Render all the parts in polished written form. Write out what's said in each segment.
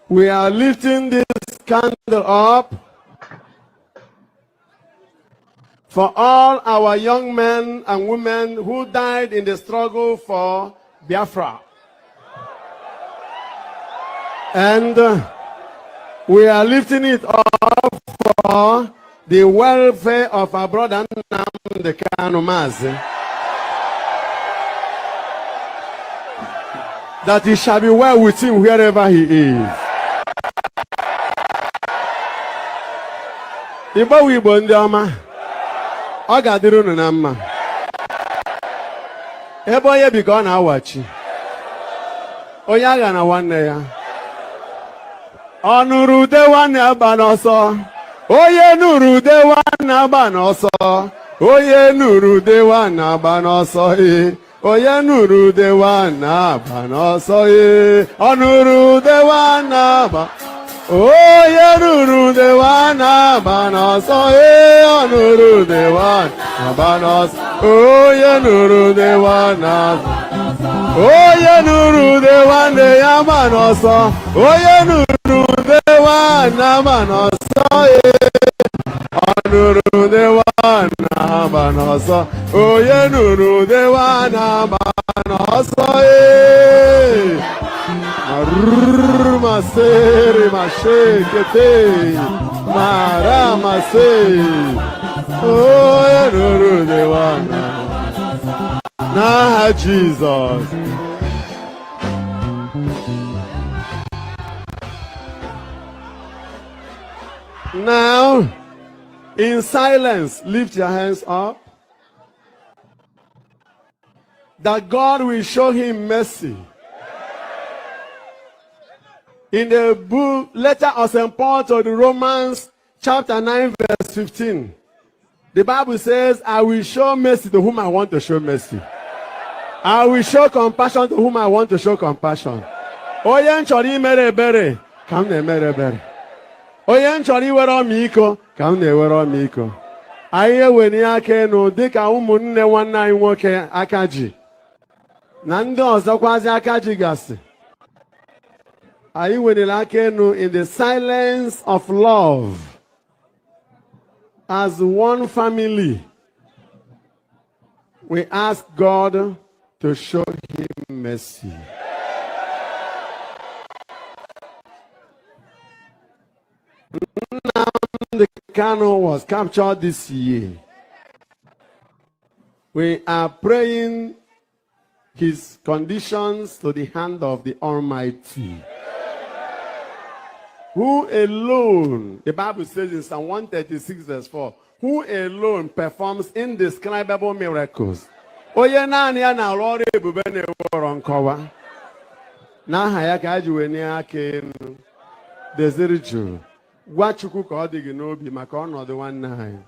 We are lifting this candle up for all our young men and women who died in the struggle for Biafra. And we are lifting it up for the welfare of our brother Nnamdi Kanu Mazi, that he shall be well with him wherever he is. Igbo Igbo ndị ọma, ọ ga-adịrị unu na mma. Ebe onye bi ka ọ na-awachi, onye agha na nwanne ya. Ọ nụrụ ude nwanne agba n'ọsọ, onye nụrụ ude nwanne agba n'ọsọ, onye nụrụ ude nwanne agba n'ọsọ, onye nụrụ ude nwanne agba n'ọsọ, ọ nụrụ ude nwanne agba. Onye nụrụ ude nwanne agba n'ọsọ, ọ nụrụ ude nwanne agba n'ọsọ, onye nụrụ ude nwanne agba. Onye nụrụ ude nwanne ya agba n'ọsọ, onye nụrụ ude nwanne agba n'ọsọ, ọ nụrụ ude nwanne agba n'ọsọ, onye nụrụ ude nwanne agba n'ọsọ, Masere mashekete mara mase, onye nụrụ ude nwanne n'aha Jesus. Now, in silence, lift your hands up, that God will show him mercy. In the book, letter of St. Paul to the Romans, chapter 9, verse 15, the Bible says, I will show mercy to whom I want to show mercy. I will show compassion to whom I want to show compassion. Onye nchọrọ imere ebere, ka m na-emere ebere. Onye nchọrọ iwere ọmịiko, ka m na-ewere ọmịiko. Anyị ewere aka enu dịka ụmụnne nwanne anyị nwoke aka ji, na ndị ọzọkwazi aka ji gasị. Anyị weliri aka enu in the silence of love, as one family. We ask God to show him mercy. Nnamdi Kanu was captured this year. We are praying his conditions to the hand of the Almighty, who alone, the Bible says in Psalm 136 verse 4, who alone performs indescribable miracles. Onye naanị ya na-arụ ọrụ ebube na-ewere nkọwa. N'aha ya ka ji wee nye aka enu. Deziri jụụ. Gwa Chukwu ka ọ dị gị n'obi maka ọnọdụ nwanne anyị.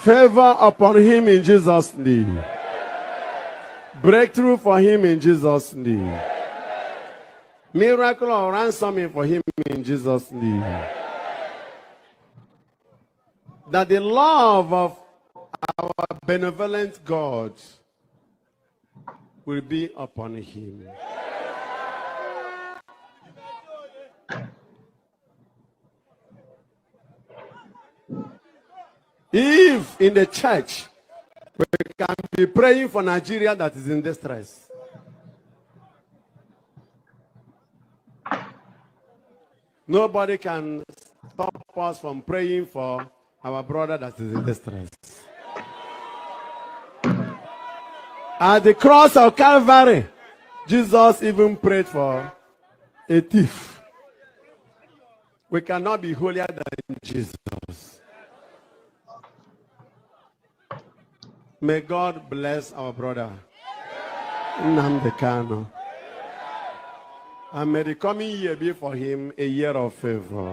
Favor upon him in Jesus' name. Breakthrough for him in Jesus' name. Miracle or ransoming for him in Jesus' name. That the love of our benevolent God will be upon him. If in the church we can be praying for Nigeria that is in distress, nobody can stop us from praying for our brother that is in distress. At the cross of Calvary, Jesus even prayed for a thief. We cannot be holier than Jesus. May God bless our brother Nnamdi Kanu. And may the coming year be for him a year of favor.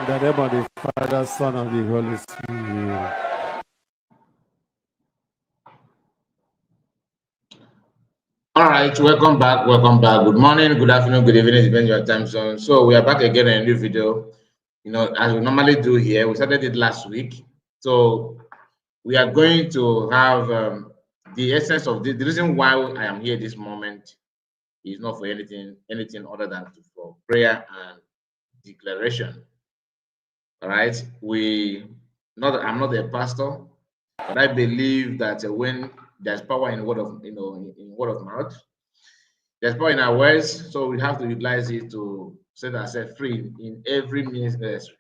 In the name of the Father, Son, and the Holy Spirit. All right, welcome back. Welcome back. Good morning, good afternoon, good evening, depending on your time zone. So we are back again in a new video. You know, as we normally do here, we started it last week. So we are going to have the essence of the reason why I am here this moment is not for anything other than for prayer and declaration. All right, I'm not a pastor, but I believe that when there's power in word of in word of mouth, there's power in our words, so we have to utilize it to set ourselves free in every means necessary.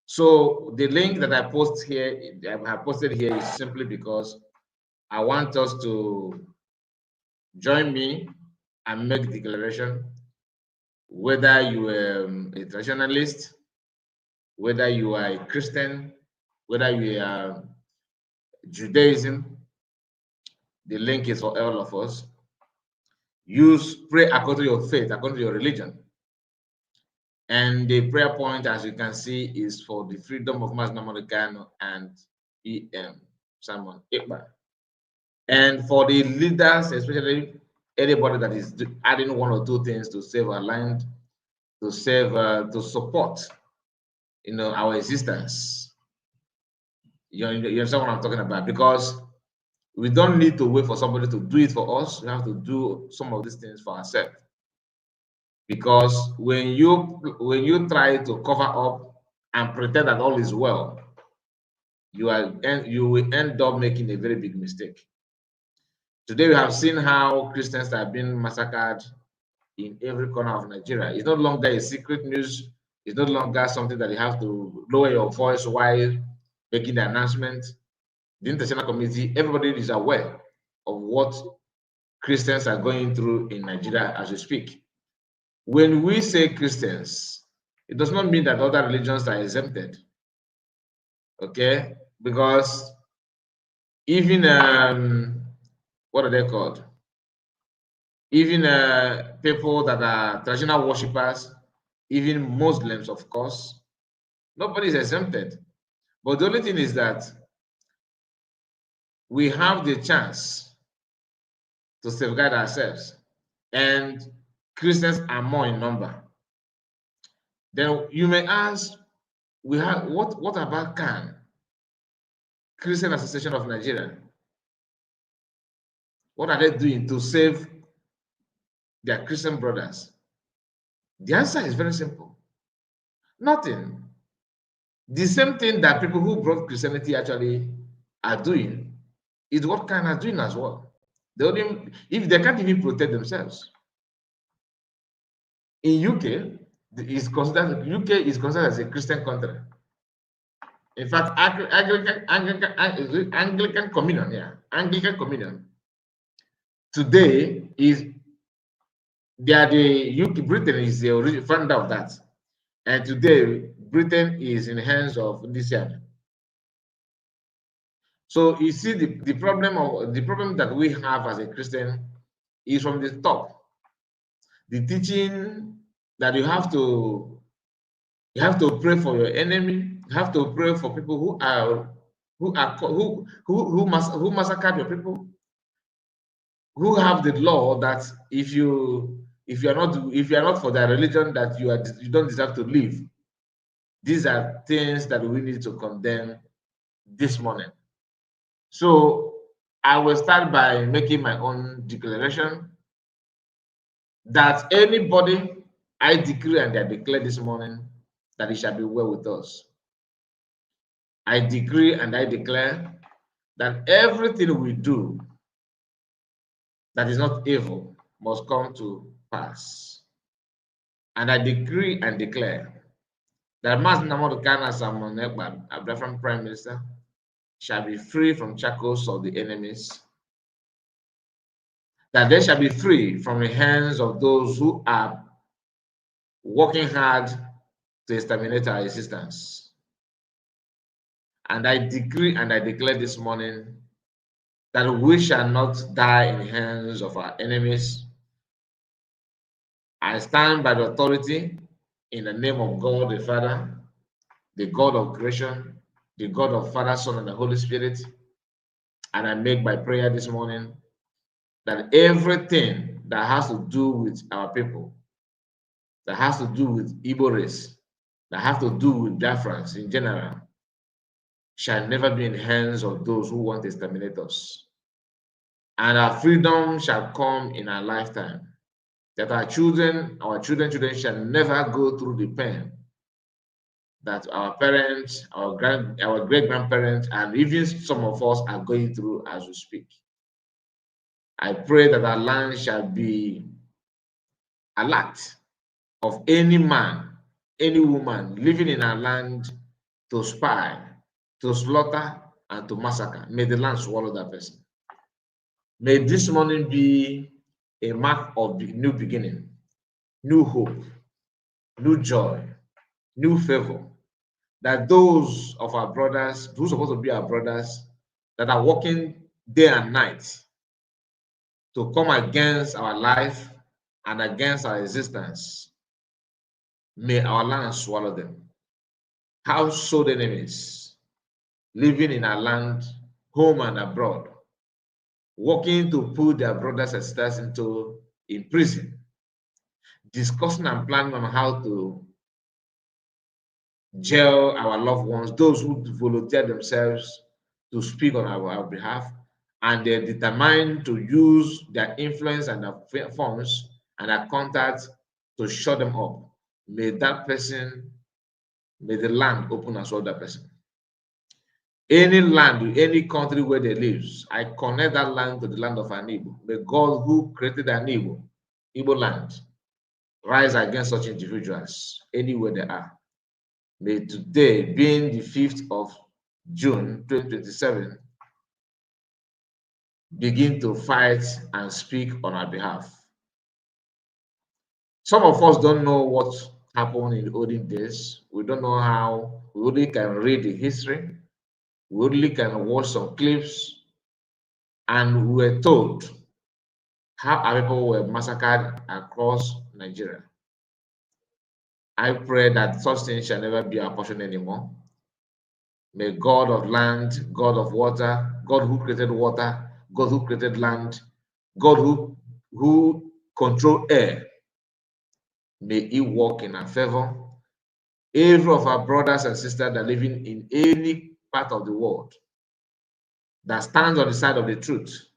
So the link that I have posted here is simply because I want us to join me and make the declaration, whether you are a traditionalist, whether you are a Christian, whether you are Judaism. The link is for all of us. Pray according to your faith, according to your religion. And the prayer point, as you can see, is for the freedom of Master Namorikano and Simon Ekpa. And for the leaders, especially anybody that is adding one or two things to save our land, to support, our existence. You understand what I'm talking about? Because we don't need to wait for somebody to do it for us. We have to do some of these things for ourselves. Because when you try to cover up and pretend that all is well, you will end up making a very big mistake. Today we have seen how Christians have been massacred in every corner of Nigeria. It's no longer a secret news. It's no longer something that you have to lower your voice while making the announcement. The international community, everybody is aware of what Christians are going through in Nigeria as we speak. When we say Christians, it does not mean that other religions are exempted. Okay? Because even what are they called? Even people that are traditional worshippers, even Muslims, of course, nobody is exempted. But the only thing is that we have the chance to safeguard ourselves, and Christians are more in number. Then you may ask, what about CAN, Christian Association of Nigeria? What are they doing to save their Christian brothers? The answer is very simple. Nothing. The same thing that people who brought Christianity actually are doing is what CAN are doing as well. If they can't even protect themselves. In UK is considered as a Christian country. In fact, Anglican Communion today is Britain is the founder of that, and today Britain is in the hands of this year. So you see the problem that we have as a Christian is from the top. The teaching that you have to pray for your enemy, you have to pray for people who massacred your people, who have the law that if you are not for their religion, that you don't deserve to live. These are things that we need to condemn this morning. So I will start by making my own declaration that anybody, I decree and I declare this morning that it shall be well with us. I decree and I declare that everything we do that is not evil must come to pass. And I decree and declare that Master Namor Kana Simon Ekpa, a Biafran Prime Minister, shall be free from shackles of the enemies, that they shall be free from the hands of those who are working hard to exterminate our existence. And I decree and I declare this morning that we shall not die in the hands of our enemies, I stand by the authority in the name of God the Father, the God of creation, the God of Father, Son, and the Holy Spirit. And I make my prayer this morning that everything that has to do with our people, that has to do with Igbo race, that has to do with Biafrans in general, shall never be in the hands of those who want to exterminate us. And our freedom shall come in our lifetime. That our children shall never go through the pain that our parents, our great-grandparents, and even some of us are going through as we speak. I pray that our land shall be alert of any man, any woman living in our land to spy, to slaughter, and to massacre. May the land swallow that person. May this morning be a mark of new beginning, new hope, new joy, new favor. That those of our brothers, who are supposed to be our brothers, that are working day and night to come against our life and against our existence, may our land swallow them. Household enemies living in our land, home and abroad, working to put their brothers and sisters in prison, discussing and planning on how to jail our loved ones, those who volunteer themselves to speak on our behalf, and they're determined to use their influence and their funds and their contacts to shut them up. May that person, may the land open and swallow that person. Any land, any country where they live, I connect that land to the land of an Igbo. May God who created an Igbo land, rise against such individuals anywhere they are. May today, being the 5th of June 2027, begin to fight and speak on our behalf. Some of us don't know what happened in the olden days. We don't know how. We only can read the history. We only can watch some clips. And we were told how our people were massacred across Nigeria. I pray that such things shall never be our portion anymore. May God of land, God of water, God who created water, God who created land, God who control air, may He work in our favor. Every of our brothers and sisters that are living in any part of the world that stands on the side of the truth,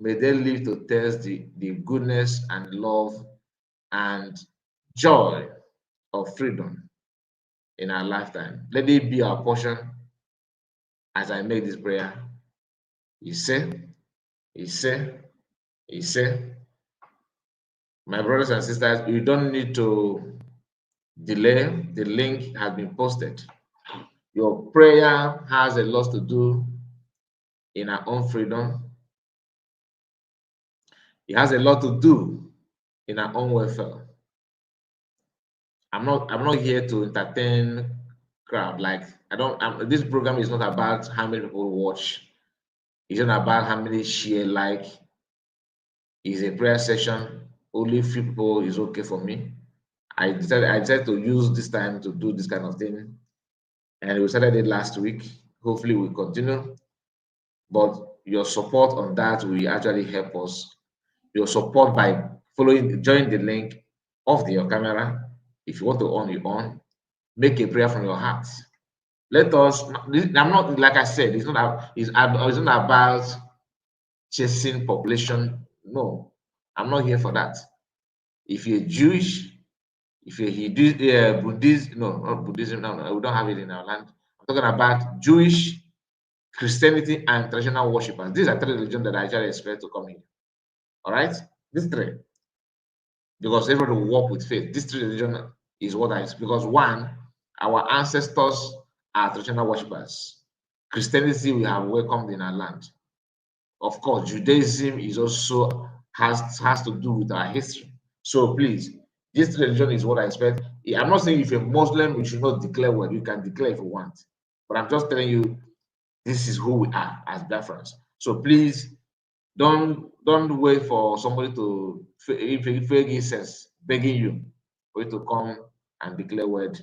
may they live to taste the goodness and love and joy of freedom in our lifetime. Let it be our portion as I make this prayer. He said, my brothers and sisters, you don't need to delay. The link has been posted. Your prayer has a lot to do in our own freedom. It has a lot to do in our own welfare. I'm not here to entertain crowd. Like this program is not about how many people watch. It's not about how many share, like. It's a prayer session. Only few people is okay for me. I decided to use this time to do this kind of thing. And we started it last week. Hopefully we'll continue. But your support on that will actually help us. Your support by join the link off your camera. If you want to on, you on. Make a prayer from your heart. Let us. I'm not, like I said, it's not about chasing population. No, I'm not here for that. If you're Jewish, if you're Hindu, Buddhist, no, not Buddhism, no, we don't have it in our land. I'm talking about Jewish, Christianity, and traditional worshippers. These are three religions that I actually expect to come here. All right, these three, because everybody will walk with faith. This three religion is what because one, our ancestors are traditional worshippers. Christianity we have welcomed in our land. Of course, Judaism is also has to do with our history. So please, this religion is what I expect. I'm not saying if you're Muslim, you should not declare what you can declare if you want. But I'm just telling you, this is who we are as Biafrans. So please don't wait for somebody to fake sense. begging you for you to come and declare word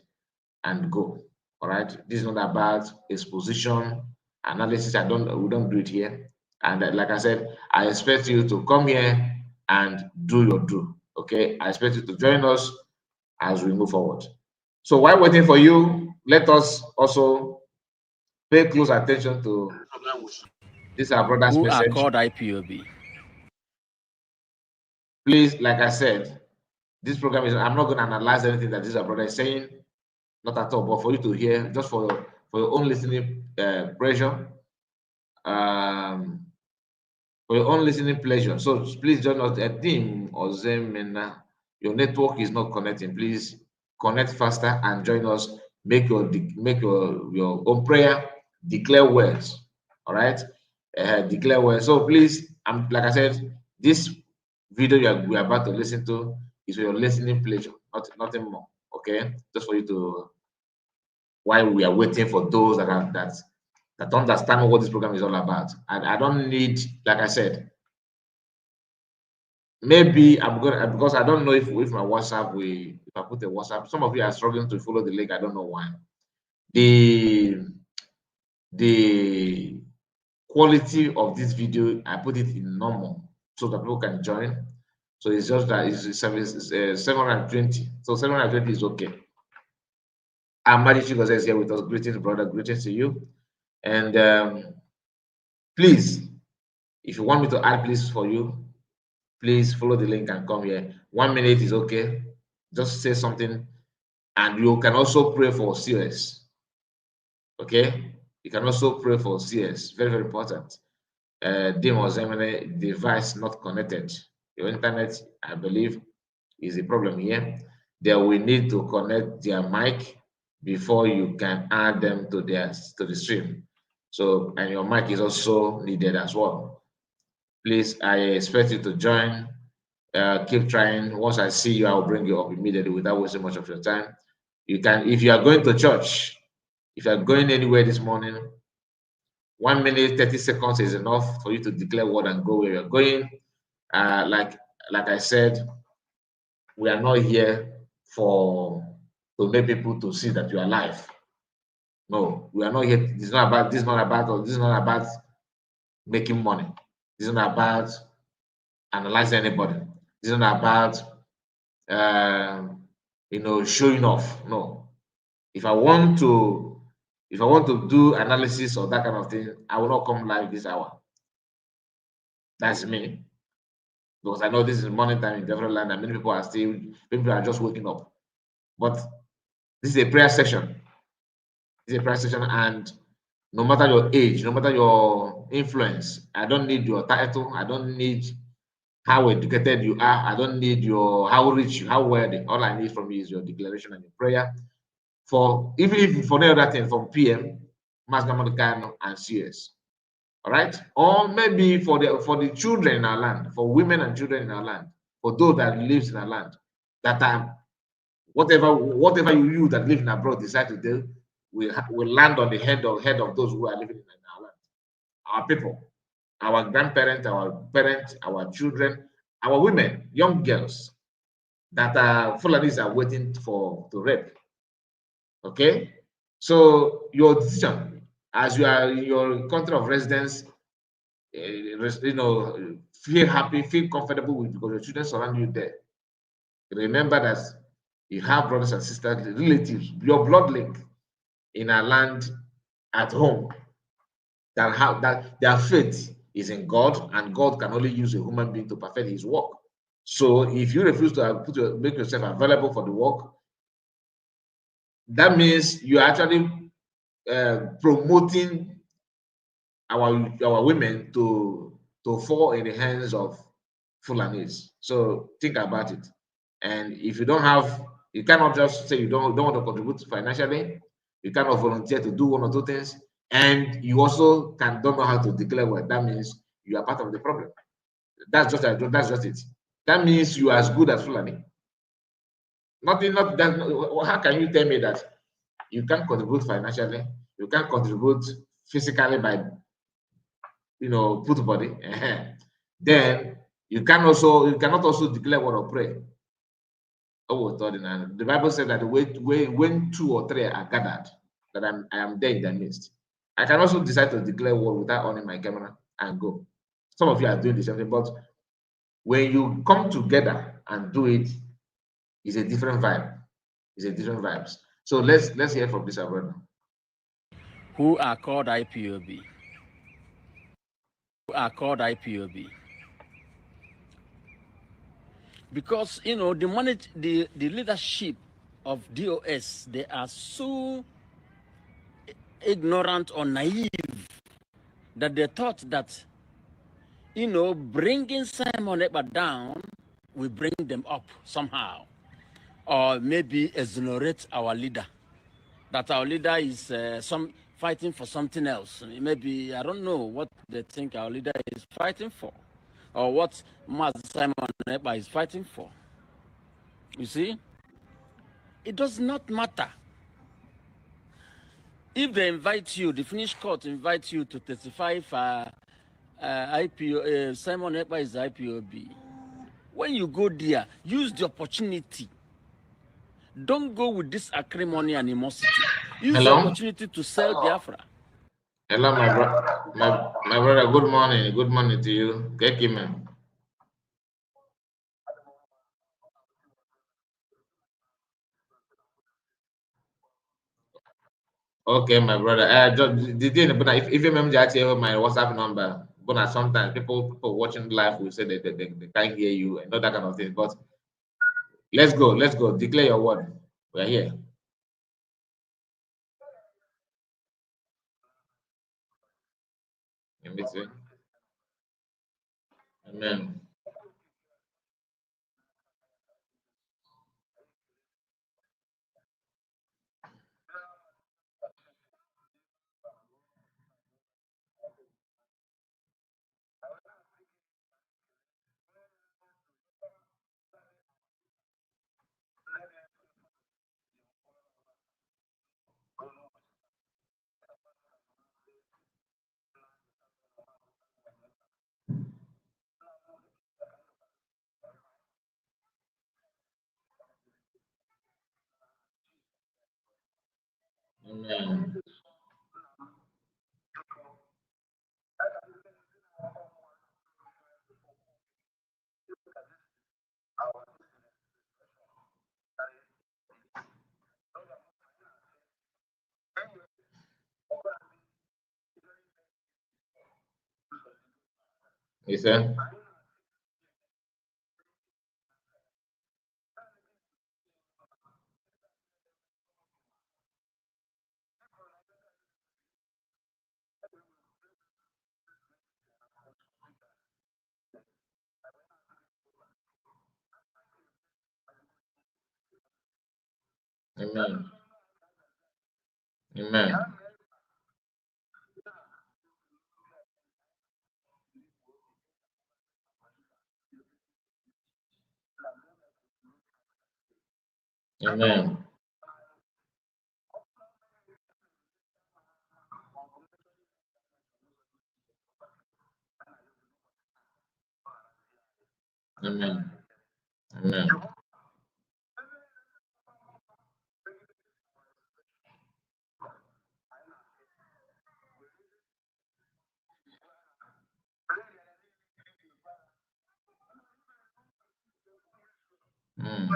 and go. All right. This is not about exposition analysis. We don't do it here. And like I said, I expect you to come here and do your do. Okay. I expect you to join us as we move forward. So while waiting for you, let us also pay close attention to this our brother's Who are message. called IPOB. Please, like I said, this program is, I'm not going to analyze anything that this our brother is saying, not at all, but for you to hear, just for your own listening pressure, for your own listening pleasure. So please join us at Team or Zemena. Your network is not connecting. Please connect faster and join us. Make your own prayer. Declare words. All right. Declare words. So please, like I said, this video we are about to listen to is for your listening pleasure, nothing more. Okay, just for you to, while we are waiting for those that understand what this program is all about. And I don't need, like I said, maybe I'm gonna, because I don't know if with my WhatsApp, if I put a WhatsApp, some of you are struggling to follow the link. I don't know why. The quality of this video, I put it in normal so that people can join. So it's just that it's 720. So 720 is okay. Amadi Chigoze is here with us. Greetings, brother. Greetings to you. And please, if you want me to add please for you, please follow the link and come here. 1 minute is okay. Just say something. And you can also pray for CS. Okay? You can also pray for CS. Very, very important. Demos, device not connected. Your internet, I believe, is a problem here. They will need to connect their mic before you can add them to the stream. So, and your mic is also needed as well. Please, I expect you to join. Keep trying. Once I see you, I'll bring you up immediately without wasting much of your time. You can, if you are going to church, if you are going anywhere this morning, 1 minute, 30 seconds is enough for you to declare word and go where you're going. Like I said, we are not here to make people to see that you are alive. No, we are not here. This is not about making money. This is not about analyzing anybody. This is not about showing off. No. If I want to do analysis or that kind of thing, I will not come live this hour. That's me. Because I know this is morning time in different land and many people are just waking up. But this is a prayer session. This is a prayer session, and no matter your age, no matter your influence, I don't need your title, I don't need how educated you are, I don't need how rich, how wealthy. All I need from you is your declaration and your prayer. Even if for no other thing, from PM, Mass Namadukano, and CS. All right, or maybe for the children in our land, for women and children in our land, for those that lives in our land, that are whatever you that live in abroad decide to do, will land on the head of those who are living in our land, our people, our grandparents, our parents, our children, our women, young girls that are Fulanis are waiting to rape. Okay, so your decision as you are in your country of residence, feel happy, feel comfortable with, because your children surround you there. Remember that you have brothers and sisters, relatives, your blood link in our land at home that their faith is in God, and God can only use a human being to perfect his work. So if you refuse to make yourself available for the work, that means you are actually promoting our women to fall in the hands of Fulanis. So think about it. And if you don't have, you cannot just say you don't want to contribute financially. You cannot volunteer to do one or two things, and you also don't know how to declare what that means. You are part of the problem. That's just it. That means you are as good as Fulani. Not that. How can you tell me that you can't contribute financially? You can't contribute physically by put body. Then you cannot also declare word or pray. The Bible said that when two or three are gathered, that I am there in their midst. I can also decide to declare war without on my camera and go. Some of you are doing the same thing, but when you come together and do it, it's a different vibe. It's a different vibes. So let's hear from this brother. Who are called IPOB. Who are called IPOB. Because the leadership of DOS, they are so ignorant or naive that they thought that bringing Simon Ekpa down will bring them up somehow, or maybe exonerate our leader. That our leader is fighting for something else. Maybe I don't know what they think our leader is fighting for, or what Master Simon Ekpa is fighting for. You see, it does not matter. If they invite you, the Finnish court invites you to testify for Simon Ekpa is IPOB. When you go there, use the opportunity. Don't go with this acrimony and animosity. Use the opportunity to sell Biafra. Hello, my brother. Good morning. Good morning to you. Kekiman. Okay, my brother. Just the thing, but if you remember, my WhatsApp number. But sometimes people watching live will say they can't hear you and all that kind of thing. But let's go. Let's go. Declare your word. We are here. Amen. Amen. You say? Amen. Amen. Amen. Amen. Amen. Mm.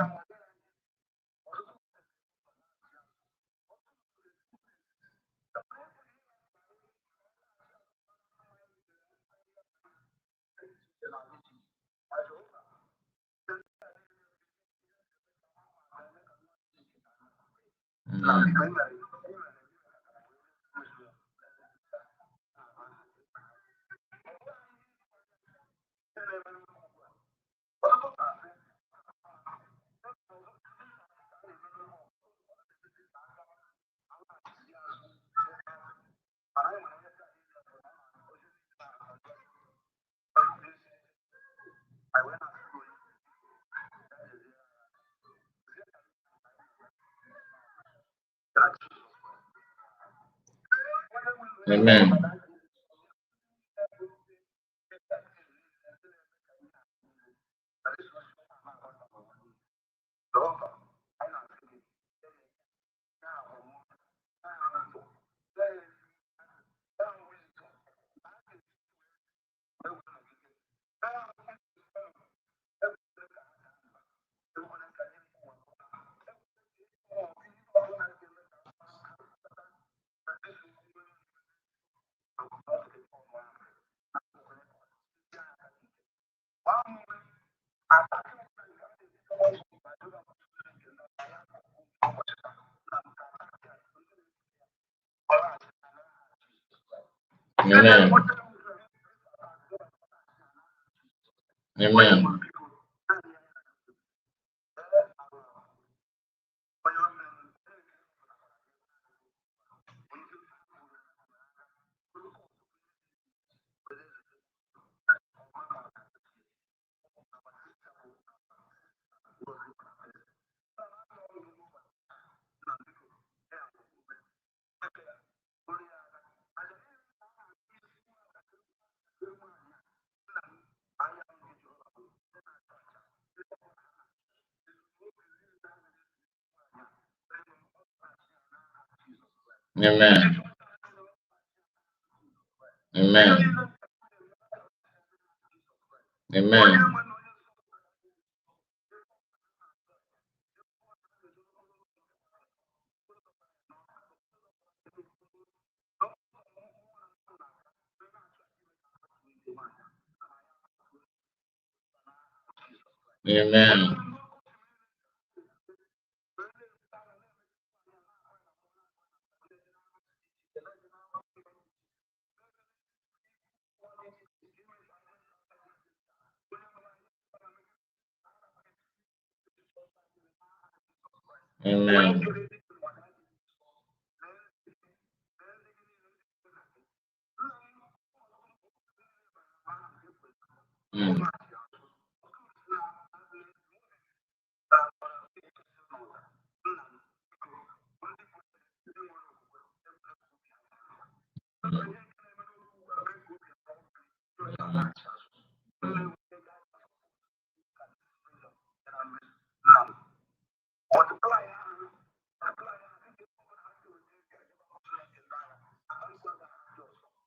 Mm. Amen. Amen. Amen. Amen. Amen. Amen. Amen. Amen. Mm.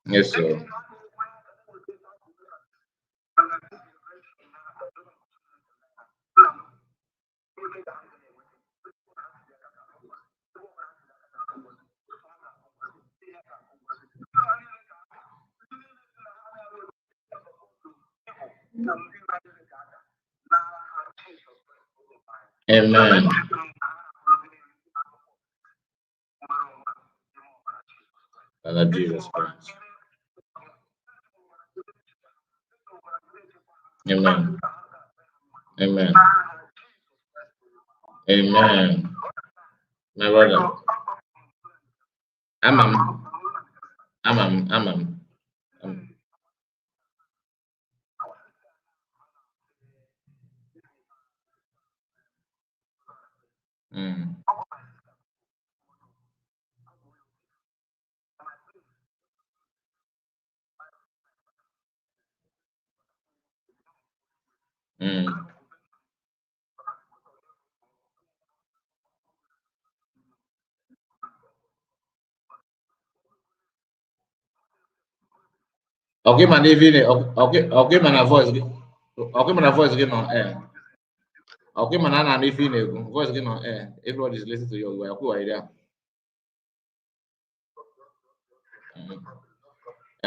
Yes, sir. Amen. Father Jesus Christ. Amen. Amen. Amen. My brother. Amam. Amam. Amam. Mm. Mm. Okay, man, even okay, man, a voice. Okay, man, a voice again on air. Okay, man, and if you voice again on air. Everybody is listening to you. Who are you there?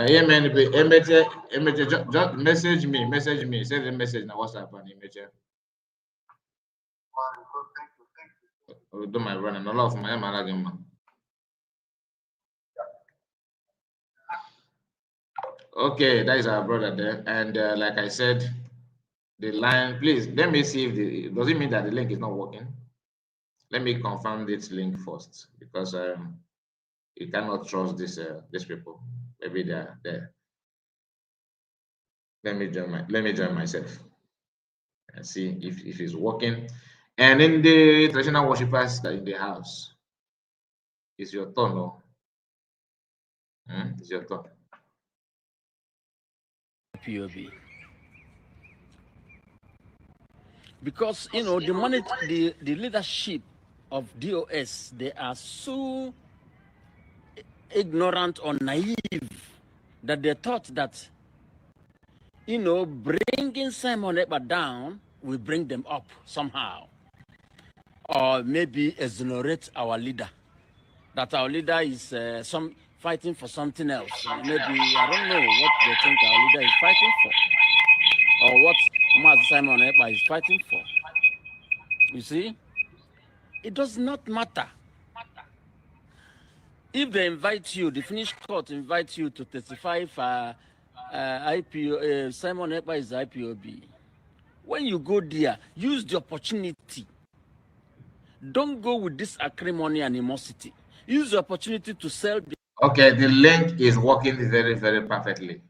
Yeah, man, just message me, send a message na WhatsApp and image. I will do my run and all of my man. Okay, that is our brother there. And like I said, the line, please let me see if does it mean that the link is not working? Let me confirm this link first because you cannot trust these people. Maybe they're there. Let me join myself and see if it's working. And in the traditional worshippers that in the house, it's your turn, no? It's your turn. POB. Because, you know, the leadership of DOS, they are so ignorant or naive that they thought that, you know, bringing Simon Ekpa down will bring them up somehow. Or maybe exonerate our leader. That our leader is fighting for something else. Maybe, I don't know what they think our leader is fighting for. Or what Master Simon Ekpa is fighting for. You see? It does not matter. If they invite you, the Finnish court invites you to testify for IPO, Simon Ekpa is IPOB. When you go there, use the opportunity. Don't go with this acrimony and animosity. Use the opportunity to sell. Okay, the link is working very, very perfectly.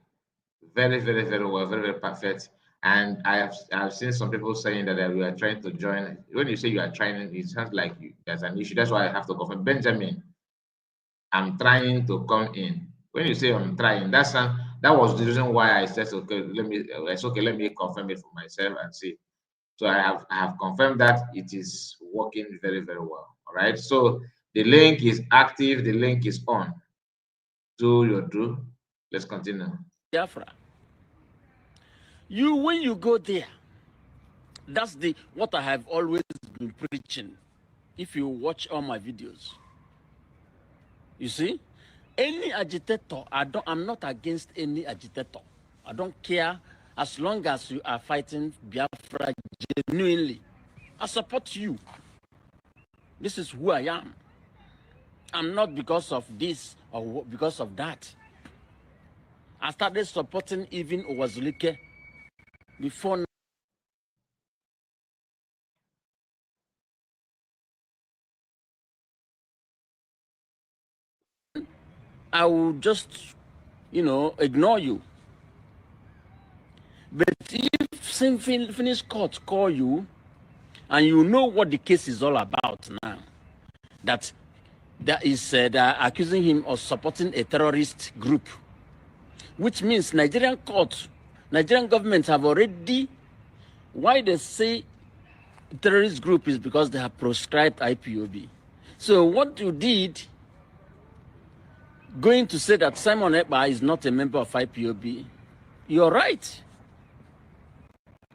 Very, very, very well, very, very perfect. And I have seen some people saying that we are trying to join. When you say you are trying, it sounds like there's an issue. That's why I have to confirm. Benjamin, I'm trying to come in. When you say I'm trying, that was the reason why I said okay. Let me confirm it for myself and see. So I have confirmed that it is working very, very well. All right. So the link is active. The link is on. Do your do. Let's continue. Biafra. When you go there, that's what I have always been preaching. If you watch all my videos, you see, any agitator, I'm not against any agitator. I don't care as long as you are fighting Biafra genuinely. I support you. This is who I am. I'm not because of this or because of that. I started supporting even Owazulike before. I will just, you know, ignore you. But if some Finnish court call you and you know what the case is all about now, that they're accusing him of supporting a terrorist group, which means Nigerian government have already, why they say terrorist group is because they have proscribed IPOB. So what you did, going to say that Simon Ekpa is not a member of IPOB, you're right.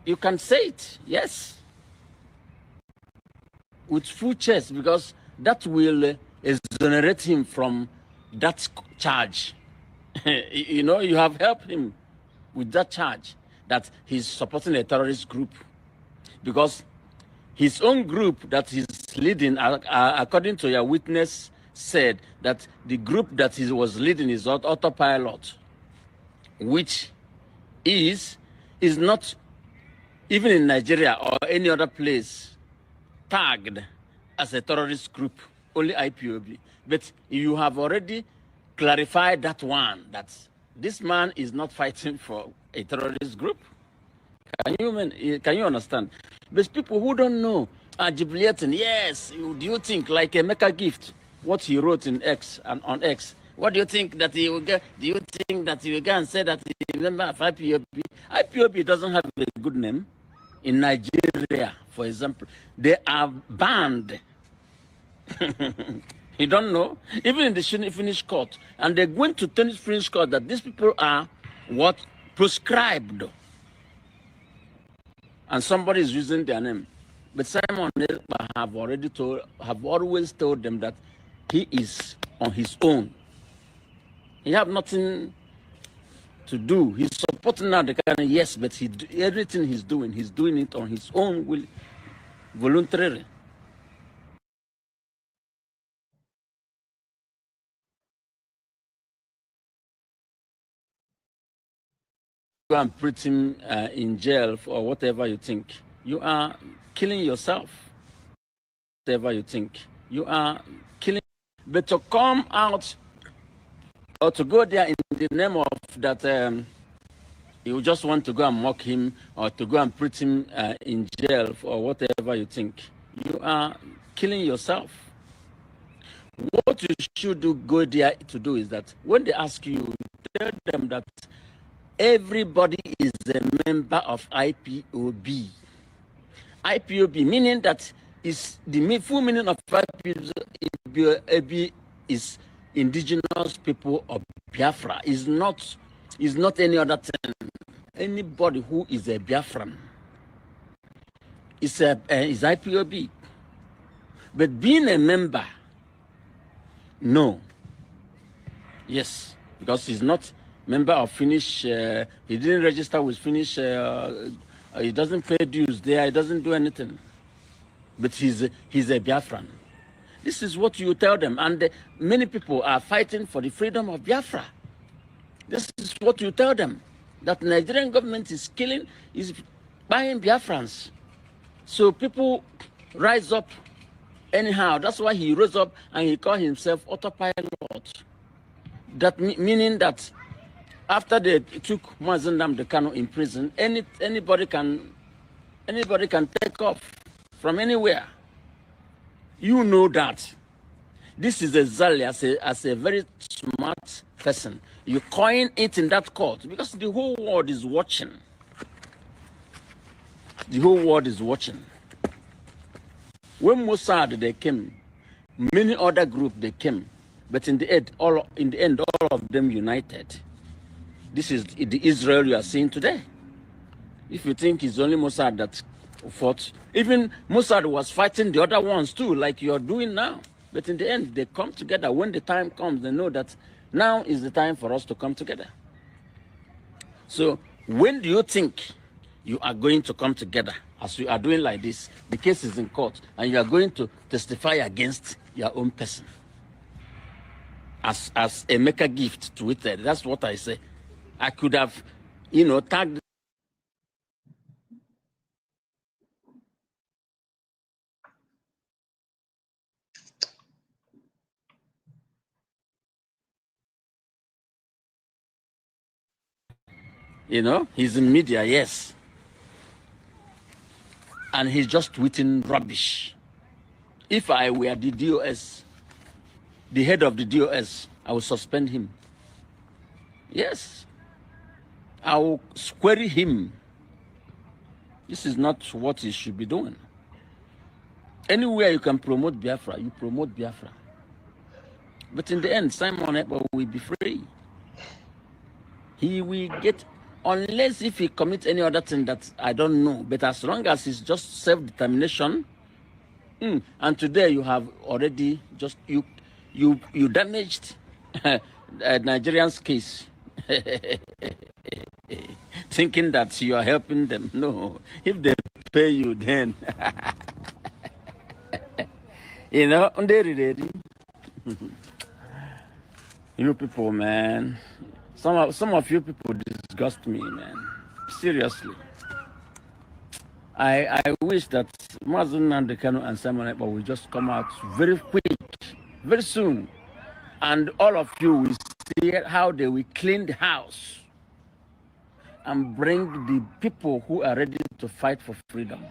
You can say it, yes, with full chest, because that will exonerate him from that charge. You know, you have helped him with that charge that he's supporting a terrorist group, because his own group that he's leading, according to your witness, said that the group that he was leading is autopilot, which is not even in Nigeria or any other place tagged as a terrorist group, only IPOB. But you have already clarified that one, that this man is not fighting for a terrorist group. Can you understand? But people who don't know are jubilating. Yes, do you think like a Mecca gift, what he wrote in X and on X? What do you think that he will get? Do you think that he will go and say that he is a member of IPOB? IPOB doesn't have a good name in Nigeria, for example. They are banned. You don't know? Even in the Finnish court. And they're going to tell the Finnish court that these people are what? Proscribed. And somebody is using their name. But Simon Ekpa have always told them that he is on his own. He have nothing to do. He's supporting now the kind of, yes, but everything he's doing it on his own will, voluntarily. Go and put him in jail for whatever you think. You are killing yourself. Whatever you think. You are killing. But to come out or to go there in the name of that, you just want to go and mock him or to go and put him in jail for whatever you think. You are killing yourself. What you should go there to do is that when they ask you, tell them that everybody is a member of IPOB. IPOB, meaning that is the full meaning of IPOB is indigenous people of Biafra. Is not any other thing. Anybody who is a Biafran is IPOB. But being a member, no. Yes, because he's not member of Finnish. He didn't register with Finnish. He doesn't pay dues there. He doesn't do anything. But he's a Biafran. This is what you tell them. And many people are fighting for the freedom of Biafra. This is what you tell them. That the Nigerian government is buying Biafrans. So people rise up anyhow. That's why he rose up and he called himself autopilot. That meaning that after they took Mazen Nnamdi Kanu in prison, anybody can take off from anywhere. You know that. This is exactly as a very smart person. You coin it in that court because the whole world is watching. The whole world is watching. When Mossad they came, many other groups they came, but in the end, all of them united. This is the Israel you are seeing today. If you think it's only Mossad that fought, even Mossad was fighting the other ones too, like you're doing now. But in the end, they come together. When the time comes, they know that now is the time for us to come together. So when do you think you are going to come together as you are doing like this? The case is in court and you are going to testify against your own person as a make a gift to it. That's what I say. I could have, tagged. He's in media, yes. And he's just tweeting rubbish. If I were the DOS, the head of the DOS, I would suspend him. Yes. I will query him. This is not what he should be doing. Anywhere you can promote Biafra, you promote Biafra. But in the end, Simon Ekpa will be free. He will get, unless if he commits any other thing that I don't know, but as long as it's just self-determination, and today you have already just, you damaged Nigerian's case, thinking that you are helping them. No, if they pay you, then, they're ready. You people, man. Some of you people disgust me, man. Seriously. I wish that Mazen Nnamdi Kanu and Simon Ekpa will just come out very quick, very soon. And all of you will see how they will clean the house and bring the people who are ready to fight for freedom.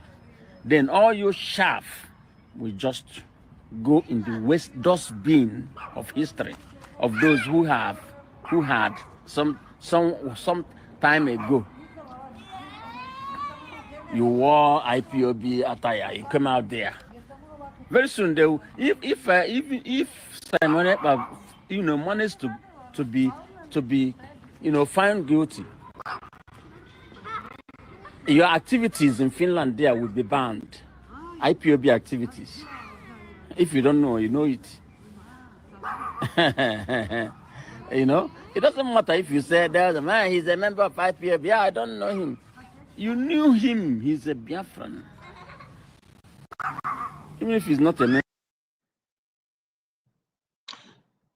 Then all you chaff will just go in the waste dustbin of history of those who had some time ago. You wore IPOB attire. You come out there. Very soon they will, if Simon Ekpa, managed to be found guilty, your activities in Finland there will be banned. IPOB activities. If you don't know, you know it. It doesn't matter if you say there's a man, he's a member of IPOB. Yeah, I don't know him. You knew him. He's a Biafran. Even if he's not a member.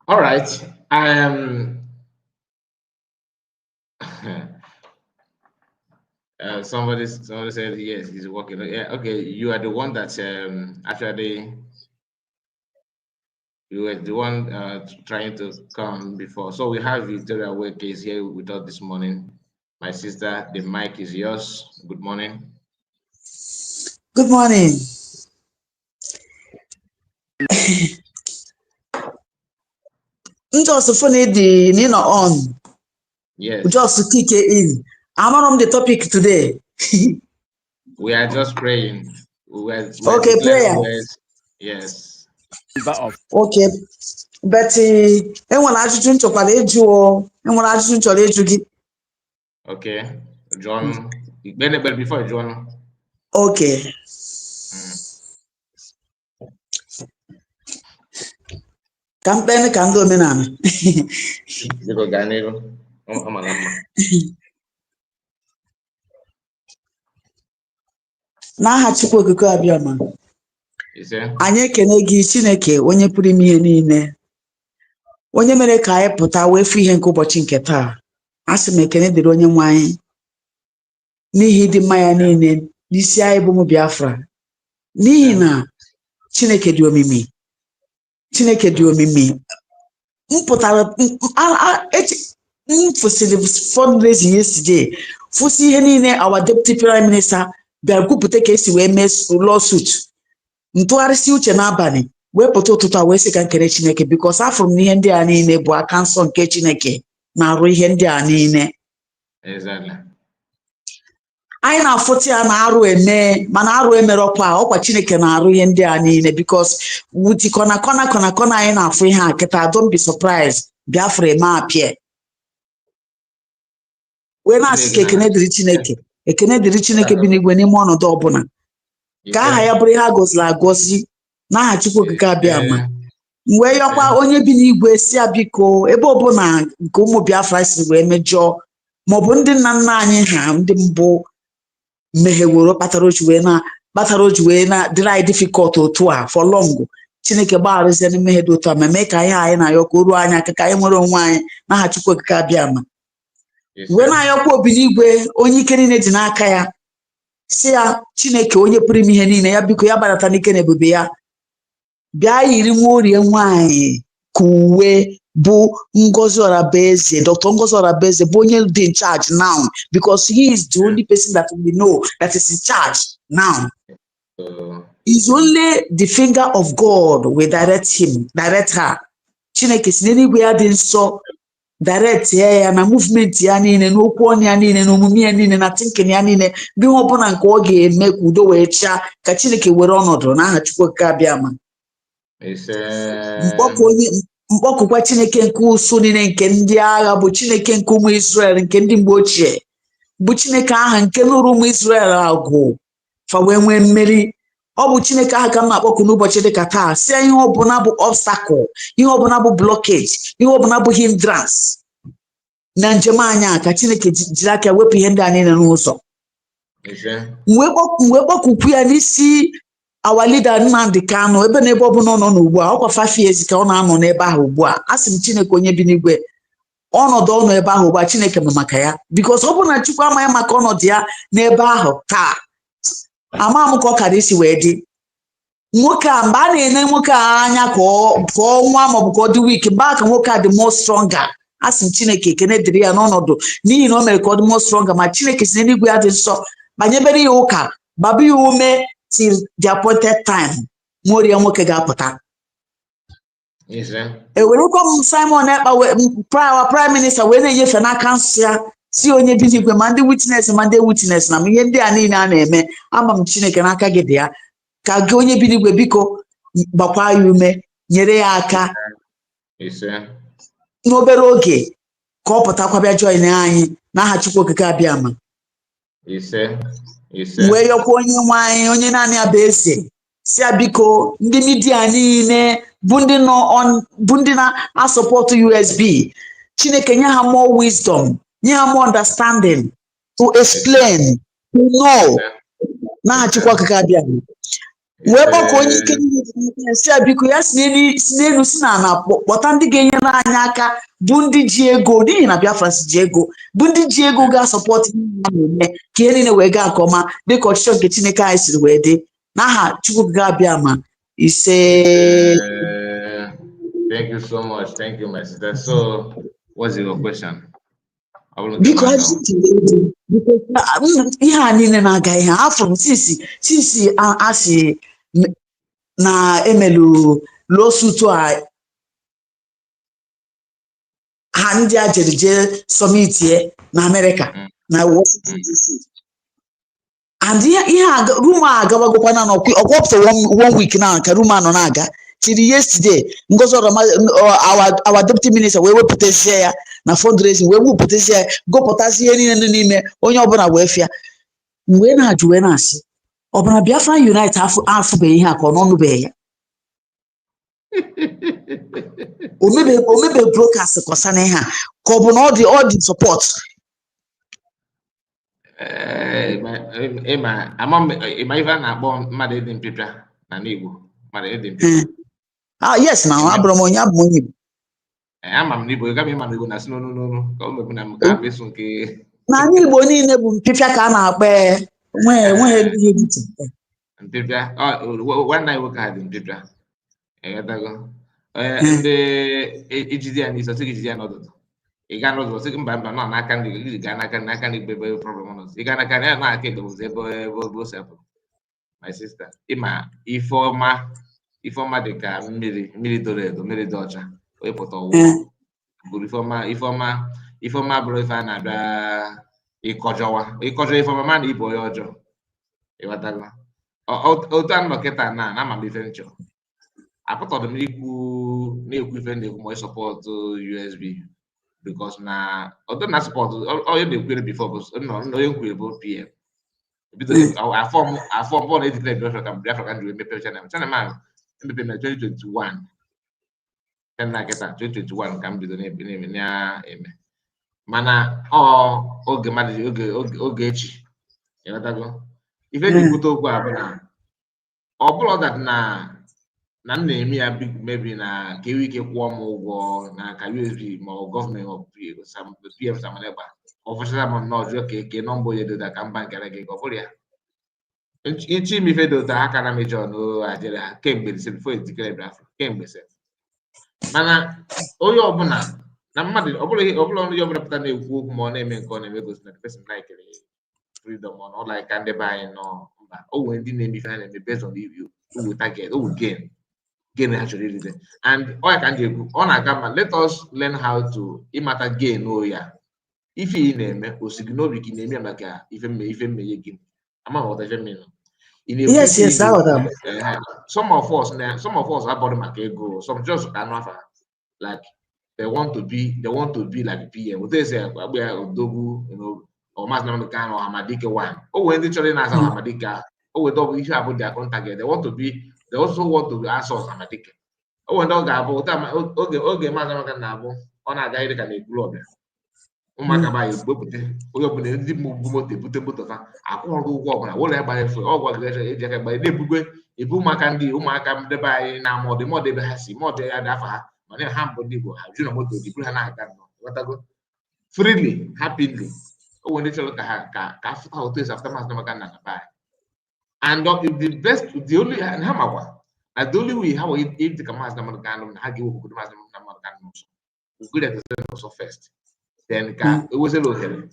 All right. Somebody said yes, he's working. Yeah, okay. You are the one that actually. You were the one trying to come before. So we have Victoria Wake is here with us this morning. My sister, the mic is yours. Good morning. Good morning. Just funny the Nina on. Yes. Just to kick it in. I'm on the topic today. We are just praying. We're Okay, declaring prayer. words. Yes. Of Okay. But enwere ajụjụ nchọkwara ịjụ o. Enwere ajụjụ nchọrọ ịjụ gị. Okay. John. But before John. Okay. Ka m kpee ka ndị omenala. Biko gaa n'ihu. Amala mma. N'aha Chukwu okike abịama. Ise. Anyị ekene gị Chineke onye pụrụ ime ihe niile. Onye mere ka anyị pụta wee fụ ihe nke ụbọchị nke taa. Asị m ekene dịrị onye nwe anyị n'ihi ịdị mma ya niile n'isi anyị bụ ụmụ Biafra. N'ihi na Chineke dị omimi. Chineke dị omimi. M pụtara m fụsịrị fundraising yesterday fụsị ihe niile our deputy prime minister bịara kwupụta ka esi wee mee lawsuit. Ntụgharịsị uche n'abalị wee pụta ụtụtụ a wee sị ka nkere Chineke because afụrụ m na ihe ndị a niile bụ aka nsọ nke Chineke na-arụ ihe ndị a niile. Anyị na-afụta ya na arụ eme mana arụ emere ọkwa Chineke na-arụ ihe ndị a niile because wuti kọna anyị na-afụ ihe a kịta don't be surprised Biafra eme apịa wee na-asị ka ekene dịrị Chineke bi n'igwe n'ime ọnọdụ ọbụla ka aha ya bụrụ ihe a gọziri agọzi n'aha Chukwu okike abịa ma wee yọkwa onye bi n'igwe si ya biko ebe ọbụla nke ụmụ Biafra siri wee mejọọ maọbụ ndị nna nna anyị ha ndị mbụ megheworo kpatara oji wee na dịrị anyị difficult otu a for long. Chineke gbagharụzie mmehie dị otu a ma mee ka ihe anyị na-ayọ ka o ruo anyị aka ka anyị nwere onwe anyị n'aha Chukwu okike abịa ma wee na-ayọkwa obi n'igwe onye ike niile dị n'aka ya si ya Chineke onye pụrụ ime ihe niile ya biko ya gbadata n'ike na ebube ya bịa yiri nwa orie nwaanyị ka uwe bụ Ngozi Orabaeze, Dr. Ngozi Orabaeze bụ onye dị in charge now because he is the only person that we know that is in charge now. It's only the finger of God will direct her. Chineke si n'eluigwe ya dị nsọ direct ya na movement ya niile n'okwu ọnụ ya niile na omume ya niile na thinking ya niile bụ ihe ọbụla nke ọ ga-eme ka udo wee chaa ka Chineke were ọnọdụ n'aha Chukwu okike abịa ma mkpọkụkwa Chineke nke usu niile nke ndị agha bụ Chineke nke ụmụ Israel nke ndị mgbe ochie bụ Chineke aha nke lụrụ ụmụ Israel agụ fa wee nwee mmeri. Ọ bụ Chineke aha ka m na-akpọkụ n'ụbọchị dịka taa si ihe ọbụla bụ obstacle, ihe ọbụla bụ blockage, ihe ọbụla bụ hindrance na njem anyị a ka Chineke jiri aka wepụ ihe ndị a niile n'ụzọ. Mgbe kpọkụkwu ya n'isi our leader Nnamdi Kanu ebe n'ebe ọbụla ọ nọ n'ugbu a ọkwa 5 years ka ọ na-anọ n'ebe ahụ ugbu a. Asị m Chineke onye bi n'igwe ọnọdụ ọ nọ ebe ahụ ugbu a Chineke ma maka ya because ọ bụrụ na Chukwu amaghị maka ọnọdụ ya n'ebe ahụ taa ama m ka ọ kara isi wee dị. Nwoke a mgbe a na-ene nwoke a anya ka ọnwa maọbụ ka ọ dị weak mgbe aka nwoke a dị more stronger. Asị m Chineke ekene dịrị ya n'ọnọdụ n'ihi na o mere ka ọ dị more stronger ma Chineke si n'eluigwe ya dị nsọ banyebere ya ụka gbaba ya ume till the appointed time nworie nwoke ga-apụta. Ewerekwa m Simon Ekpa prime minister wee na-enyefe n'aka nsọ ya si onye bi n'igwe ma ndị witness na ihe ndị a niile a na-eme ama m Chineke n'aka gị dị ya ka gị onye bi n'igwe biko gbakwa ya ume nyere ya aka n'obere oge ka ọ pụtakwa bịa join anyị n'aha Chukwu okike abịa ma wee yọkwa onye nwe anyị onye naanị ya bụ eze si ya biko ndị midia niile bụ ndị na-asọpọtụ USB Chineke nye ha more wisdom, nye ha more understanding to explain, to know n'aha Chukwu okike abịa wee kpọkọ onye ike si ya biko ya si n'elu si n'ala kpọta ndị ga-enyere anyị aka bụ ndị ji ego n'ihi na Biafra si ji ego bụ ndị ji ego ga-asọpọtụ ihe na-eme ka ihe niile wee gaa nke ọma dịka ọchịchọ nke Chineke anyị siri wee dị n'aha Chukwu ga-abịa ma ise. Thank you so much. Thank you, my sister. So, what's your question? Biko ihe a niile na-aga ihe afọ m sisi asị na emelu lawsuit a ha ndị a jere summit na Amerịka na Washington DC and ihe rumor agabagokwa na ọkwọpụta 1 week na ka rumor nọ na-aga till yesterday Ngozi Odoma our deputy minister wee wepụtazie ya na fundraising wee wepụtazie ya gụpụtazie ihe niile n'ime onye ọbụla wee fịa mgbe na-ajụ wee na-asị ọbụna Biafra Unite afụbeghị ihe a ka ọ n'ọnụbeghị ya omebe broadcast kọsana ihe a ka ọ bụ na ọ dị support ịma ife a na-akpọ mmadụ ịdị mpịpịa na n'Igbo mmadụ ịdị mpịpịa yes na abụrụ m onye Igbo ama m n'Igbo gaghị ịma n'Igbo na si n'onu ka o mebu na m ka meso nke na ndị Igbo niile bụ mpịpịa ka a na-akpa nweghị mpịpịa nwanne anyị nwoke ha dị mpịpịa eghọtago ndị ijide ya n'isi ọsị gị jide ya n'ọdụdụ ị gaa n'ụzọ sị mba nọ n'aka ndị gị gaa n'aka ndị ebe problem nọ ị gaa n'aka ya na-aka edozi ebe o sepụ my sister ịma ifeọma dị ka mmiri doro edo mmiri dị ọcha wepụta ọwụ bụrụ ifeọma bụrụ ife a na-abịa ịkọjọ ifeọma ma na ịbụ onye ọjọọ ịghọtago otu a nọ kịta na ama m ife nchọ apụtọdụ m na-ekwu ife na-ekwu ma sọpọtụ USB because na other na support all you dey before but no you go PM because I form born 8 Biafra can do me channel man MPP 2021 can na get 2021 can be the name na eme mana oge mmadụ oge echi ịghọtago ife dị kwute okwu a bụ na ọ bụrụ that na m na-eme ya big maybe na ka ike kwụọ m ụgwọ na ka USB ma ọ gọọmenti ọ PM Samanegba ọfụchara m n'ọjọọ ka eke nọmba onye doda ka mba nkere gị ọ bụrụ ya ichi m ife dota aka na mejọ n'Nigeria kemgbe before etikere Biafra kemgbe se mana onye ọbụla na mmadụ ọbụla onye ọbụla pụta na-ekwu okwu ma ọ na-eme nke ọ na-eme gosi na person na-ekele freedom ọ na ụlọ ka ndị be anyị nọ mba o nwere ndị na-eme ife ha na-eme based on review o target o gain actually reason and all I can do on a gamma let us learn how to imata gain ya if you name osignobi ki name maka ife me yegin ama what ife me no yes some of us are body maka ego some just can like they want to be like PM what they say odogu or mas na kan or Hamadike one when they chori na Hamadika we double issue about their contact they also want to be assets Hamadike when dog ga-abụ oge maazị Amaka na-abụ ọ na-aga ire ka na-eburu ọbịa ụmụaka ba egbopụta onye ọbụla ndị bụ moto ebute moto fa akwụ ọrụ ụgwọ ọbụla ụlọ ya gbara efe ọgwụ eji aka gbara na-ebugwe ebu ụmụaka ndebe anyị na-ama ọdịmọdụ ebe ha si mọdụ ya dị afọ ha mana ha mbụ ndị Igbo ha ju na moto eburu ha na-aga ghọtago freely happily o nwere ndị chọrọ ka afụta otu esi afụta maazị Amaka na be anyị and the only ha makwa and the only way how if the commands number can have give good mass number can we good at the also first then can it was a little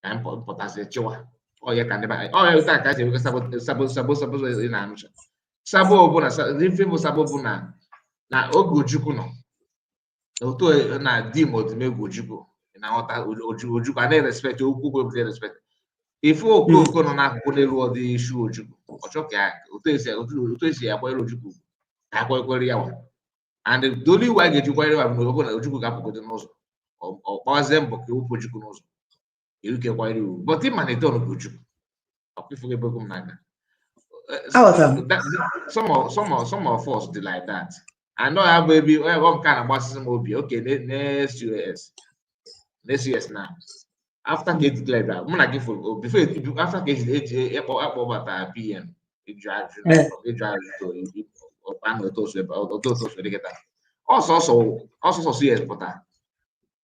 and put as a chiwa oh yeah can never oh yeah that guys because sabo in answer sabo bona the film sabo bona na ogojuku no oto na di mod me gojuku na ota ojuku and respect okwu go respect if okoko no na akụkọ n'elu ọdị issue ojuku ọchọka ya oto esi ya gbara ojuku akwekwere ya and the only way ga-ejikwere ya bụ na Ojukwu ga-apụgodo n'ụzọ ọ kpawazie mbọ ka ewepụ Ojukwu n'ụzọ erukekwere iwu but ịma na eton bụ Ojukwu ọkwifugo ebe m na-aga some of us dị like that and ọ ya bụ ebe ọ nke a na-agbasịsị m obi okay next US na after ka declare that mụ na gị before after ka eji akpọbata PM ịjụ ajụ also CS pụta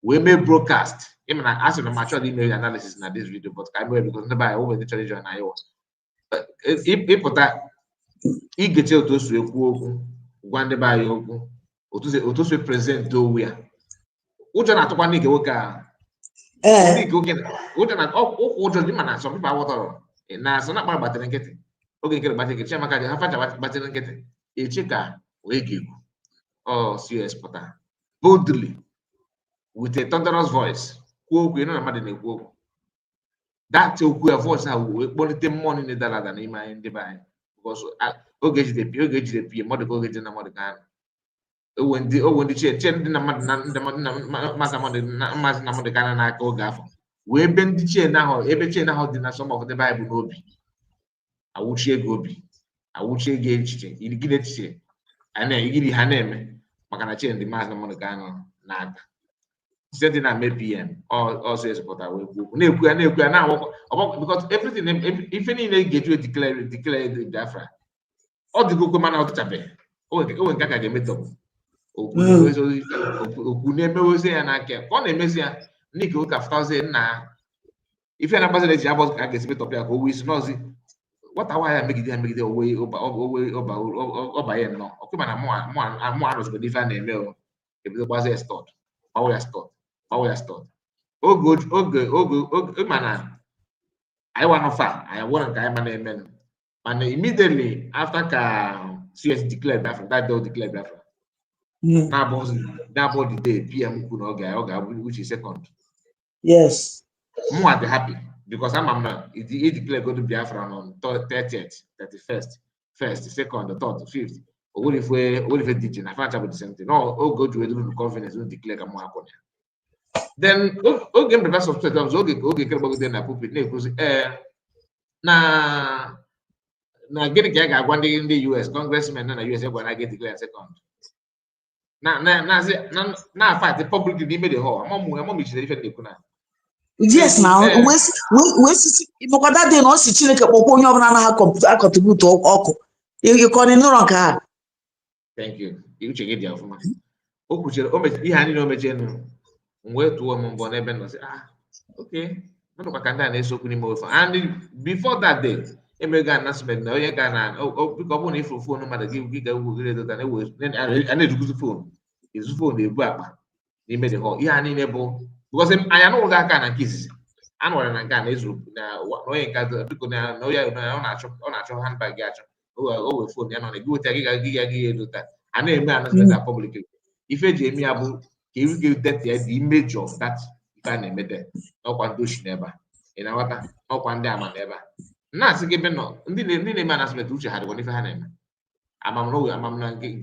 we may broadcast even as an amateur email analysis na this video but I know because nobody over the challenge na yo if pụta igeche otu osu ekwu okwu gwa ndị be anyị okwu otu osu present owu ya ụjọ na-atụkwa n'ike nwoke a ụjọ dị mana some people awọtọrọ na so na kpara batịrị nkịtị oge nke batịrị nkịtị Chiamaka dị ha facha batịrị nkịtị eche ka wee ga-ekwu CS pụta boldly with a thunderous voice kwuo okwu na mmadụ na-ekwu okwu that okwu ya force ha wee kpọlite mmụọ niile dara ada n'ime anyị ndị be anyị because oge ejide pie mmadụ ka oge ji na mmadụ ka ahụ owe ndị chie ndị na mmadụ na ndị maazị na mmadụ ka na n'aka oge afọ wee ebe ndị chie ahụ ebe chie ahụ dị na some of the Bible n'obi awụchie gị obi awụchie gị echiche irigide echiche igiri ha na-eme maka na chie ndị maazị na mmadụ ka ahụ n'aka site dị na ame PM also ezipụta wee kwuo na-ekwu ya na-awakwa because everything ife niile ga-eju declare the Biafra ọ dịgokwe mana ọ dịchabeghị onwe nke aka ga-emetọ okwu na-emewezi ya n'aka ka ọ na-emezi ya n'ike ụka fụtazie nna ife na-agbazi eji abọ ka a ga-esi metọpụ ya ka o wee isi n'ọzi nwata nwaanyị megide ọba ya nnọọ ọkụ mana mụ arụzigoro ife a na-eme ebido gbazie stọd gbawa ya stọd oge mana anyị wanụfa anyị gwara nke anyị ma na-eme mana immediately after ka CS declared Biafra that day declared Biafra na-abụ the day PM kwuru na ọ ga-abụ which is second. Yes. Mụ dị happy because ama m na he declared go to Biafra on 30th, 31st, 1st, 2nd, 3rd, 5th. Ogolife DJ na fancha bụ the same thing. No, go to the conference and declare ka mụ akwụna. Then oge m reverse of terms oge kere gbagode na pulpit na-ekwuzi na gịnị ka a ga-agwa ndị US congressmen na US gwa na ga declare second. Na fight public n'ime the hall amam ichire ife na-ekwu na yes na we sisi ibokwada dị na o si Chineke kpọkwa onye ọbụla na ha akọntribute ọkụ ịkọni nụrọ nke ha. Thank you uche gị dị ọfụma o kwuchere ihe anyị na o mechenu wee tụọ m mbọ n'ebe nọ sị okay nọdụkwa ka ndị a na-esokwu n'ime ofe and before that day emego announcement na onye ga na biko ọ bụrụ na ịfụ fonu mmadụ gị ga-ewugere dota a na-ejukwuzi fonu ezu fonu ebu akpa n'ime the hall ihe a niile bụ because anyị anụghị aka na nke izizi anụwara na nke a na-ezuru na onye nke biko na onye ọ na-achọ handbag gị achọ o wee fonu ya nọ na gị weta gị edota a na-eme announcement na public ife eji eme ya bụ ka ewu gị deta ya the image of that ife a na-emete n'ọkwa ndị ochi n'ebe a ị na-aghọta n'ọkwa ndị ama n'ebe a na-asị gị ebe nọ ndị na-eme announcement uche ha dịkwa n'ife ha na-eme amam na nke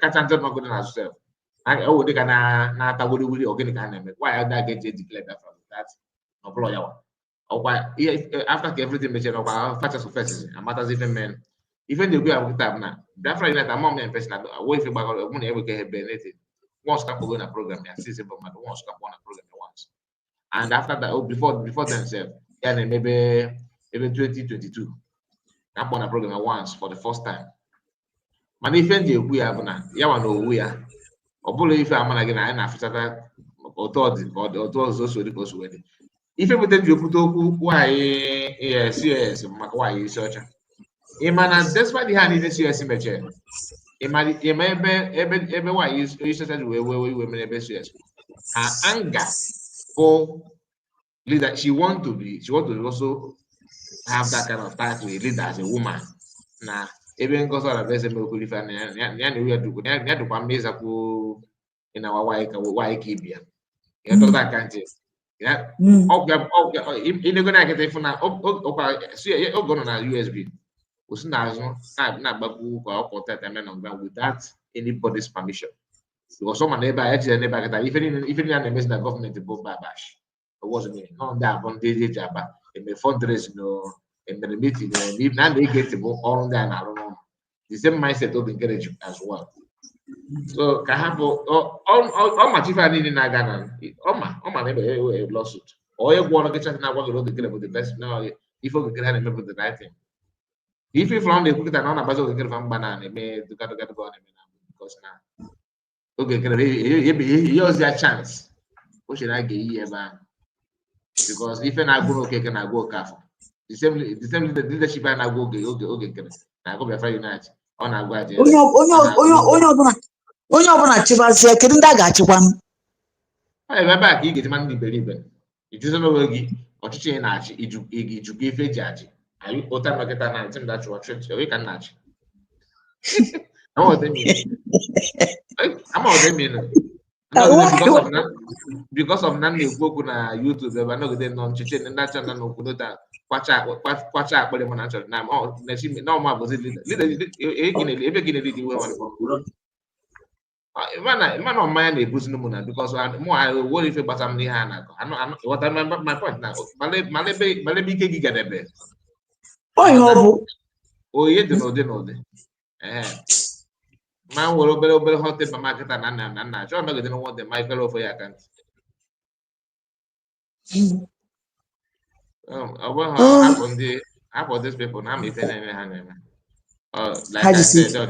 kacha njọ nọgode na azụ sef o dị ka na-ata wiri ogene ka ha na-eme nwaanyị ada ga-eji declare Biafra that ọbụla ya ọkwa after ka everything mechara ọkwa fachas of first amatazi ife men ife ndị egwu ya nkịta bụ na Biafra United amam na empesi na awụ ife gbagoro mụ na eweke ihe benefit once ka kpọgo na program ya sisi bụ mmadụ once ka kpọgo na program ya once and after that before themselves ya na-emebe ebe 2022 na akpọ na program ya once for the first time mana ife ndị egwu ya bụ na ya nwa na owu ya ọ bụla ife amana gị na anyị na-afụchata otu ọzọ so dị ka o so wee dị ife bute ji okwute okwu nwaanyị CS maka nwaanyị isi ọcha ịma na despite ha niile CS mechie ịma ebe nwaanyị isi ọcha ji wee iwe mere ebe CS ha anga for leader she want to also have that kind of title a leader as a woman na ebe ngozi ọra bụ eze mekwuru ife ya na ewu ya dụkwa mma ịzakwu ịnawa nwaanyị ka ibia ya dọta aka ntị ya inego na akịta ịfụ na oge nọ na USB osi n'azụ na-agbakwu ka ọ pụta teme na mgba without anybody's permission because ọma na ebe a ejire n'ebe akịta ife niile a na-emezi na gọọmenti bụ babash nọ ndị abụ ndị eji aba eme fundraising emere meeting na na-ege ntị bụ ọrụ ndị a na-arụ n'ụlọ the same mindset of encourage as well so ka ha bụ ọmachife niile na-aga na ọma na ebe lawsuit onye gwọrọ gị chata na-agwa gị oge kere bụ the best na ife ogekere ha na-eme bụ the right thing ife ifụrụ ọ na-ekwukịta na ọ na-agbazi ogekere fa mgba na-eme dụgadụgadụga ọ na-eme na because na ogekere ihe ozi ya chance o chere a ga-eyi ebe ahụ because ife na-agụ n'okeke na-agụ okafọ the same leadership a na-agụ oge kere na-agụ Biafra United ọ na-agụ aja onye ọbụla chịbazie kedu ndị a ga-achịkwa ebe a ka ị ga-eji ma ndị iberibe ijuzo n'onwe gị ọchịchị ị na-achị ijukwa ife eji achị anyị ụta nọkịta na ntị mdachi ọchịchị onye ka m na-achị ama ọdeminu because of na na-ekwu na YouTube ebe anọgide nọ nchiche ndị achọ na n'obodo taa kwacha akpịrị m na achọrọ na ọma bụzi ebe gị na-elidi iwe mana ọmanya na-ebuzi m na because mụ were ife gbasara m n'ihe a na-akọ ịghọta my point na malebe ike gị gadebe oyi dị n'ụdị n'ụdị ma m were obere hot ebe makịta na nna achọrọ nọgide n'ụwa dị ma ifere ofe ya aka ntị hapụ these people na ama ife na-eme ha na-eme like I said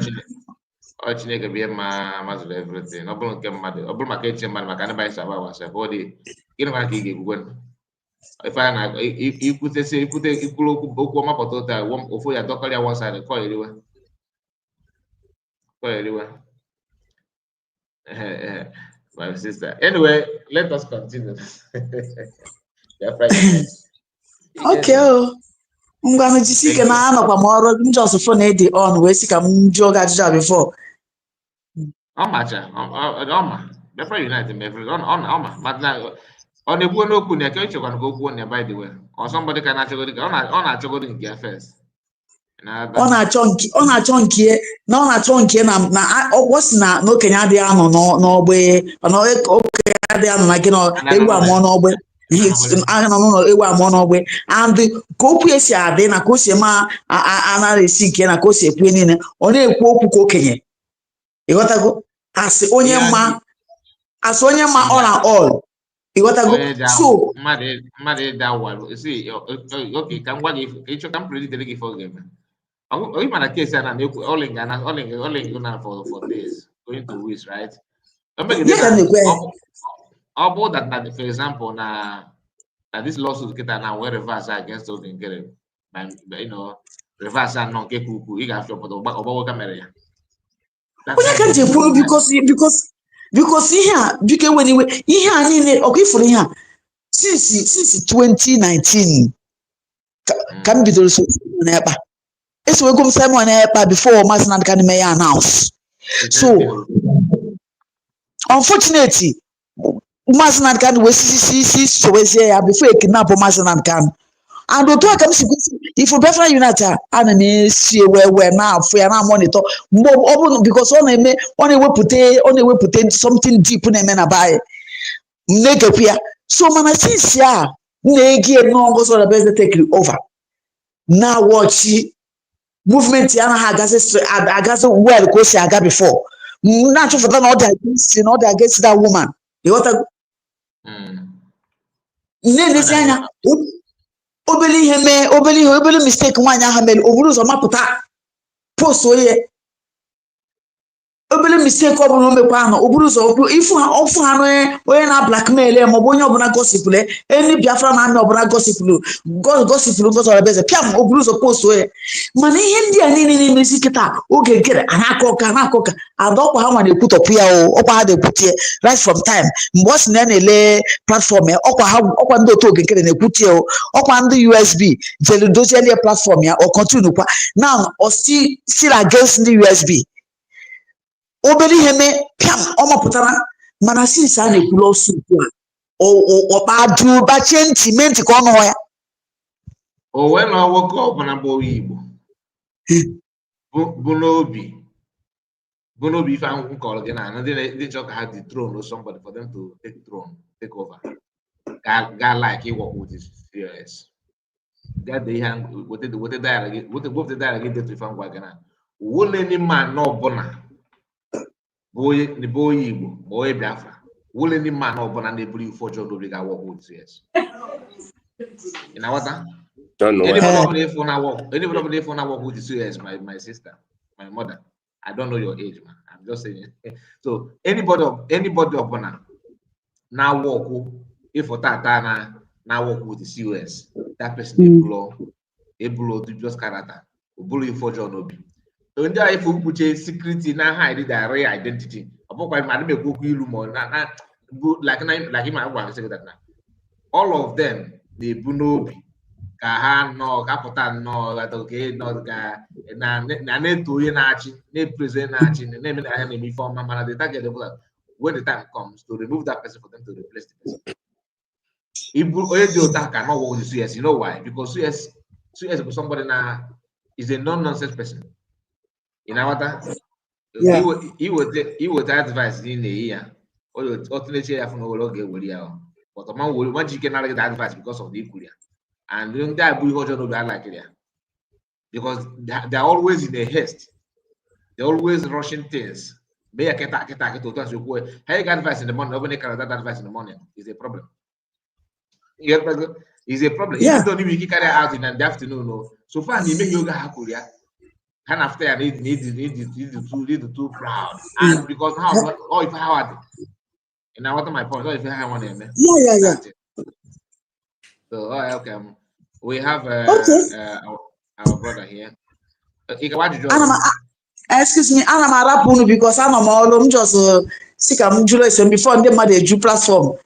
ọ Chineke bụ ihe ma mazụrụ everything ọ bụrụ nke mmadụ ọ bụrụ maka eche mmadụ maka ndị anyị saba wasap ọ dị gịnị maka ị ga-ekwukwe ife a na ikwuru okwu ọmapụta ụta ofu ya dọkọrọ ya one side kọ eriwe my sister. Anyway, let us continue. Okay. I'm just going to just phone it on. We see come jog at before. Before United, but now on the one who could catch you can go one by the way, or somebody can actually go on in gear first. On a chunky, no, na what's not no Canadian no way, or no okay, like you know, they were more way. I don't know, they were more way. And the copies then a cosima, another sick and a cosi queen only a coke. You got to go as Onyama on all. You got to go so mad that one. See, okay, can what if you can predict the for game? Even a case and all for this going to wish, right? About that, for example, now this lawsuit get now where reverse against those in get you know, reverse and non get you got to put about camera. Because here, because when you here, okay for here since 2019 can be also never. It's we go Simon before Master can may announce. So unfortunately, Master can we see so before you kidnap Master can. And the talk comes if you better United and see where now for your monitor because only we put something deep in a man by negative. So man, since yeah, no goes on the best take you over. Now watch movement yana against well because I got before. Not for that order against that woman. You want to obeli mistake nwanya ha mere oburu zo maputa post oye obeli mistake oburu o mekwa no oburu zo ifu ha ofu ha no onye na blackmail e mo bonye obuna gossip le eni Biafra na na obuna gossip go so beze piam oburu zo post oye mana ihe ndi a ni mezi kita oge gere anakoka adokwa ha nwa na ekwutopụ ya o okwa ha de ekwutie right from time mgbe o si na ele platform okwa ndị otu oge gere na ekwutie o okwa ndị USB jelu doziele platform ya o continue kwa now o still against the USB obeli heme piam o maputara mana since a na-ekwu lawsuit o badu ba sentiment ka ọnụ ya o we na woke up na bo Igbo bu n'obi if I'm call again and they just had the throne or somebody for them to take over. God like he work with his fears. God they hang what the dialogue what the dialogue get to find wagana. Won't any man no bona boy the boy Igbo boy Biafra. Won't any man no bona they believe for John Dobby got work with fears. You know what? Anybody for work with the serious, my sister, my mother. I don't know your age, man. I'm just saying. So anybody upon now walk if for that now walk with the COS, that person able to just character, bully for John Obi. So in there, if we put a security now hide their real identity, about my madam go like him I want to say that now. All of them they bunobi. Ka no capital no that okay no ga na to ye na achi na present na achi na me na me form mana the target the when the time comes to remove that person for them to replace the person. If you cannot work with CS, you know why? Because CS is somebody now is a non-nonsense person. In our time, he would advise in the year. Or alternate year from the but the man will want you can get advice because of the equity. And then that will be like it because they're always in a haste. They're always rushing things. How you get advice in the morning, nobody can that advice in the morning is a problem. Is a problem. Yeah. Even though you carry out in the afternoon, no. So far, you make yoga hakuria. And after I need too proud. And because how if how and now what my point? If I have one name. Yeah. So okay, we have our brother here. Excuse me, ana m arapụ unu because anọ m ọrụ m just si ka m jụrụ ese before ndị mmadụ eju platform.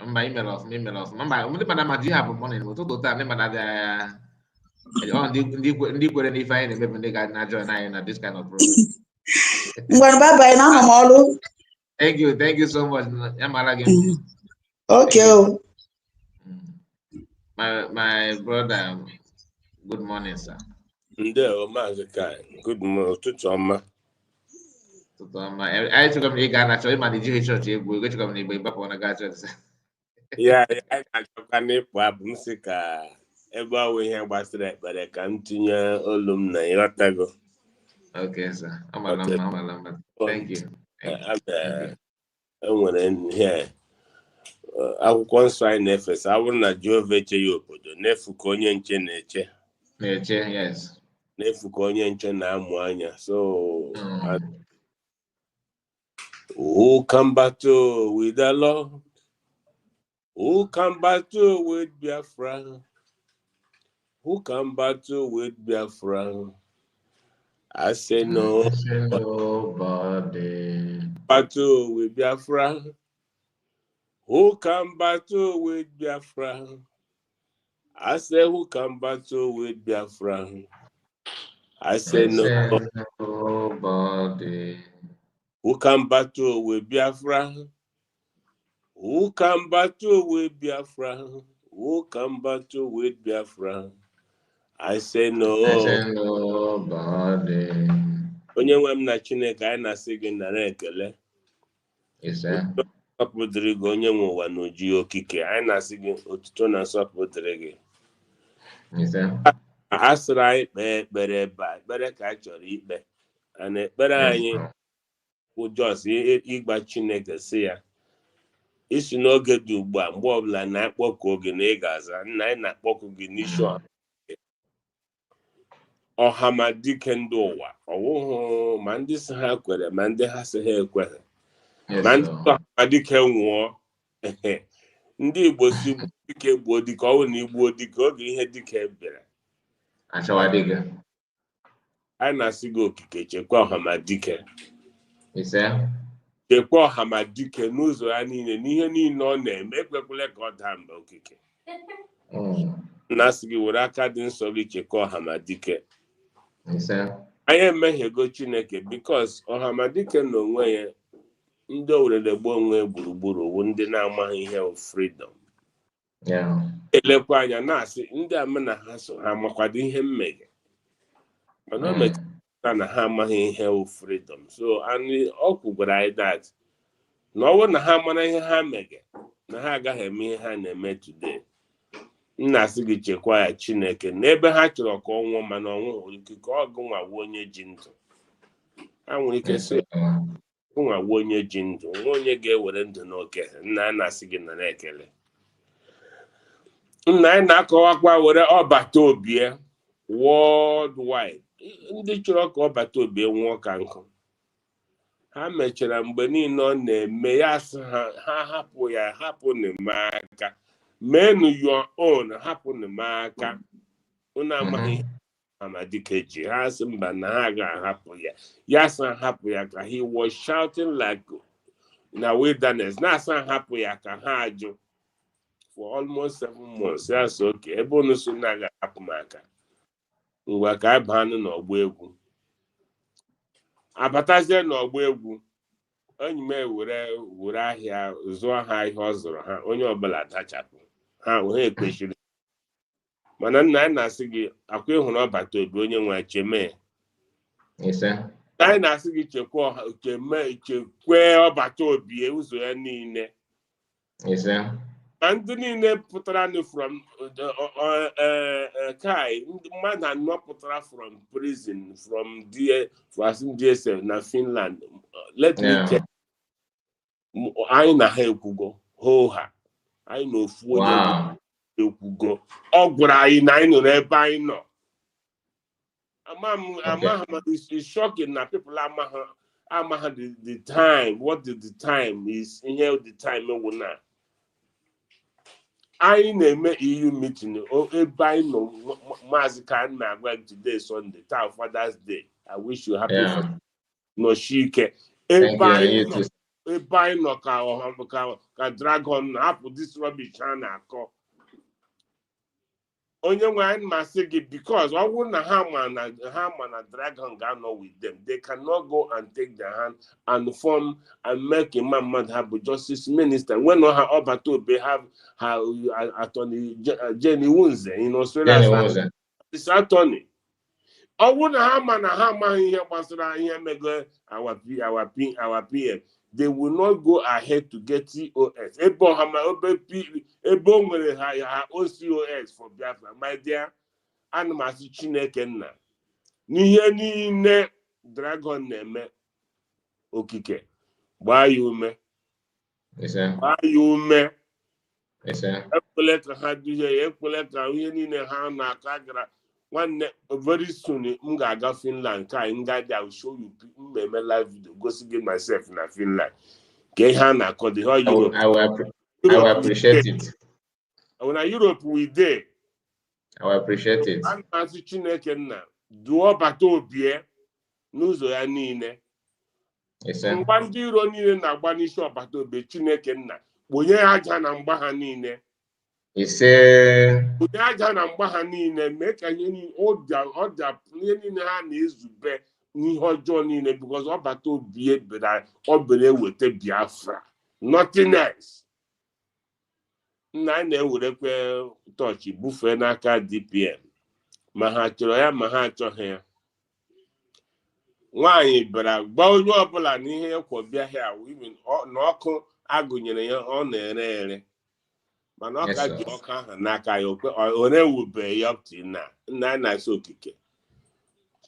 Mba email off. Mba, ndị mmadụ ma ji ha bụ morning ụtụtụ taa ndị mmadụ ndị kwere n'ife anyị na-emebi ndị ga na join anyị na this kind of program. Ngwanụ bye bye na anọ m ọrụ. Thank you so much. Okay. My brother, good morning, sir. Good morning, Tutoma. I took up the Ghana, so my church, we go to come in back on a gadget. Yeah, I can musica. Ever we have was that, but I continue alumni. Okay, sir. I'm a lumber. Thank you. I went in here. I will consign Nefes. I will not do veche you, but the Nefu Konyan Cheneche. Yes. Nefu Konyan Chenamwanya. So, who come battle with the Lord? Who come battle with Biafra? Who come battle with Biafra? I say no. I say nobody. Battle with Biafra. Who come battle with Biafra? I say who come battle with Biafra? I say no. Nobody. Who come battle with Biafra? Who come battle with Biafra? Who come battle with Biafra? I say no. I say nobody. Onye nwe m na Chineke anyị na-asị gị nara ekele. Yes, sir. Nsọpụrụ gị onye nwe ụwa n'oji okike. Anyị na-asị gị otuto na nsọpụrụ gị. Yes, sir. A sịrị anyị kpee ekpere ebe a, ekpere ka anyị chọrọ ikpe. Na ekpere anyị bụ jos ịgba Chineke sị ya. Isi n'oge dị ugbu a mgbe ọbụla na-akpọku oge na ị ga-aza nna anyị na-akpọku gị n'isi ọha ma dike ndị ụwa ọwụhụ ma ndị si ha kwere ma ndị ha si ha ekweghị ma ndị ọha ma dike nwụọ ndị Igbo si gbuo dike gbuo dike ọwụ na igbuo dike oge ihe dike bịara anyị na-asị gị okike chekwa ọha ma dike chekwa ọha ma dike n'ụzọ ya niile n'ihe niile ọ na-eme ekwekwele ka ọ daa mba okike na-asị gị were aka dị nsọ gị chekwa ọha ma dike anyị emehiego Chineke bikos ọha ma dike na onwe ya ndị owerere gbuo onwe gburugburu wu ndị na-amaghị ihe freedom elekwa anya na-asị ndị ama na ha so ha makwado ihe mmeghe mana o metụta na ha amaghị ihe freedom so ọ kwugwara anyị that na ọ bụrụ na ha mara ihe ha meghe na ha agaghị eme ihe ha na-eme today nna asị gị chekwa ya Chineke n'ebe ha chọrọ ka ọ nwụọ mana ọ nwụghị ike ka ọ gụnwawo onye ji ndụ ha nwere ike sị gụnwawo onye ji ndụ nwa onye ga-ewere ndụ n'oke nna a na-asị gị na ekele nna anyị na-akọwakwa were ọbata obie worldwide ndị chọrọ ka ọbata obie nwụọ ka nkụ ha mechara mgbe niile ọ na-eme ya sị ha hapụ ya hapụ n'aka menu your own hapụ n'aka unu amaghị ihe Amadike ji ha sị mba na ha ga-ahapụ ya ya sị hapụ ya ka he was shouting like na wilderness na-asị hapụ ya ka ha ajụ for almost 7 months ya sị oke ebe unu so na ga-ahapụ m aka ngwa ka anyị baa n'ọgbọ egwu abatazie n'ọgbọ egwu onye me were ahịa zụọ ha ihe ọ zụrụ ha onye ọbụla dachapụ ha ha ekpechiri mana nna anyị na-asị gị akwa ịhụrụ ọbata obi onye nwe cheme anyị na-asị gị chekwe ọbata obi ụzọ ya niile na ndị niile pụtara from kai ndị mmadụ anọ pụtara from prison from DSF na Finland. Let me check. Anyị na ha ekwugo ha anyị na ofu onye ekwugo ọ gwara anyị na anyị nọ n'ebe anyị nọ. It's shocking na people amaha the time. What the time is? Here the time we na. I na-eme EU meeting. Ebe anyị nọ Maazị ka na-agwa today Sunday, taa Father's Day. I wish you happy Father's Day. No shike. Ebe anyị nọ ka dragon na-apụ this rubbish ha na-akọ. Onye nwe anyị masị gị because ọ bụrụ na ha ma na dragon ga-anọ with them, they cannot go and take their hand and form and make a man have justice minister. When ha ọbata obe have her attorney Jenny Wunze in Australia, this attorney. Ọ bụrụ na ha ma na ha amaghị ihe gbasara ihe mego our PM, they will not go ahead to get COS. Ebe o nwere ha COS for Biafra. My dear, ana m asị Chineke nna n'ihe niile dragon na-eme okike gbaa ya ume. Gbaa ya ume. Ekwele ka ha duhie, ekwele ka ihe niile ha na-aka gara. One very soon, I'm going Finland. I will show you my live video. Go see myself in Finland. I will appreciate it. When Europe we there, I will appreciate it. I'm asking Chineke na do bato bie n'ụzọ ya niile. Mgba ndị iro niile na-agba n'isi ọbata obi Chineke nna onye aja na mgba ha niile. Onye aja na mgba ha niile mee ka ihe niile ihe niile ha na-ezube n'ihe ọjọọ niile because ọbata obi ọ bere weta Biafra, nothing else. Nna anyị na-ewerekwe tọọchị bufee n'aka DPM ma ha chọrọ ya ma ha achọghị ya. Nwaanyị bịara gba onye ọbụla n'ihe ekwobịa ha na ọkụ agụnyere ya ọ na-ere ere mana ọ ka ji ọkụ ahụ n'aka ya ọ na-ewube ya ọpti na nna anyị na-asị okike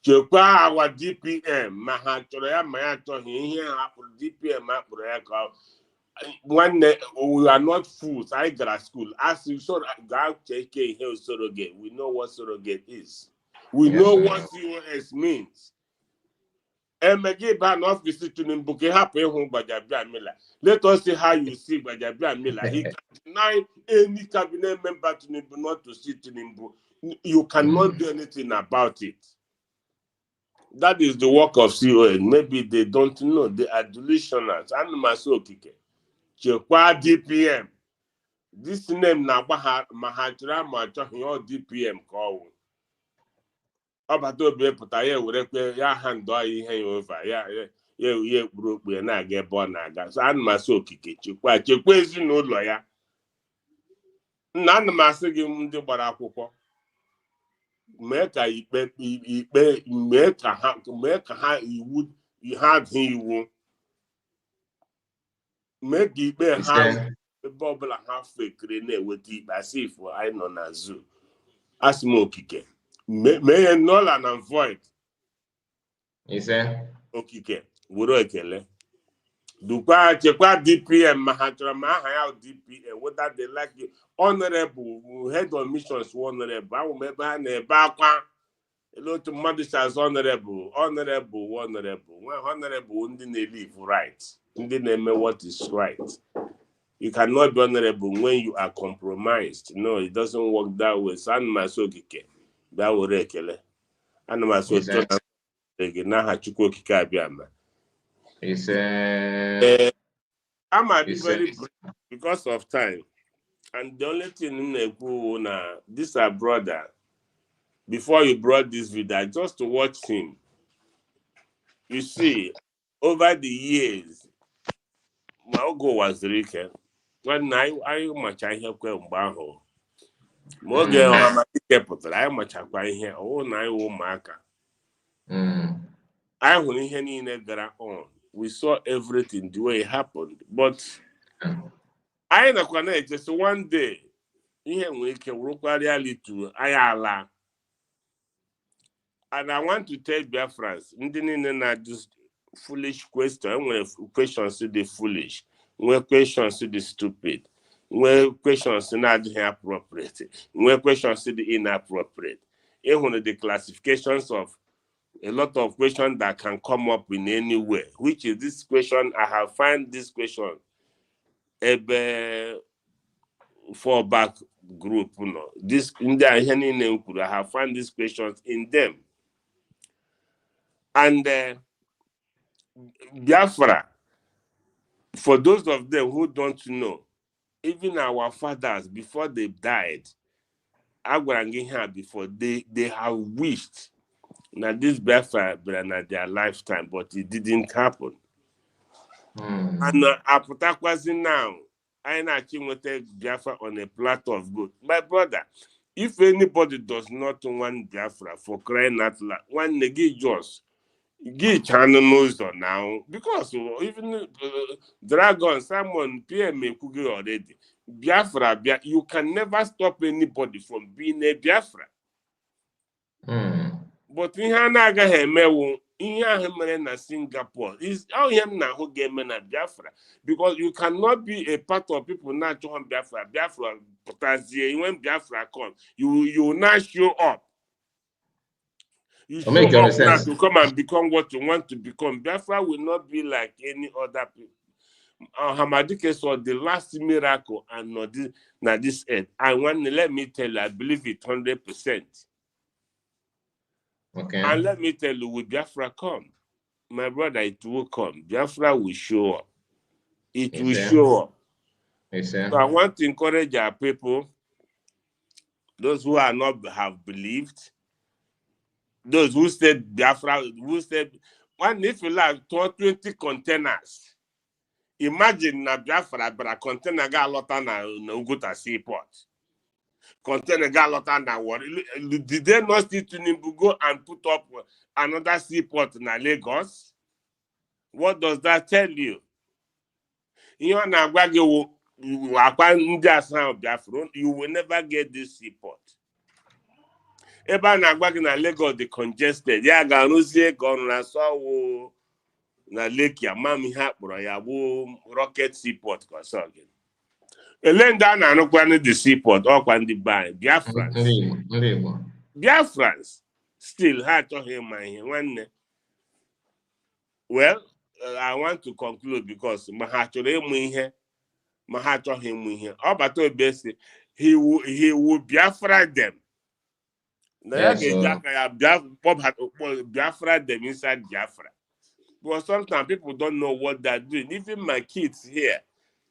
chekwa awa DPM ma ha chọrọ ya ma ya achọghị ihe ha kpụrụ DPM akpụrụ ya ka nwanne we are not fools. I got at school. As you saw, go check here surrogate. We know what surrogate is. We know what COS means. MNK ban office to Nimbuke happen home by Miller. Let us see how you see by Miller. He can deny any cabinet member to Nimbu not to see to Nimbu. You cannot do anything about it. That is the work of COS. Maybe they don't know. They are delusional. And Masokike. Chekwa DPM. This name na mahachira machohi or DPM call. Obato be put ya werekwe ya handle ihe over ya broke we na get born aga. So an Masokike chekwa ezinụlọ ya. Nna ana masị gị ndị gbara akwụkwọ. Mee ka ikpe mee ka ha iwu ha dị iwu. Make the ikpe ha ebe ọbụla ha fekere na-eweta ikpe asị ifo anyị nọ na zoo asị m okike mee ya null and void. Okike were ekele dukwa chekwa DPM ma ha chọrọ ma aha ya DPM whether they like you honorable head of missions honorable ahụ m ebe ha na-ebe akwa ele otu mmadụ says honorable nwe honorable ndị na-live right. Ndị na-eme what is right. You cannot be honorable when you are compromised. No, it doesn't work that way. So I'm Masokike. That will rekele. I'm Masokike. Na Chukwu okike abịama. I might be very brief because of time. And the only thing na this our brother. Before you brought this video, just to watch him. You see, over the years, ma oge ụwa zuru ike nwanne anyị macha ihe kwe mgbe ahụ ma oge Ọhamadike pụtara anyị machakwa ihe ọwụ na anyị wụ ụmụaka anyị hụrụ ihe niile gara on. We saw everything the way it happened, but anyị nakwa na-eche so one day ihe nwere ike wụrụkwa reality anyị ala. And I want to tell Biafrans, ndị niile na this foolish question, enwere questions dị foolish, nwere questions dị stupid, nwere questions na-adịghị appropriate, nwere questions dị inappropriate. Ịhụrụ the classifications of a lot of questions that can come up in any way, which is this question. I have found this question ebe for back group, this in the I have found these questions in them. And Biafra, for those of them who don't know, even our fathers, before they died, before they have wished that this Biafra in their lifetime, but it didn't happen. And Apotakwazi now, I actually with Biafra on a platter of good. My brother, if anybody does not want Biafra, for crying out loud, one negi just get channel knows now, because even Dragon, someone PM already. Biafra, you can never stop anybody from being a Biafra. But in Hanaga Hemewu, in Yahemena Singapore, is how him now who game in Biafra. Because you cannot be a part of people not to Biafra. Biafra, when Biafra comes, you will not show up. You show up now to come and become what you want to become. Biafra will not be like any other people. Hamadike saw the last miracle and not this earth. And let me tell you, I believe it 100%. Okay. And let me tell you, will Biafra come? My brother, it will come. Biafra will show up. It will show up. So I want to encourage our people, those who are not have believed, those who said Biafra, who said, one if you like 20 containers, imagine na Biafra, but a container got a lot on Uguta seaport. Container got a lot on that water. Did they not see Tinubu go and put up another seaport in Lagos? What does that tell you? You will never get this seaport. Eba na Lagos the congested. Ya ganuzie gonna so na lake ya mami hapụrụ ya bụ rocket seaport ka ọsọ gị. Ele ndị a na-anụkwanụ the seaport ọkwa ndị banyị Biafrans still ha achọghị ịma ihe nwanne. Well, I want to conclude because ma ha chọrọ ịmụ ihe ma ha achọghị ịmụ ihe. Ọ bata obe si he will Biafra them. Biafra them inside Biafra. But sometimes people don't know what they're doing. Even my kids here,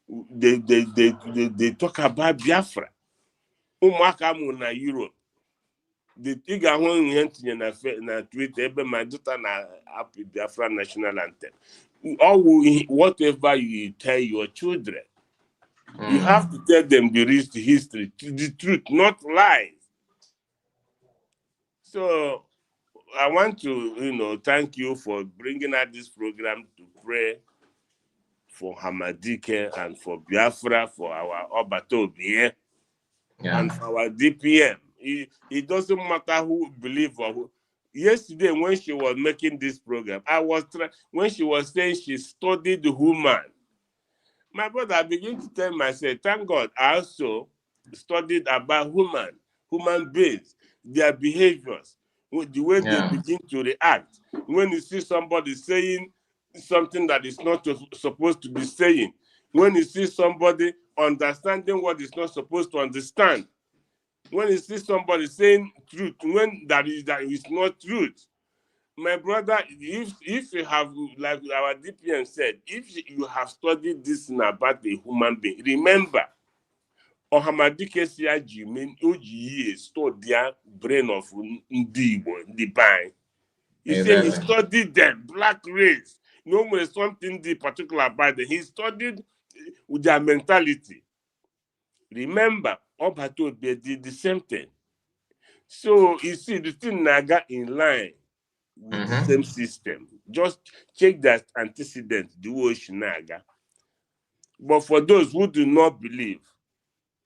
they talk about Biafra. Umuaka mu na Europe. The tiga hon yentinye na Twitter ebe my daughter na happy Biafra national anthem. Or whatever you tell your children, you have to tell them the history, the truth, not lies. So I want to, thank you for bringing out this program to pray for Hamadike and for Biafra, for our Obatobie, and for our DPM. It doesn't matter who believe or who. Yesterday, when she was making this program, when she was saying she studied the human. My brother, I begin to tell myself, thank God, I also studied about human beings, their behaviors, the way they begin to react. When you see somebody saying something that is not supposed to be saying, when you see somebody understanding what is not supposed to understand, when you see somebody saying truth, when that is not truth. My brother, if you have, like our DPM said, if you have studied this about a human being, remember, Ohamadike Siaji mean OGE stored their brain of Ndibo, the Bang. He said he studied them, black race. No, something the particular about them. He studied with their mentality. Remember, Obatobia did the same thing. So you see, the thing naga in line with the same system. Just check that antecedent, the way naga. But for those who do not believe,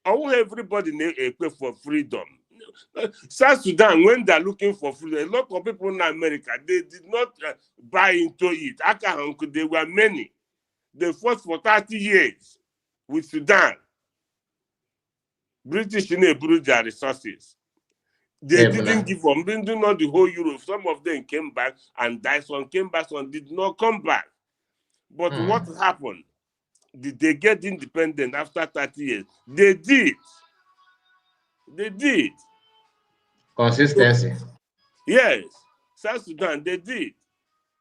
everybody pay for freedom. South Sudan, when they're looking for freedom, a lot of people in America, they did not buy into it. There were many. They fought for 30 years with Sudan. British brought their resources. They didn't give up. Do not the whole Europe. Some of them came back and died. Some came back, some did not come back. But what happened? Did they get independent after 30 years? They did. They did. Consistency. So, yes. South Sudan, they did.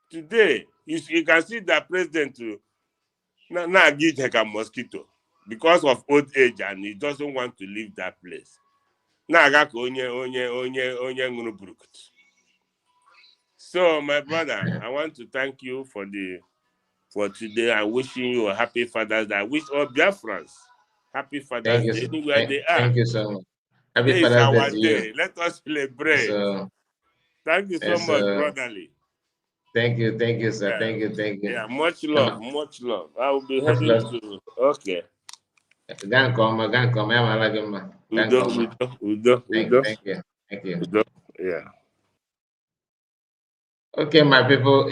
Today, you can see that president now give like a mosquito because of old age and he doesn't want to leave that place. Now So my brother, I want to thank you for today. I'm wishing you a happy Father's Day. I wish all Biafrans happy Father's Day anywhere they are. Thank you so much. Happy Today is Father's Day our to you. day. Let us celebrate. So, thank you so much, brotherly. Thank you, sir. Yeah. Thank you. Yeah, much love. I will be heading to. Okay. Udo. Thank you. Udo. Yeah. Okay, my people,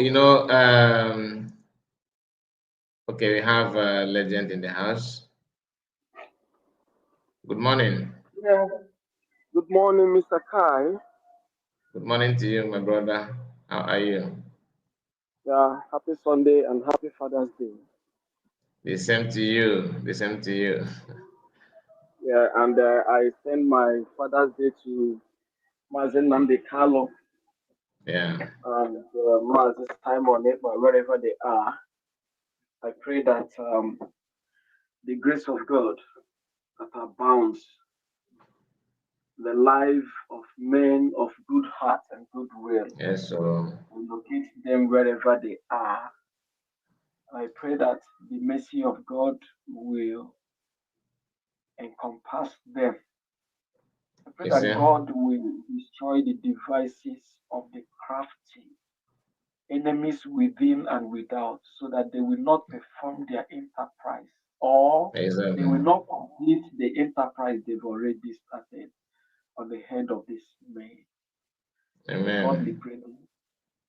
okay, we have a legend in the house. Good morning. Yeah. Good morning, Mr. Kai. Good morning to you, my brother. How are you? Yeah, happy Sunday and happy Father's Day. The same to you. The same to you. Yeah, and I send my Father's Day to Mazen Namde Carlo Yeah. and Mazen Simon Ekpa, wherever they are. I pray that the grace of God that abounds the life of men of good heart and good will. Yes, so will locate them wherever they are. I pray that the mercy of God will encompass them. I pray that God will destroy the devices of the crafty enemies within and without, so that they will not perform their enterprise, or they will not complete the enterprise they've already started on the head of this man. Amen. God liberate him.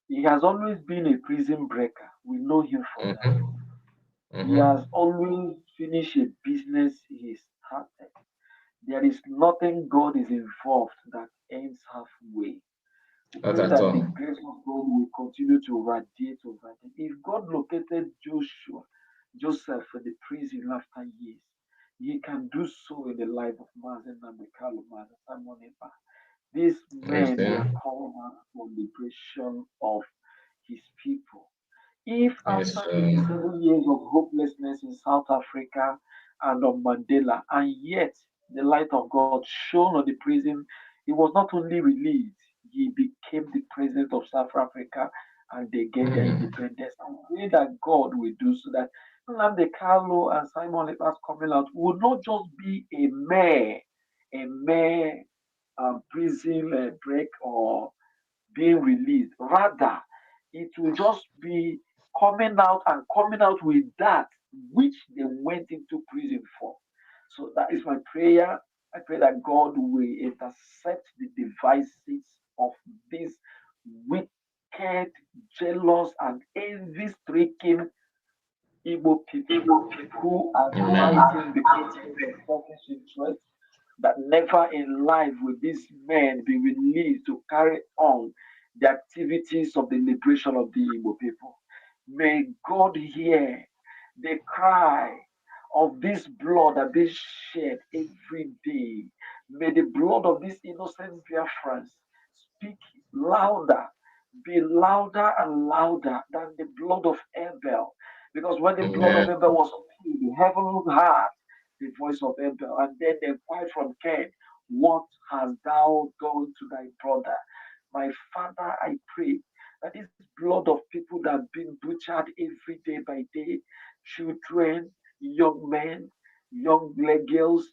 He has always been a prison breaker. We know him for that. He has always finished a business he started. There is nothing God is involved that ends halfway. We pray that the grace of God will continue to radiate over them. If God located Joseph in the prison after years, he can do so in the life of Mazen Namekalo, Mazen Simon Ekpa. These men were called out for liberation of his people. If after 27 years of hopelessness in South Africa and on Mandela, and yet the light of God shone on the prison, he was not only released, he became the president of South Africa and they get their independence. I pray that God will do so that Nnamdi Carlo and Simon Ekpa's coming out will not just be a mere prison break or being released. Rather, it will just be coming out with that which they went into prison for. So that is my prayer. I pray that God will intercept the devices of these wicked, jealous, and envy-stricken Igbo people who are fighting because of their selfish interests, that never in life will these men be released to carry on the activities of the liberation of the Igbo people. May God hear the cry of this blood that is shed every day. May the blood of these innocent Biafrans speak louder, be louder and louder than the blood of Abel. Because when the blood of Abel was appealed, the heaven heard the voice of Abel, and then they inquired from Cain, "What hast thou done to thy brother?" My Father, I pray That is blood of people that have been butchered every day by day, children, young men, young girls,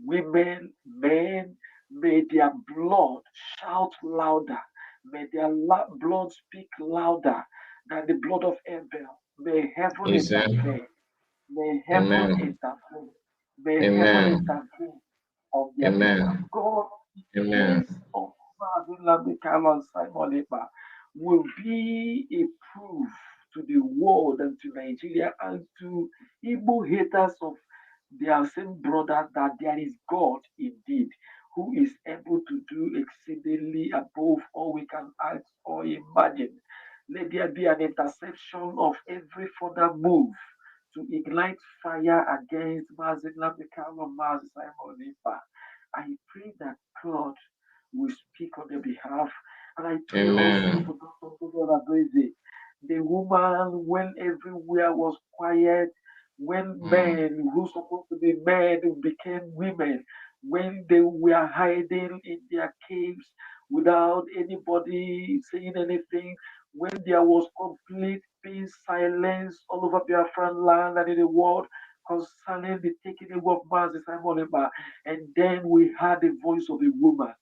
women, men, may their blood shout louder. May their blood speak louder than the blood of Abel. May heaven Yes, sir. intervene. May heaven Amen. intervene. May heaven Amen. intervene on their behalf. Amen. God, the Amen. case of Michael and Simon Ekpa will be a proof to the world and to Nigeria and to Igbo haters of their same brothers that there is God indeed who is able to do exceedingly above all we can ask or imagine. Let there be an interception of every further move to ignite fire against Mazin Lamikal or Mazin Simon Ekpa. I pray that God will speak on their behalf. And I pray also Amen. for Dr. Godora Beze, the woman when everywhere was quiet, when Mm. men who supposed to be men became women, when they were hiding in their caves without anybody saying anything, when there was complete peace, silence all over Biafran land and in the world concerning the taking away of Mazi Simon Eba. And then we heard the voice of a woman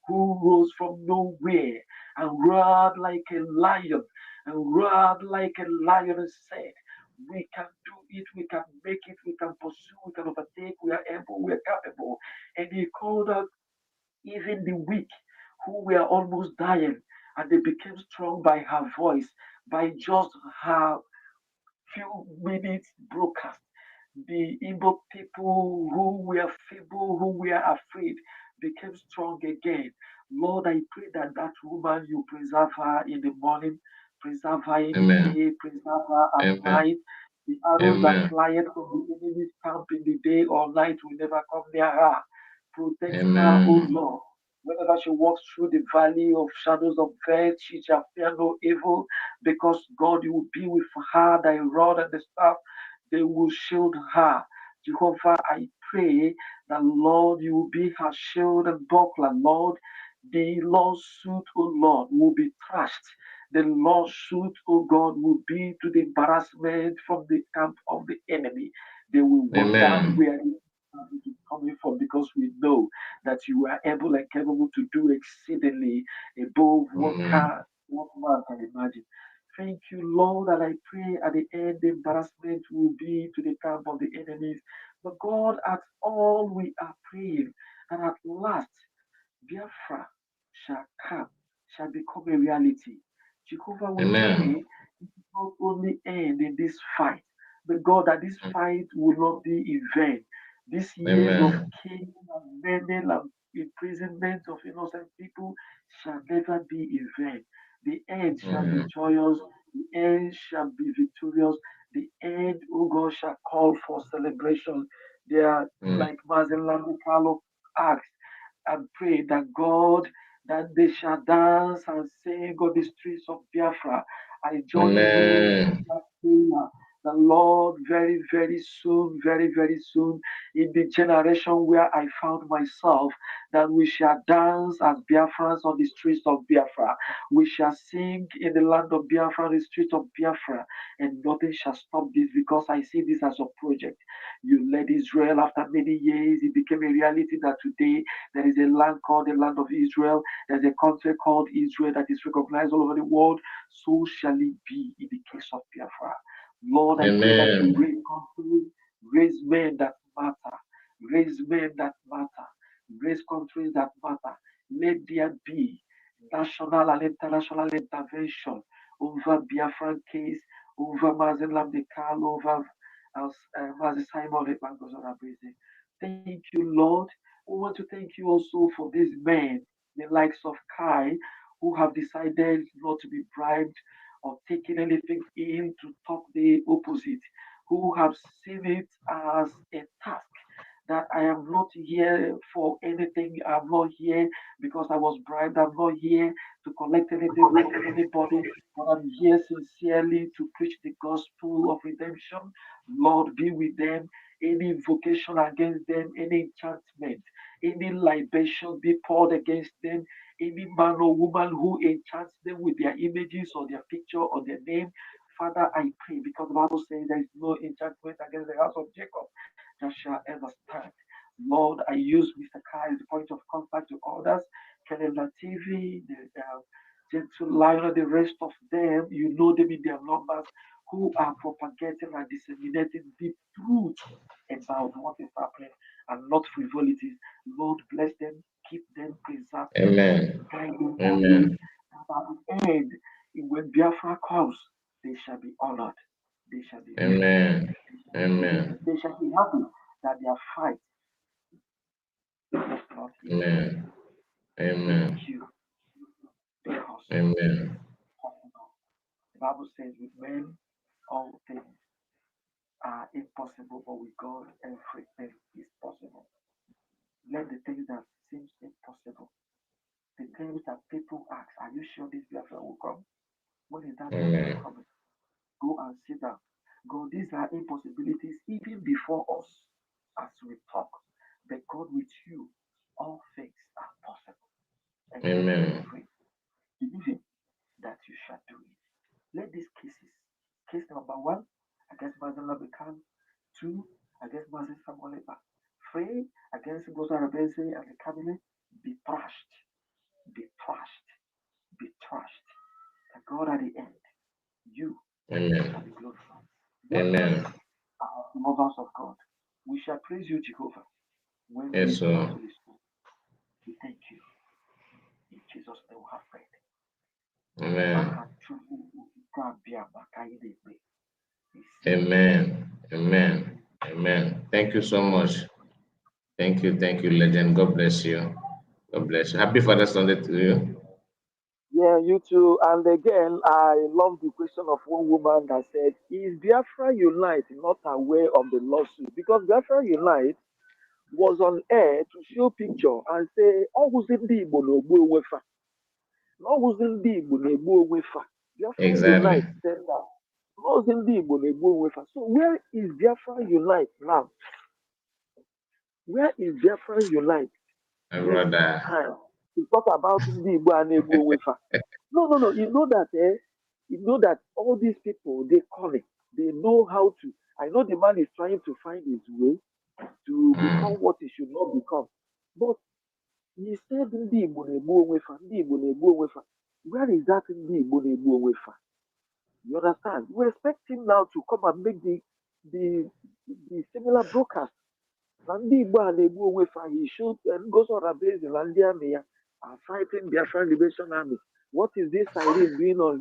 who rose from nowhere and roared like a lion and roared like a lion and said, we can do it, we can make it, we can pursue, we can overtake, we are able, we are capable. And he called out even the weak who were almost dying, and they became strong by her voice, by just her few minutes broadcast. The Igbo people who were feeble, who were afraid, became strong again. Lord, I pray that that woman, you preserve her in the morning, preserve her in the Amen. day, preserve her at Amen. night. The arrows that Amen. fly from the enemy's camp in the day or night will never come near her. Protect her, O Amen. Lord. Whenever she walks through the valley of shadows of death, she shall fear no evil, because God, you will be with her, thy rod and the staff, they will shield her. Jehovah, I pray that, Lord, you will be her shield and buckler, Lord. The lawsuit, O Lord, will be trashed. The lawsuit, O God, will be to the embarrassment from the camp of the enemy. They will wonder Amen. where it is coming from, because we know that you are able and capable to do exceedingly above Mm. what man can imagine. Thank you, Lord, and I pray at the end the embarrassment will be to the camp of the enemies. But God, at all we are praying, and at last Biafra shall come, shall become a reality. Jehovah, we Amen. pray it will not only end in this fight, but God, that this fight will not be in vain. These years of Amen. killing and murder and imprisonment of innocent people shall never be in vain. The end shall be Mm. joyous, the end shall be victorious, the end, O God, shall call for celebration. They are Mm. like Mazen Carlo asked and pray that God, that they shall dance and sing on the streets of Biafra. I join you in Amen. that prayer. The Lord, very, very soon, very, very soon, in the generation where I found myself, that we shall dance as Biafrans on the streets of Biafra. We shall sing in the land of Biafra, the streets of Biafra, and nothing shall stop this, because I see this as a project. You led Israel after many years. It became a reality that today there is a land called the land of Israel. There's a country called Israel that is recognized all over the world. So shall it be in the case of Biafra. Lord, I pray that you Amen. raise countries, raise men that matter, raise men that matter, raise countries that matter. Let there be national and international intervention over Biafran case, over Mazen Lamdekal, over Mazen Simon Ekpangozora. Thank you, Lord. We want to thank you also for these men, the likes of Kai, who have decided not to be bribed or taken anything in to talk the opposite, who have seen it as a task that I am not here for anything. I'm not here because I was bribed. I'm not here to collect anything from anybody, but I'm here sincerely to preach the gospel of redemption. Lord, be with them. Any invocation against them, any enchantment, any libation be poured against them, any man or woman who enchants them with their images or their picture or their name. Father, I pray because the Bible says there is no enchantment against the house of Jacob that shall ever stand. Lord, I use Mr. Kai as a point of contact to others. Calendar TV, the Gentle Lion, the rest of them, you know them in their numbers, who are propagating and disseminating the truth about what is happening and not frivolities. Lord, bless them, keep them, preserve them, Amen. guide them. Amen. At the end, when Biafra comes, they shall be honored. They shall be blessed. Amen. Amen. They shall be happy that their fight is not in vain. Amen. Amen. Thank you. Because Amen. the Bible says with men all things are impossible, but with God everything is possible. Let the things that seems impossible, the things that people ask, are you sure this Biafra will come? When is that Biafra Amen. coming? Go and sit down. God, these are impossibilities even before us as we talk. But God, with you, all things are possible. And Amen. pray, believing that you shall do it. Let these cases, case number 1 against Mazen Labikan, 2 against Mazen Samueleba, 3 against Goza Rabeze and the cabinet, be trashed, be trashed, be trashed. And God, at the end, you Amen. shall be glorified. Amen. Are lovers of God. We shall praise you, Jehovah, when we Yes, enter sir. into this room. We thank you. In Jesus' name we have prayed. Amen. Amen. Amen. Amen. Thank you so much. Thank you. Thank you, legend. God bless you. God bless you. Happy Father's Sunday to you. Yeah, you too. And again, I love the question of one woman that said, is Biafra Unite not aware of the lawsuit? Because Biafra Unite was on air to show picture and say, oh, who's in the Igbo no gbo wefa? No, who's in the Igbo no gbo wefa? Biafra Exactly. Unite said that. No, who's in the Igbo no gbo wefa? So where is Biafra Unite now? Where is Biafra Unite My this brother. time to talk about the Igbo and Igbo wefa? No. You know that, you know that all these people, they call it. They know how to. I know the man is trying to find his way to become what he should not become. But he said, "Ndị Igbo na-egbu onwe fa, ndị Igbo na-egbu onwe fa." Where is that ndị Igbo na-egbu onwe fa? You understand? We expect him now to come and make the, the similar broadcast. Na ndị Igbo a na-egbu onwe fa, he should Ngozi Orabeeze na ndị amị ya are fighting Biafran Liberation Army. What is this siren doing on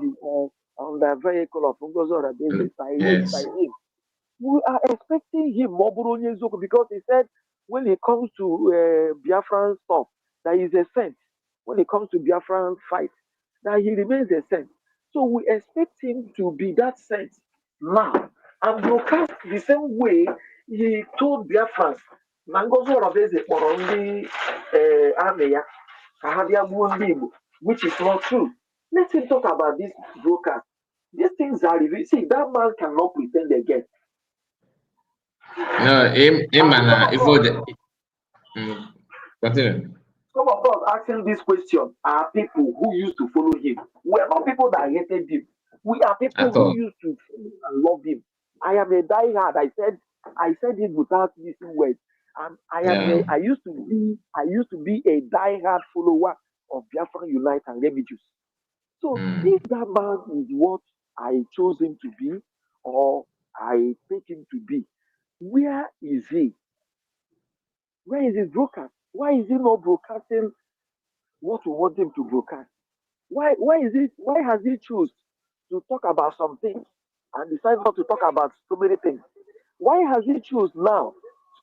the vehicle of Ngozi Orabeeze? Yes. Siren. We are expecting him more because he said when it comes to Biafran stuff, that is a saint. When it comes to Biafran fight, that he remains a saint. So we expect him to be that saint now and broadcast the same way he told Biafrans. Na Ngozi Orabeeze kpọrọ ndị army ya ka ha bịa gbuo ndị Igbo, which is not true. Let him talk about this broadcast. These things are revealed. See, that man cannot pretend again. No, him and if continue. Some of us asking this question are people who used to follow him. We are not people that hated him. We are people At who all. used to follow and love him. I am a diehard. I said it without missing words. Yeah. I used to be a diehard follower of Biafran Unite and Remigius. So if that man is what I chose him to be, or I take him to be, where is he? Where is his broadcast? Why is he not broadcasting what we want him to broadcast? Why has he choose to talk about some things and decide not to talk about so many things? Why has he choose now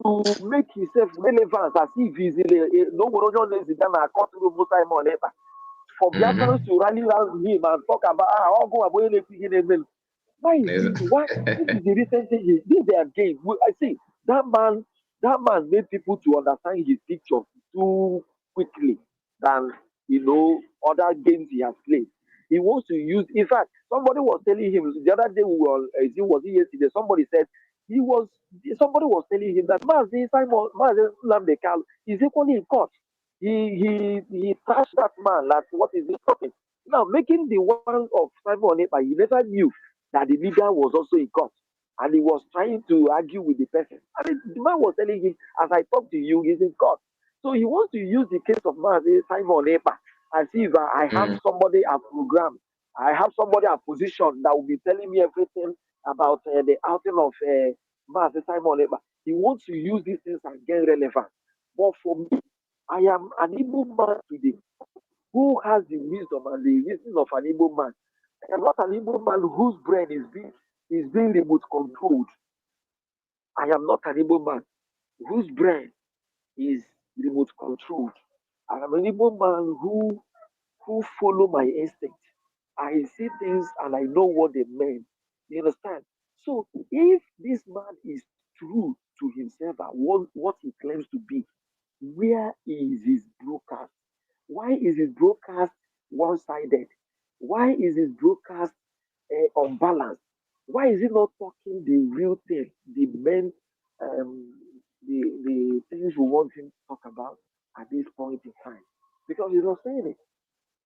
to make himself relevant as if he's no one courtroom for Biafrans to rally around him and talk about I'll go away. Why is this? Why this is the recent thing? This is their game. I see that man made people to understand his picture too quickly than other games he has played. He wants to use. In fact, somebody was telling him the other day. Was it yesterday? Somebody said somebody was telling him that Mazi Simon Nnamdi Kanu is equally in court. he trashed that man. That what is he talking? Now making the one of Simon Ekpa, he never knew that the leader was also in court, and he was trying to argue with the person. I mean, the man was telling him, as I talk to you, he's in court. So he wants to use the case of man Simon Ekpa and see if I have Mm. somebody I've programmed, I have somebody I've positioned that will be telling me everything about the outing of Master Simon Ekpa. He wants to use these things and get relevant. But for me, I am an Igbo man today who has the wisdom and the reason of an Igbo man. I am not an Igbo man whose brain is being remote controlled. I am not an Igbo man whose brain is remote controlled. I am an Igbo man who follow my instinct. I see things and I know what they mean. You understand? So if this man is true to himself and what he claims to be, where is his broadcast? Why is his broadcast one-sided? Why is his broadcast unbalanced? Why is he not talking the real thing, the main, um, the things we want him to talk about at this point in time? Because he's not saying it.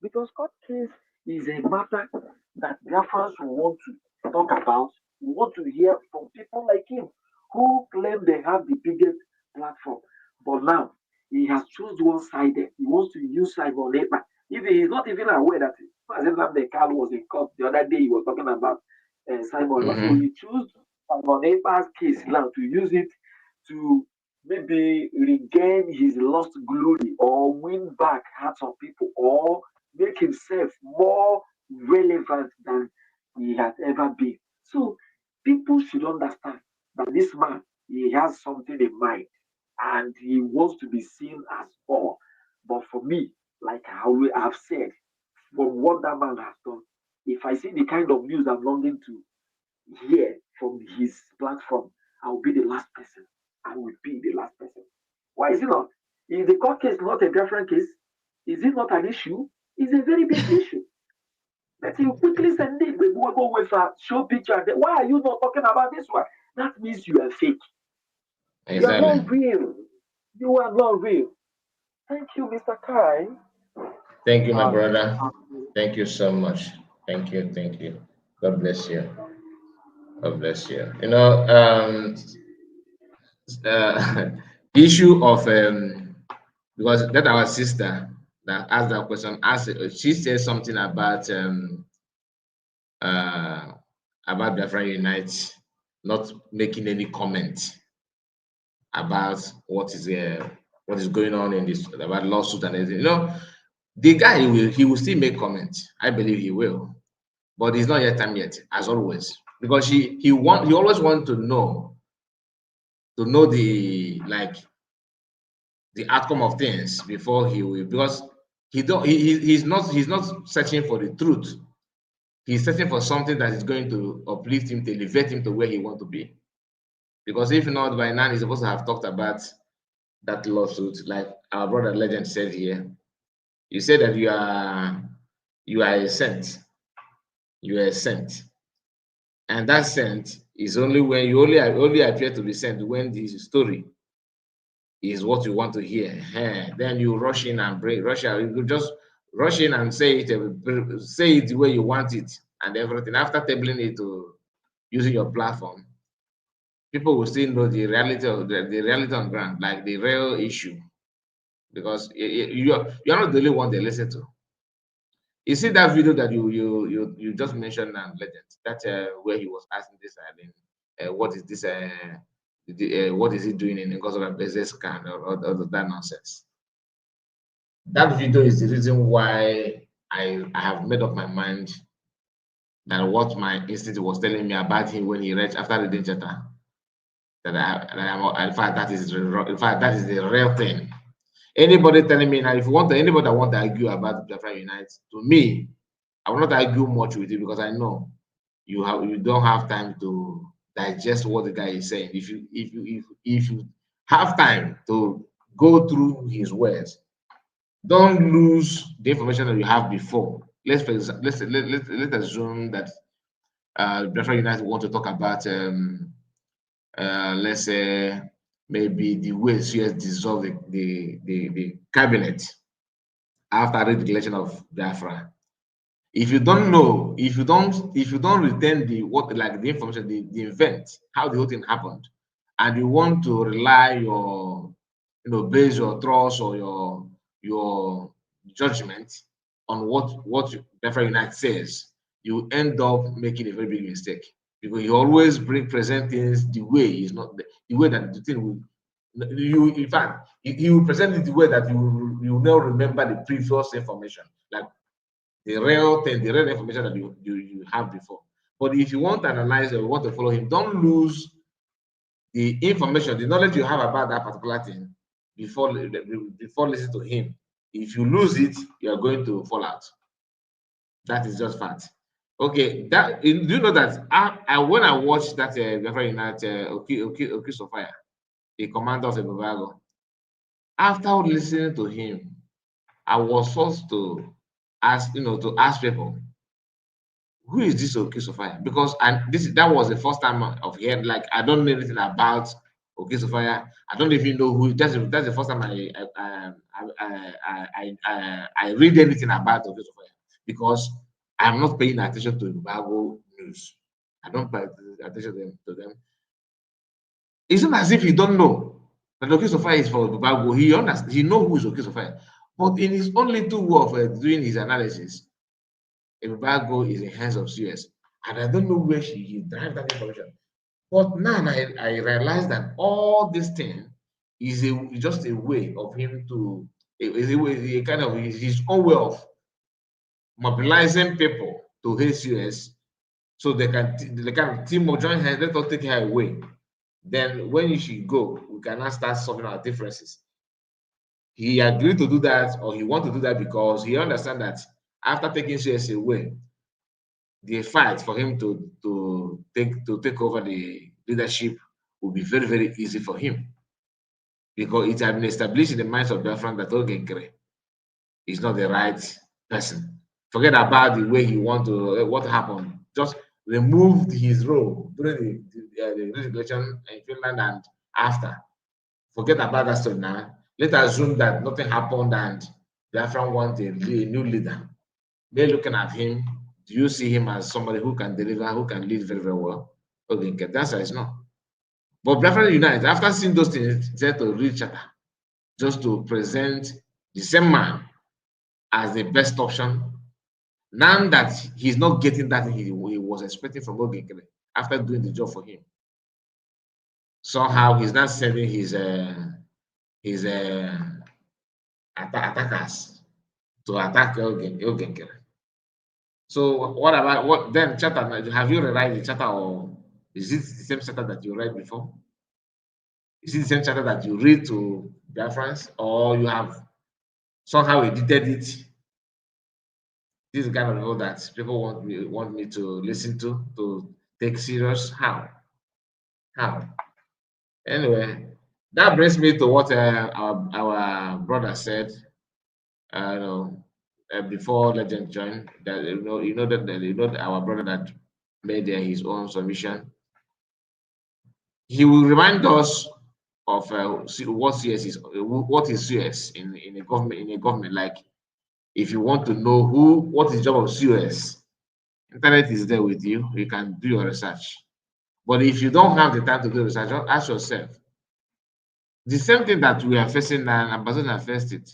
Because court case is a matter that Biafrans will want to talk about, we want to hear from people like him who claim they have the biggest platform. But now he has chosen one-sided. He wants to use Simon Ekpa. If he is not even aware that Nnamdi Kanu was in court the other day, he was talking about Simon Ekpa. So Mm-hmm. he chose Simon Ekpa's case now to use it to maybe regain his lost glory or win back hearts of people or make himself more relevant than he has ever been. So people should understand that this man, he has something in mind and he wants to be seen as all. But for me, like I have said, from what that man has done, if I see the kind of news I'm longing to hear from his platform, I will be the last person. I will be the last person. Why is it not? Is the court case not a different case? Is it not an issue? It's a very big issue. Let you quickly send it. We go with a show picture. Why are you not talking about this one? That means you are fake. You are Exactly. not real. You are not real. Thank you, Mr. Kai. Thank you, my brother. Thank you so much. Thank you. Thank you. God bless you. God bless you. Uh, issue of because that our sister that asked that question, asked she said something uh about Biafra Unite not making any comment about what is going on in this about lawsuit and everything. The guy he will still make comments. I believe he will, but it's not yet time yet, as always, because he always want to know the outcome of things before he will, because he's not searching for the truth. He's searching for something that is going to uplift him, to elevate him to where he want to be. Because if not, by now he's supposed to have talked about that lawsuit, like our brother Legend said here. You said that you are a saint. You are a saint. And that saint is only when you only appear to be sent when the story is what you want to hear. Then you rush in and rush out. You just rush in and say it the way you want it and everything. After tabling it to using your platform, people will still know the reality of the reality on ground, like the real issue, because you're not the only one they listen to. You see that video that you just mentioned now, Legend, that where he was asking this, what is this, what is he doing in because of a business scam or that nonsense. That video is the reason why I have made up my mind that what my instinct was telling me about him when he read after reading Jetta, in fact that is the real thing. Anybody telling me now, if you want anybody that want to argue about Biafra Unite, to me, I will not argue much with you because I know you don't have time to digest what the guy is saying. If you have time to go through his words, don't lose the information that you have before. Let's assume that Biafra United want to talk about let's say maybe the way CS dissolved the cabinet after the declaration of Biafra. If you don't know, if you don't retain the information, the event, how the whole thing happened, and you want to rely your, base your trust or your judgment on what Biafra Unite says, you end up making a very big mistake, because you always present things the way is not the way that the thing will. You, in fact, he will present it the way that you will now remember the previous information, like the real thing, the real information that you have before. But if you want to analyze or want to follow him, don't lose the information, the knowledge you have about that particular thing before listening to him. If you lose it, you are going to fall out. That is just fact. Okay, do you know that when I watched that Biafra Unite Oki Sofia, the commander of the Babago, after listening to him, I was forced to ask people, who is this Oki Sofia? Because that was the first time of hearing. Like, I don't know anything about Oki Sofia. I don't even know who. That's the first time I read anything about Oki Sofia, because I'm not paying attention to Bible news. I don't pay attention to them. It's not as if you don't know that Oki Sofia is for Bible. He understands. He knows who is Oki Sofia, but in his own little way of doing his analysis, Embargo is in hands of CS, and I don't know where he derived that information. But now I realize that all this thing is just a way of him to a kind of his own way of mobilizing people to hate CS, so they can team or join hands. Let us take her away. Then when she go, we can now start solving our differences. He agreed to do that, or he want to do that, because he understands that after taking CS away, the fight for him to take over the leadership will be very, very easy for him, because it has been established in the minds of Biafran that Ogenkere is not the right person. Forget about the way he want to what happened. Just removed his role during the election in Finland and after. Forget about that story now. Let's assume that nothing happened and Biafran wants a new leader. They're looking at him. Do you see him as somebody who can deliver, who can lead very, very well? Okay, the answer is no. But Biafra United, after seeing those things, they to read charter just to present the same man as the best option. Now that he's not getting that he was expecting from Ogenkere after doing the job for him, somehow he's not sending his attackers to attack Ogenkere. So what about what then charter? Have you rewrite the charter, or is it the same charter that you read before? Is it the same charter that you read to Biafrans, or you have somehow edited it? This is the kind of level that people want me to listen to take serious. How? Anyway, that brings me to what our brother said. Before Legend joined, that that our brother that made his own submission. He will remind us of what CS is. What is CS in a government? Like, if you want to know what is the job of CS, internet is there with you. You can do your research. But if you don't have the time to do research, ask yourself. The same thing that we are facing now, Ambassador faced it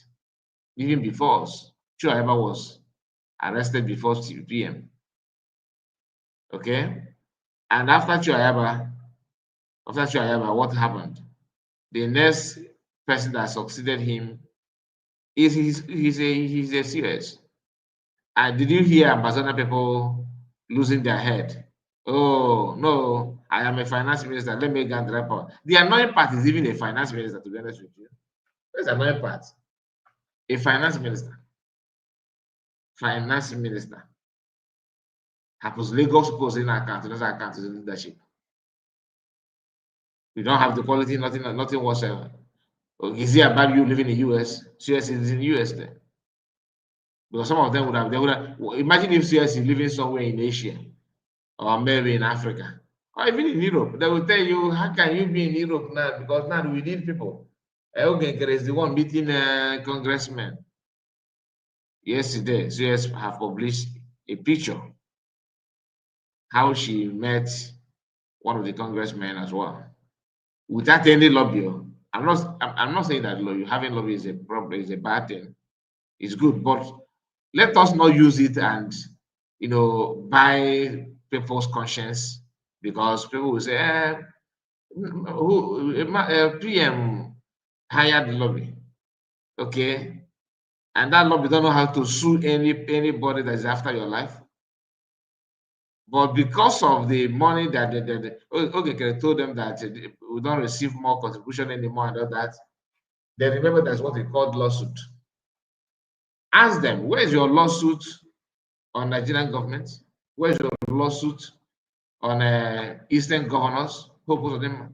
even before us. Chuaeba was arrested before 6 p.m. Okay, and after Chuaeba, what happened? The next person that succeeded him is he's a CS. And did you hear Ambassador people losing their head? Oh no, I am a finance minister. Let me get the report. The annoying part is even a finance minister, to be honest with you. That's the annoying part. A finance minister. Finance minister. Happens Lagos supposed in account, another account is in leadership. You don't have the quality, nothing whatsoever. Is it about you living in the US? CS is in the US then. Because some of them would have, imagine if CS is living somewhere in Asia or maybe in Africa Or even in Europe, they will tell you, how can you be in Europe now? Because now we need people. Ogenkere is the one meeting congressmen. Yesterday, CS have published a picture how she met one of the congressmen as well, without any lobby. I'm not saying that having lobby is a problem, is a bad thing. It's good, but let us not use it and buy people's conscience, because people will say, PM hired the lobby, okay, and that lobby don't know how to sue anybody that is after your life. But because of the money that okay, told them that we don't receive more contribution anymore and all that, they remember that's what they called lawsuit. Ask them, where's your lawsuit on Nigerian government? Where's your lawsuit on Eastern governors? Who of them?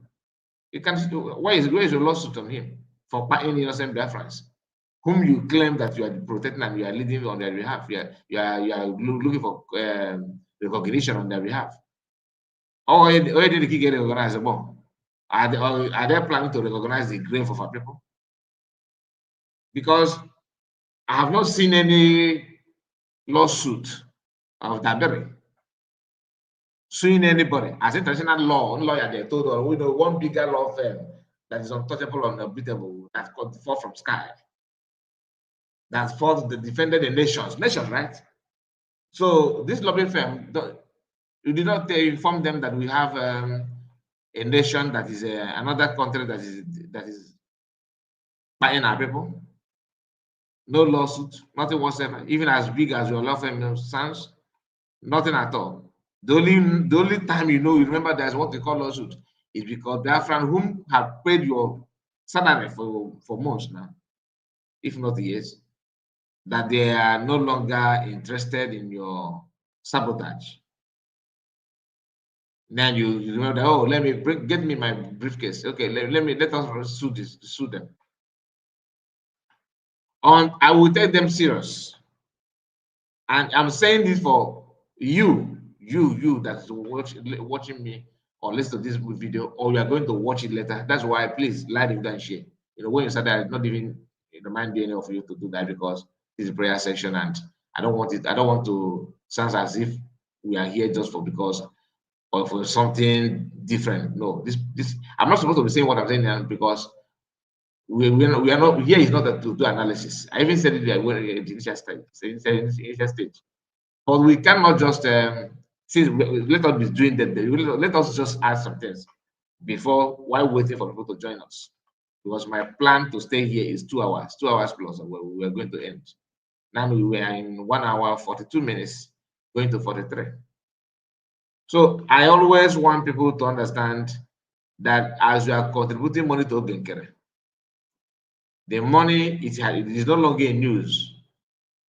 You can where is your lawsuit on him for paying innocent Biafrans, whom you claim that you are protecting and you are leading on their behalf? You are looking for recognition on their behalf. Oh, where did he get recognized? Are they planning to recognize the grave of our people? Because I have not seen any lawsuit of Daberi suing anybody as international lawyer. They told us we know one bigger law firm that is untouchable and unbeatable, that could fall from sky, that fought the defended the nations, right? So this lobbying firm, you did not inform them that we have a nation that is another country that is buying our people. No lawsuit, nothing whatsoever. Even as big as your law firm sounds, nothing at all. The only time you remember there's what they call lawsuit is because Biafran, whom have paid your salary for months now, if not years, that they are no longer interested in your sabotage. Then you remember that, oh, let me get me my briefcase. Okay, let us sue them. I will take them serious. And I'm saying this for you that's watching me or listen to this video, or you are going to watch it later. That's why, please like, review, and share. When you said that, not even remind any of you to do that, because this is a prayer section, and I don't want to sound as if we are here just because or for something different. No, this I'm not supposed to be saying what I'm saying now, because we are not here. Is not to do analysis. I even said it at the initial stage. But we cannot just since let us be doing that. Let us just add some things before, while waiting for people to join us. Because my plan to stay here is 2 hours, 2 hours plus, where we are going to end. Now we are in 1 hour 42 minutes, going to 43. So I always want people to understand that as you are contributing money to Ogenkere, the money it is no longer a news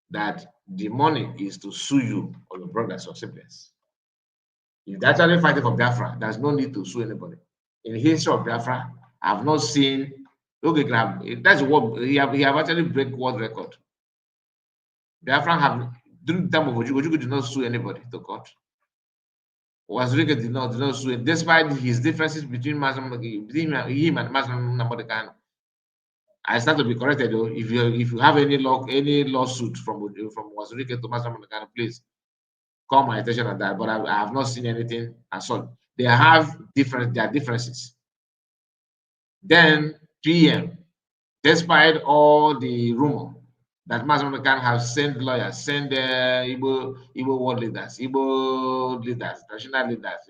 that the money is to sue you or your brothers or siblings. If they're actually fighting for Biafra, there's no need to sue anybody. In the history of Biafra, I've not seen. Okay, that's what he have actually break world record. Biafra have, during the time of Ojukwu did not sue anybody to court. Wazirike did not sue, despite his differences between him and Mazam Namodekano. I start to be corrected though. If you have any lawsuit from Wazirike to Mazam Namodekano, please call my attention on that. But I have not seen anything as such. They have their differences. Then PM, despite all the rumor that Mazam can have sent lawyers, send Igbo world leaders, Igbo leaders, national leaders,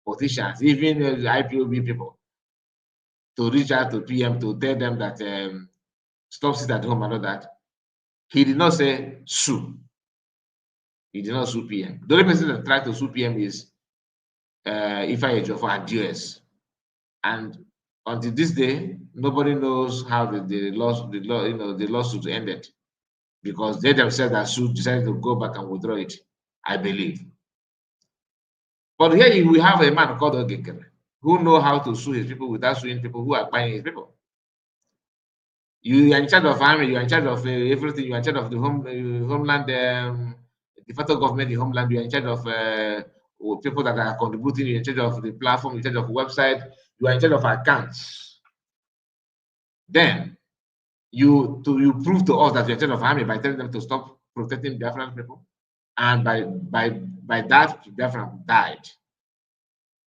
politicians, even IPOB people, to reach out to PM to tell them that stop sit at home and all that. He did not say sue. He did not sue PM. The only person that tried to sue PM is Ifeanyi Ejiofor at US. And until this day, nobody knows how the lawsuit ended, because they themselves that sued decided to go back and withdraw it, I believe. But here we have a man called Ogenkere who know how to sue his people without suing people who are buying his people. You are in charge of army, you are in charge of everything, you are in charge of the homeland, the federal government, the homeland, you are in charge of or people that are contributing, you're in charge of the platform, in charge of website, you are in charge of accounts. Then you prove to us that you're in charge of army by telling them to stop protecting Biafran people, and by that Biafran died.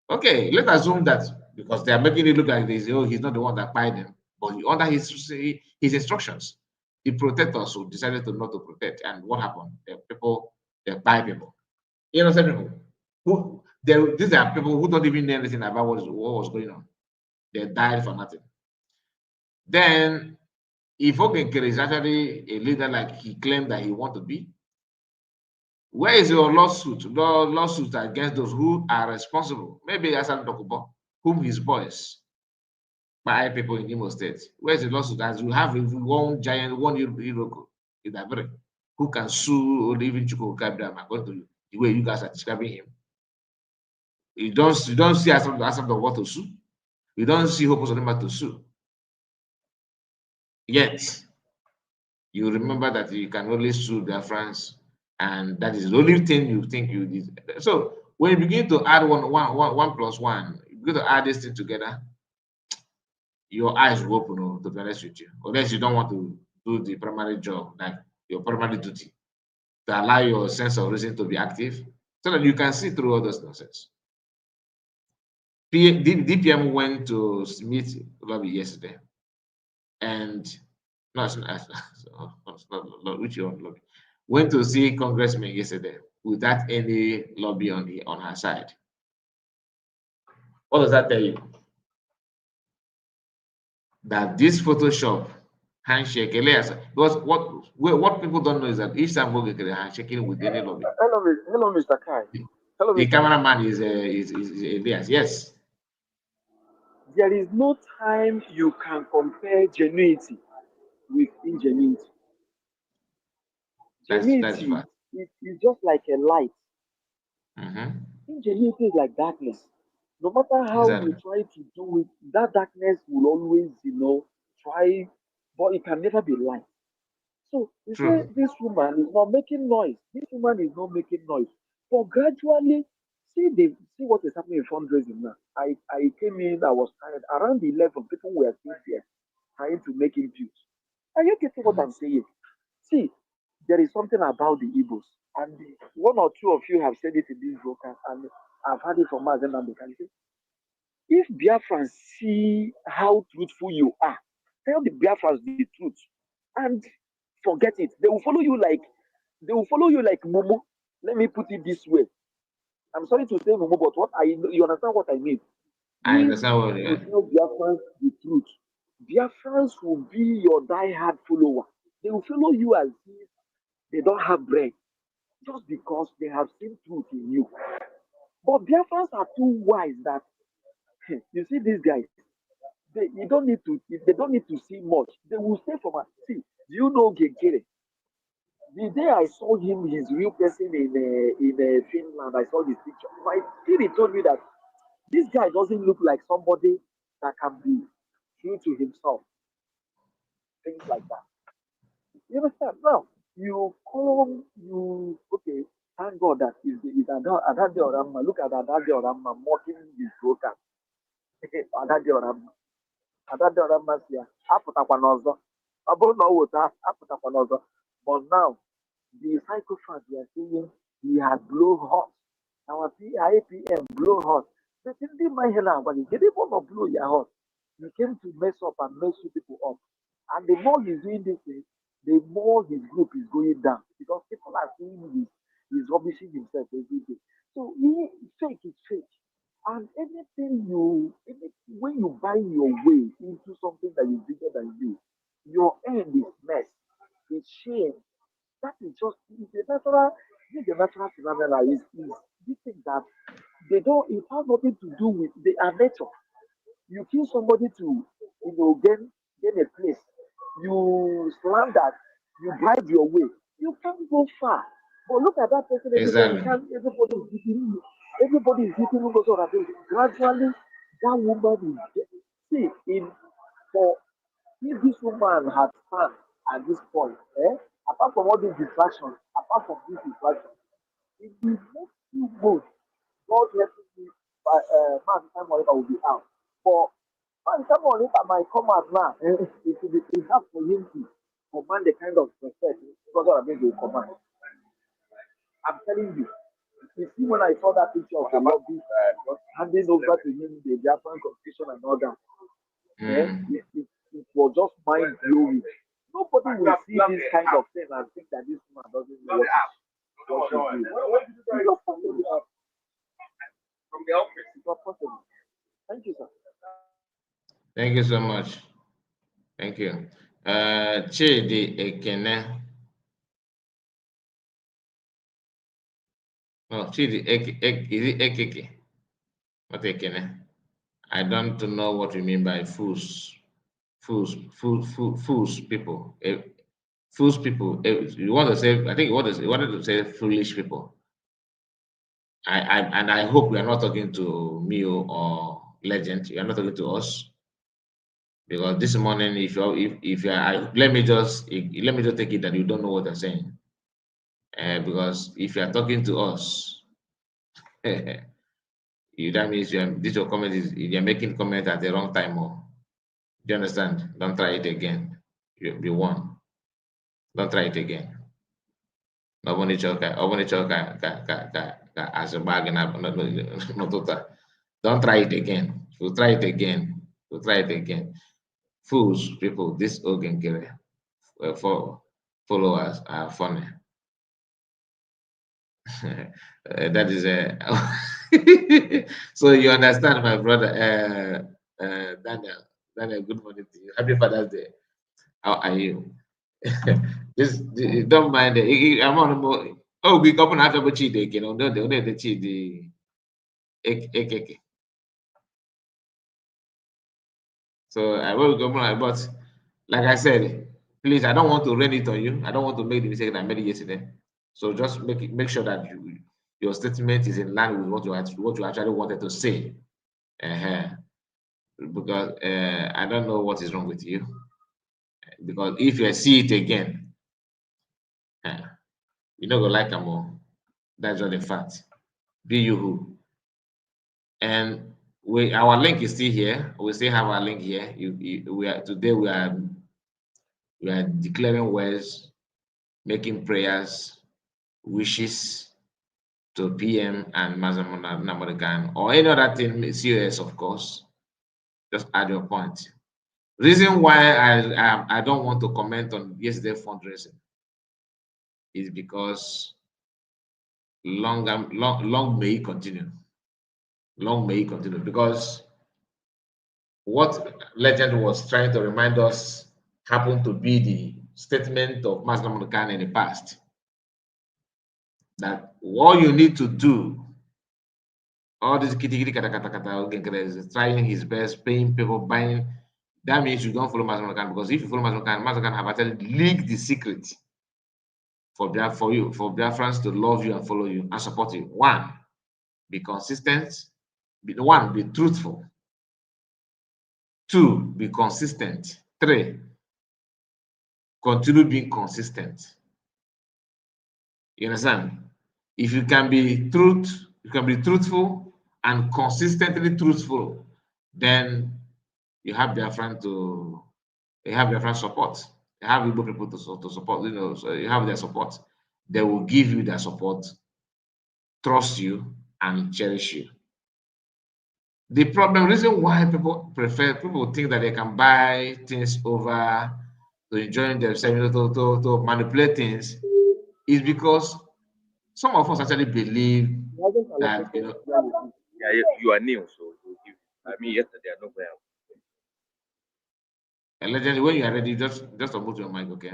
Okay, let's assume that because they are making it look like he's not the one that fired them, but under his instructions, the protectors who decided to not to protect, and what happened? The people, they buy people, innocent people. These are people who don't even know anything about what was going on. They died for nothing. Then, if Ogenkere is actually a leader like he claimed that he want to be, where is your lawsuit? Lawsuit against those who are responsible? Maybe Hassan Dokubo, whom his boys by people in Imo State. Where's the lawsuit? As you have one giant, one Iroko in Abere, who can sue or even Chuko Kabram according to the way you guys are describing him. You don't see Hassan Dokubo to sue. You don't see Hope Solomon to sue. Yet, you remember that you can only sue their friends, and that is the only thing you think you did. So when you begin to add one plus one, you begin to add this thing together, your eyes will open, to be honest with you. Unless you don't want to do the primary job, like your primary duty, to allow your sense of reason to be active, so that you can see through all those nonsense. DPM went to meet lobby yesterday, and no, it's not, which lobby? Went to see congressman yesterday without any lobby on her side. What does that tell you? That this Photoshop handshake, because what people don't know is that each time we get handshaking with any lobby. Hello, Mr. Kai. Hello, The Mr. cameraman is Elias. Yes. There is no time you can compare genuinity with ingenuity. That's Genuinity fact. is just like a light. Ingenuity is like darkness. No matter how you try to do it, that darkness will always, try, but it can never be light. So you say this woman is not making noise. This woman is not making noise. But gradually, see what is happening in fundraising now. I came in, I was tired. Around 11, people were still there trying to make impute. Are you getting what I'm saying? See, there is something about the Igbos, and one or two of you have said it in this broadcast, and I've heard it from Mazen and can say, if Biafrans see how truthful you are, tell the Biafrans the truth, and forget it. They will follow you like Momo. Let me put it this way. I'm sorry to say Momo, but you understand what I mean. I understand what you tell Biafrans the truth, Biafrans will be your die-hard follower. They will follow you as if they don't have brain, just because they have seen truth in you. But Biafrans are too wise that you see these guys, they don't need to see much. They will stay from us. See, do you know Gekere? The day I saw him, his real person in Finland, I saw his picture. My spirit told me that this guy doesn't look like somebody that can be true to himself. Things like that. You understand? Now, okay, thank God that is Adade Orama. Look at Adade Orama mocking his broker. Adade Orama. Adade Orama here. Apụtakwana ọzọ. Ọ bụrụ na ọ wụta, apụtakwana ọzọ. But now, the psychopath, they are saying he had blown hot. Our IPM blow hot. They didn't mind him now, but he didn't want to blow your hot. He came to mess up and mess you people up. And the more he's doing this thing, the more his group is going down because people are seeing he's rubbishing himself every day. So fake is fake. And when you buy your way into something that is bigger than you, your end is mess. It's shame. That is just the natural phenomenon is this thing that it has nothing to do with our nature. You kill somebody to gain a place. You slander, you bribe your way. You can't go far. But look at that person. Everybody is hitting you. Gradually, that woman is if this woman had stand at this point, apart from all these distractions, it will make you move. God helping me, man, time or will be out. For man, time or might come out now. It will be enough for him to command the kind of respect because what I mean to command. I'm telling you. You see, when I saw that picture of the lobby handing over to him the Japan constitution and all that, it was just mind blowing. Nobody will see this kind of thing and think that this man doesn't know what to do. It's not possible. From the office. It's not possible. Thank you, sir. Thank you so much. Thank you. Chidi Ekene. No, Chidi is it Ekeke? Not Ekene. I don't know what you mean by fools. Fools people. Fools people. You want to say? I think you wanted to say foolish people. I hope we are not talking to Mio or Legend. You are not talking to us, because this morning, if you are, let me just take it that you don't know what they're saying. Because if you are talking to us, that means your comment is you're making comment at the wrong time. Or do you understand? Don't try it again. You'll be one. Don't try it again. Nobody choke as a bag no total. Don't try it again. If you try it again, Fools, people, this organ killer for followers are funny. That is so you understand, my brother Daniel. Daniel, good morning to you. Happy Father's Day. How are you? Don't mind it. I'm on the oh, we come on after cheat, you know, the cheat the AK. So I will go on, but like I said, please, I don't want to rain it on you. I don't want to make the mistake that I made yesterday. So just make sure that your statement is in line with what you actually wanted to say. Because I don't know what is wrong with you. Because if you see it again, you not gonna like them more. That's just the fact. Be you who. And our link is still here. We still have our link here. We are declaring words, making prayers, wishes to PM and Mazamuna Namorigan or any other thing, COS, of course. Just add your point. Reason why I don't want to comment on yesterday fundraising is because long may it continue. Long may it continue, because what Legend was trying to remind us happened to be the statement of Master Khan in the past. That all you need to do, all this kitty is trying his best, paying people, buying. That means you don't follow Master Khan, because if you follow Master Khan have actually leaked the secret for Biafrans to love you and follow you and support you. One, be consistent. Be truthful. Two, be consistent. Three, continue being consistent. You understand? If you can be truthful and consistently truthful, then you have Biafran support. You have Igbo people to support. You know, so you have their support. They will give you their support, trust you, and cherish you. The reason why people think that they can buy things over to enjoy themselves, to manipulate things, is because some of us actually believe that, you know. Yeah, you are new, so I mean, yesterday I know where. Allegedly, when you are ready, just unmute your mic, okay?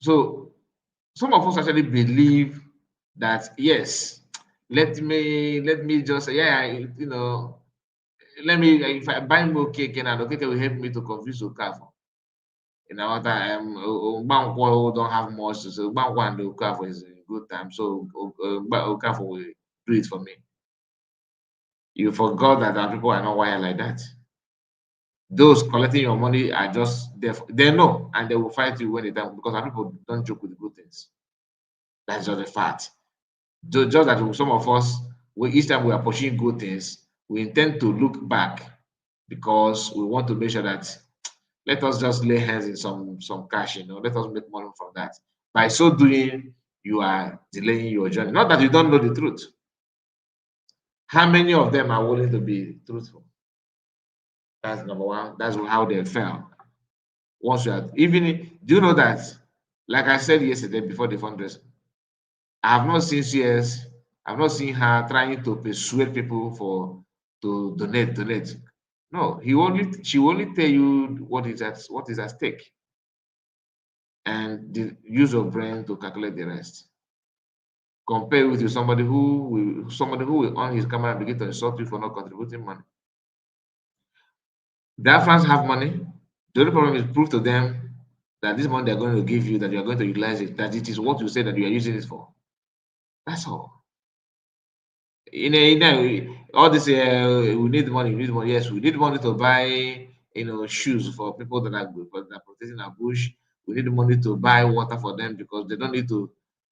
So some of us actually believe that, yes, let me just, yeah, you know, let me, if I buy more cake and okay will help me to confuse Okafor. You know what Bankwo don't have much to say. Bankwo and Okafor is a good time, so Okafor will do it for me. You forgot that our people are not wired like that. Those collecting your money are just there. They know, and they will fight you when they time, because our people don't joke with good things. That's just a fact. Just that some of us each time we are pursuing good things, we intend to look back because we want to make sure that let us just lay hands in some cash, let us make money from that. By so doing, you are delaying your journey. Not that you don't know the truth. How many of them are willing to be truthful? That's number one. That's how they fell. Once you are, do you know that, like I said yesterday before the fundraiser, I have not seen CS, I've not seen her trying to persuade people to donate. No, she will only tell you what is at stake, and the use of brain to calculate the rest. Compare with somebody who will on his camera and begin to insult you for not contributing money. Biafrans have money. The only problem is prove to them that this money they're going to give you, that you are going to utilize it, that it is what you say that you are using it for. That's all. All this we need money. Yes, we need money to buy shoes for people that are protecting our bush. We need money to buy water for them because they don't need to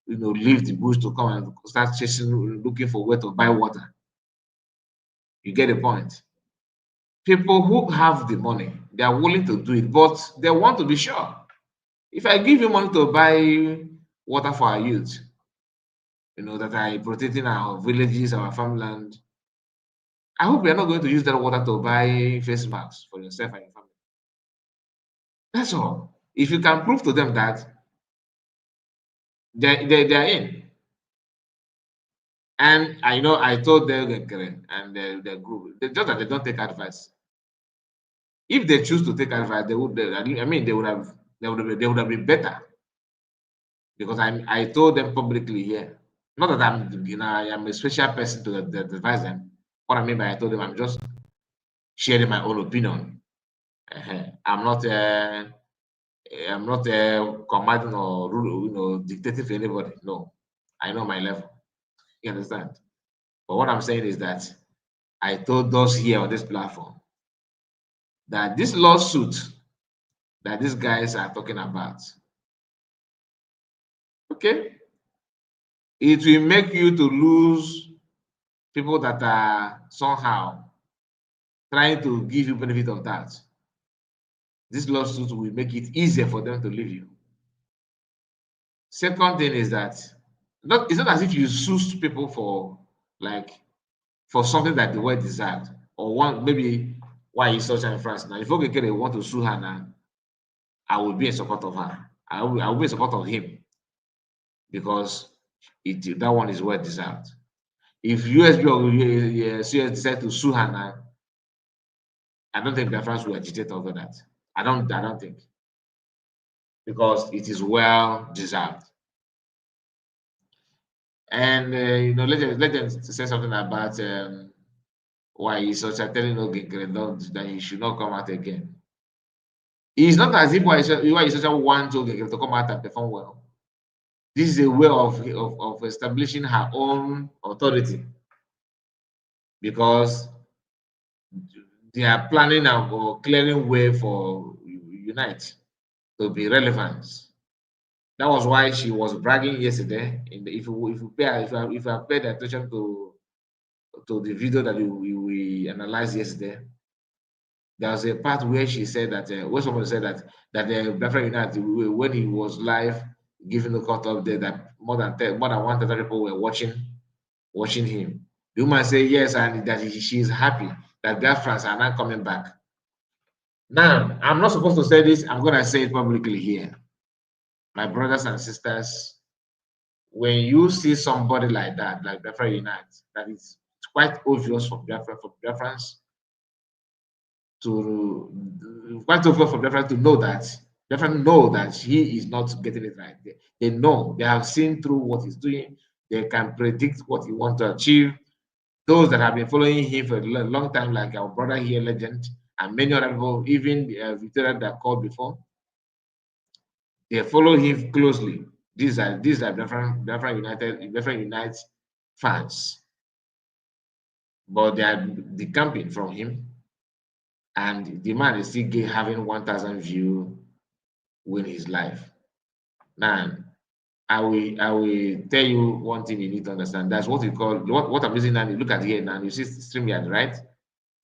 leave the bush to come and start looking for where to buy water. You get the point. People who have the money, they are willing to do it, but they want to be sure. If I give you money to buy water for our youth, that are protecting our villages, our farmland, I hope you're not going to use that water to buy face masks for yourself and your family. That's all. If you can prove to them that they are in. And I told them and the group, just that they don't take advice. If they choose to take advice, they would have been better. Because I told them publicly here. Not that I am a special person to advise them. What I mean by I told them, I'm just sharing my own opinion. I'm not commanding or dictating to anybody. No, I know my level. You understand? But what I'm saying is that I told those here on this platform that this lawsuit that these guys are talking about, okay, it will make you to lose people that are somehow trying to give you benefit of that. This lawsuit will make it easier for them to leave you. Second thing is that it's not as if you sue people for something that the world deserved, or one maybe why is such in France now. If they want to sue her now, I will be in support of her. I will be in support of him because that one is well deserved. If USB or CS decide to sue her now, I don't think the France will agitate over that. I don't think, because it is well deserved. And let them say something about why he's such a telling Ogekere that he should not come out again. It's not as if why he's such a want Ogekere to come out and perform well. This is a way of establishing her own authority, because they are planning or clearing way for Unite to be relevant. That was why she was bragging yesterday. If you have paid attention to the video that we analyzed yesterday, there was a part where she said that where someone said that the Biafra Unite, when he was live giving the court update, that more than 1,000 people were watching him. The woman said yes, and that she is happy that Biafrans are not coming back. Now, I'm not supposed to say this. I'm going to say it publicly here. My brothers and sisters, when you see somebody like that, like Biafra Unite, that is quite obvious for Biafrans to know that Biafrans know that he is not getting it right. They know, they have seen through what he's doing. They can predict what he wants to achieve. Those that have been following him for a long time, like our brother here, Legend, and many other people, even Victoria that called before, they follow him closely. These are Biafra Unite fans, but they are decamping from him, and the man is still having 1,000 views win his life. Now, I will tell you one thing you need to understand. That's what we call what I'm using now. You look at here now, you see StreamYard, right?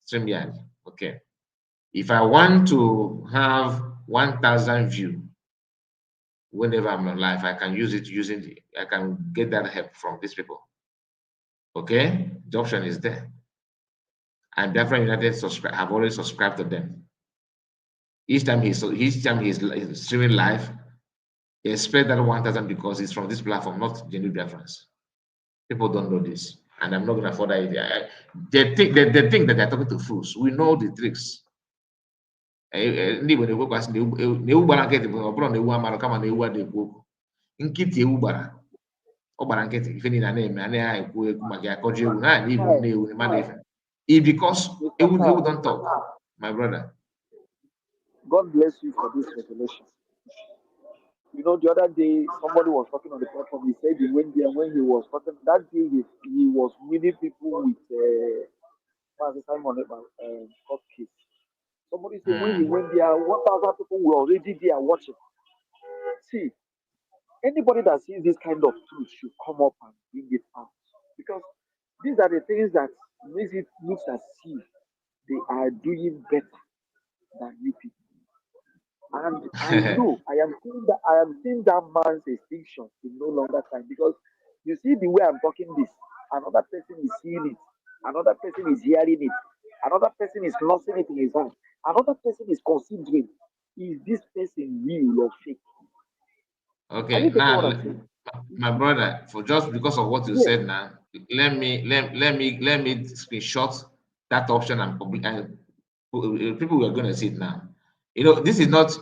StreamYard. Okay. If I want to have 1,000 view whenever I'm on live, I can use it I can get that help from these people. Okay, the option is there. And Biafra United have already subscribed to them. Each time he's streaming live, expect that 1,000 because it's from this platform, not genuine Biafrans. People don't know this, and I'm not going to further it. They think that they're talking to fools. We know the tricks. Ndị Igbo na-ekwekwa sị na ewu gbara nkịtị bụ ọ bụrụ na ewu amara kama na ewu adịghị ekwu okwu. Nkịtị ewu gbara ọ gbara nkịtị ife niile na-eme a naghị ekwu ekwu maka ya kọjọ ewu na Igbo na-ewu mmadụ ife. Because ewu don't talk, my brother. God bless you for this revelation. You know, the other day somebody was talking on the platform. He said he went there when he was talking that day. He was meeting people with Simon court case. Somebody said when he went there, 1,000 people were already there watching. See, anybody that sees this kind of truth should come up and bring it out, because these are the things that makes it look as if they are doing better than you people. And I know I am seeing that man's extinction in no longer time, because you see the way I'm talking this, another person is seeing it, another person is hearing it, another person is nursing it in his hand, another person is considering, is this person real or fake? Okay, now my brother, for just because of what you said now, let me screenshot that option and public, and people are going to see it now. You know, this is not,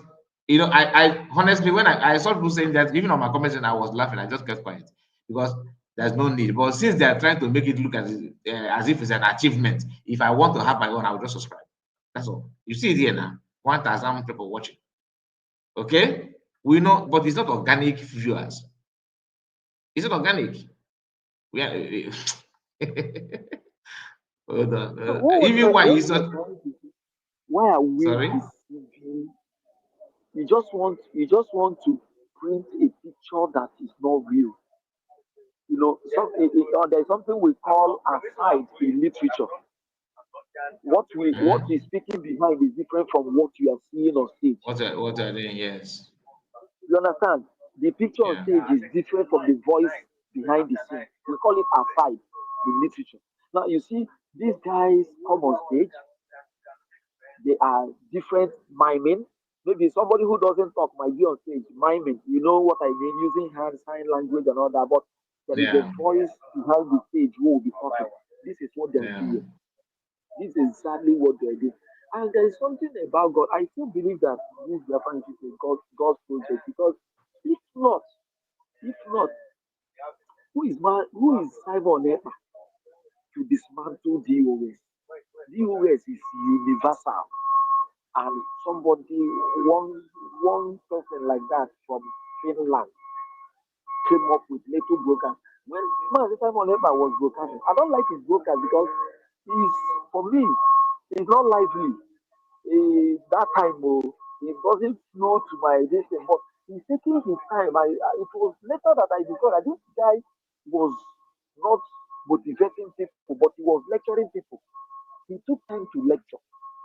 you know, I honestly, when I saw people saying that, even on my comments, and I was laughing, I just kept quiet because there's no need. But since they are trying to make it look as if it's an achievement, if I want to have my own, I will just subscribe. That's all. You see it here now, 1,000 people watching. Okay, we know, but it's not organic viewers. It's not organic. We are. Hold on. So Even why is not. Why are we Sorry. deceiving? You just want to print a picture that is not real. You know, there's something we call aside in literature. What is speaking behind is different from what you are seeing on stage. What are they? Yes. You understand? The picture on stage is different from the voice behind the scene. We call it aside in literature. Now you see, these guys come on stage. They are different miming. Maybe somebody who doesn't talk might be on stage miming. You know what I mean? Using hand, sign language, and all that. But there is a voice behind the stage who will be talking. This is what they're doing. This is exactly what they're doing. And there is something about God. I still believe that this Japan is a God's project, because if not, who is Simon Ekpa to dismantle DOS? DOS is universal, and one person like that from Finland came up with little broadcast. When Simon Ekpa was broadcasting, I don't like his broadcast because for me, it's not lively. That time, it doesn't flow to my distance, but he's taking his time. It was later that I discovered that this guy was not motivating people, but he was lecturing people. He took time to lecture,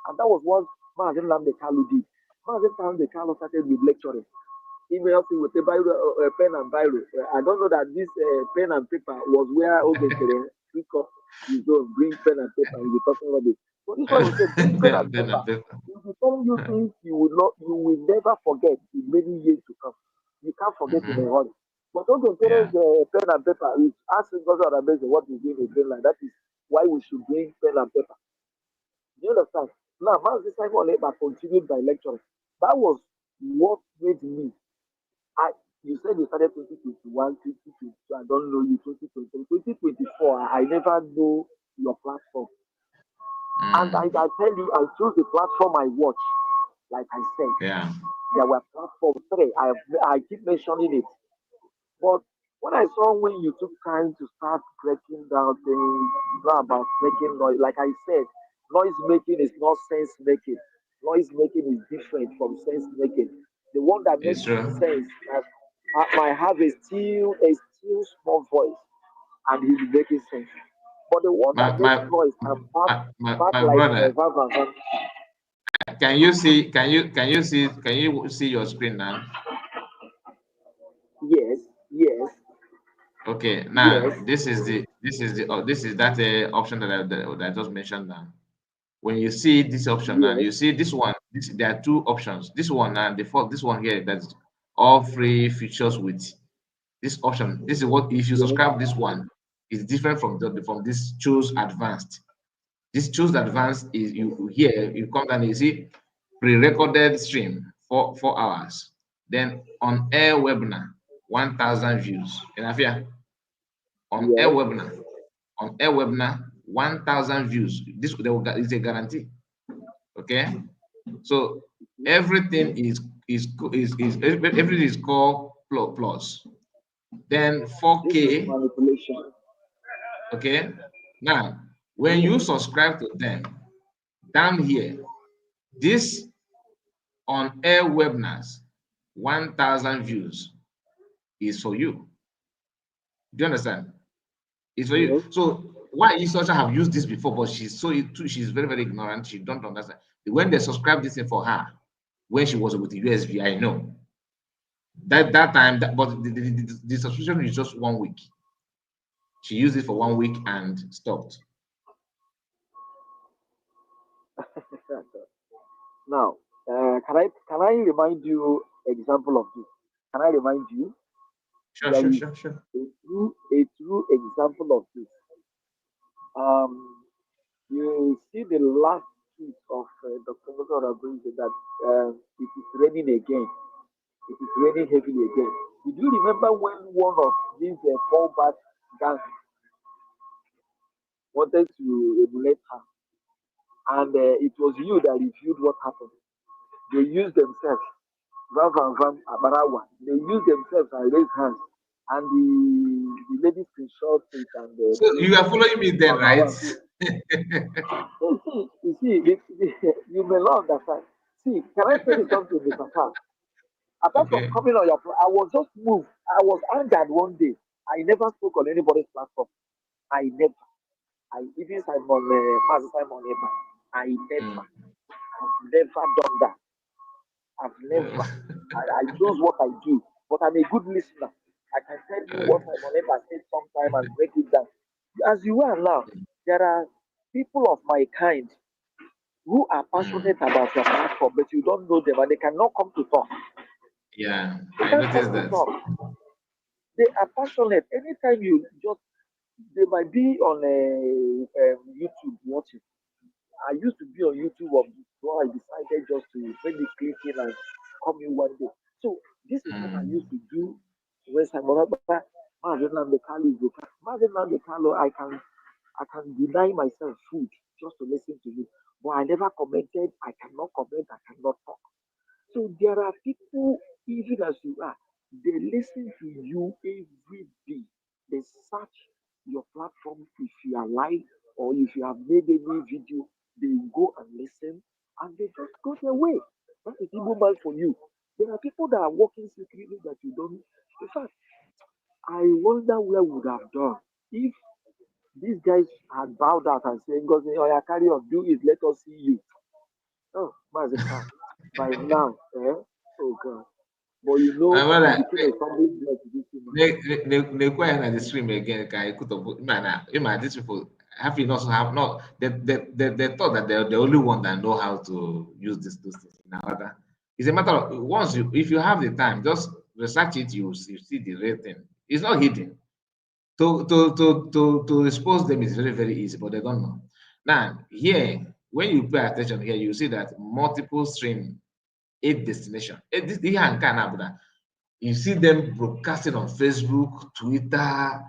and that was what Mazen Lamdekalo did. Mazen Lamdekalo started with lecturing. Emails with a pen and biro. I don't know that this pen and paper was where Ogenkere pick up his own, bring pen and paper, and be talking about it. But this one was a bring pen and paper. If you tell you things you will never forget in many years to come. You can't forget in a hurry. But Ogenkere's pen and paper is asking God what is doing again like that is why we should bring pen and paper. Do you understand? Now, Master Simon Ekpa continued by lecturing. That was what made me. You said you started 2021, 2022. I don't know you 2023, 2024. I never know your platform. And I tell you, I chose the platform I watch. Like I said, there were platforms 3. I keep mentioning it. But when I saw when you took time to start breaking down things, about making noise, like I said, noise making is not sense making. Noise making is different from sense making. The one that makes sense, might have a still small voice, and he'll be making sense. But the one My that makes my noise and back my like brother, Van Van Van. can you see? Can you see your screen now? Yes, yes, Okay, now yes, this is that option that I just mentioned now. When you see this option now, yes, you see this one. There are two options. This one now, this one here, that's all free features with this option. This is what if you yes, subscribe this one, is different from this choose advanced. This choose advanced is you here you come down and you see pre-recorded stream for 4 hours, then on air webinar 1,000 views. And Afia, on air yes. webinar, 1,000 views. This is a guarantee. Okay, so everything everything is called plus. Then This is 4K. manipulation. Okay, now when you Mm. subscribe to them, down here, this on air webinars 1,000 views is for you. Do you understand? It's for you. Yes. So why is such have used this before, but she's very, very ignorant. She don't understand. When they subscribed this thing for her, when she was with the USB, I know that time, but the subscription is just 1 week. She used it for 1 week and stopped. Now, can I remind you example of this? Can I remind you? Sure, There sure, is sure, sure. a true example of this. Um, you see the last tweet of Dr. Musa that it is raining again. It is raining heavily again. Did you remember when one of these fallback gangs wanted to emulate her, and it was you that reviewed what happened? They used themselves, Van Van Van Abarawa. They used themselves and raised hands, and the lady screenshot it and So put it you are following me then, on her right? one. You see, you may not understand. See, can I tell you something, Mr. Khan? Apart from Okay. coming on your, I was just moved. I was angered one day. I never spoke on anybody's platform. I never. I even Simon, Master Simon Ekpa. I never. Mm. I've never done that. I've never. I knows what I do, but I'm a good listener. I can tell you Uh, what Simon Ekpa said sometime and break it down. As you are now, there are people of my kind who are passionate mm. about your platform, but you don't know them and they cannot come to talk. Yeah, They I can't come noticed to that. talk. They are passionate. Anytime you just, they might be on YouTube watching. I used to be on YouTube, so I decided just to maybe click in and come in one day. So this is what I used Mm. to do when Simon Ekpa, Mazen Namdekalo is okay. Mazen Namdekalo, I can deny myself food just to listen to you. But I never commented. I cannot comment. I cannot talk. So there are people, even as you are, they listen to you every day. They search your platform if you are live or if you have made any video, they go and listen and they just go their way. That is even bad for you. There are people that are working secretly that you don't. In fact, I wonder where we would have done if these guys had bowed out and said, God, oh, yeah, carry on, do it, let us see you. Oh, Mazika, by now, oh God. But you My know, it brother, became a stumbling block to this thing. they quiet at the stream again. Can I could have man, these people have you also have not they thought that they're the only one that know how to use those things. Now, it's a matter of once you if you have the time, just research it, you see the real thing. It's not hidden. To expose them is very, very easy, but they don't know. Now, here, when you pay attention here, you see that multiple stream, 8 destination. Ihe a nke a na-abụ na you see them broadcasting on Facebook, Twitter,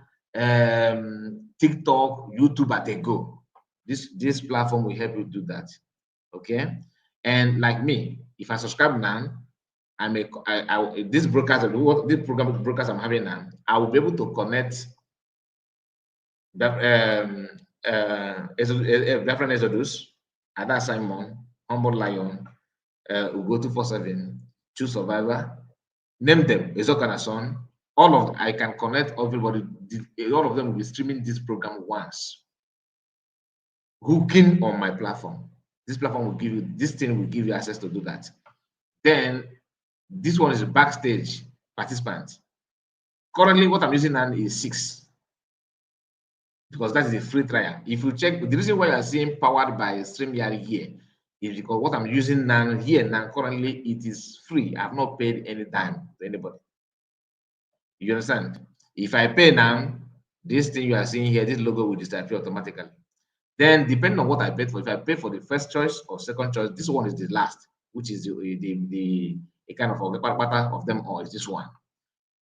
TikTok, YouTube at a go. This platform will help you do that. Okay. And like me, if I subscribe now, this broadcast this program broadcast I'm having now, I will be able to connect that Reverend Exodus, Ada Simon, Humble Lion, Ugo 247, True Survivor, name them, Ezokana son. All of I can connect everybody. All of them will be streaming this program once. Hooking on my platform. This platform will give you, this thing will give you access to do that. Then this one is a backstage participant. Currently, what I'm using now is 6 because that is a free trial. If you check, the reason why you're seeing powered by StreamYard here is because what I'm using now here now currently it is free. I've not paid any time to anybody. You understand? If I pay now, this thing you are seeing here, this logo will disappear automatically. Then, depending on what I paid for, if I pay for the first choice or second choice, this one is the last, which is the kind of the part of them all is this one.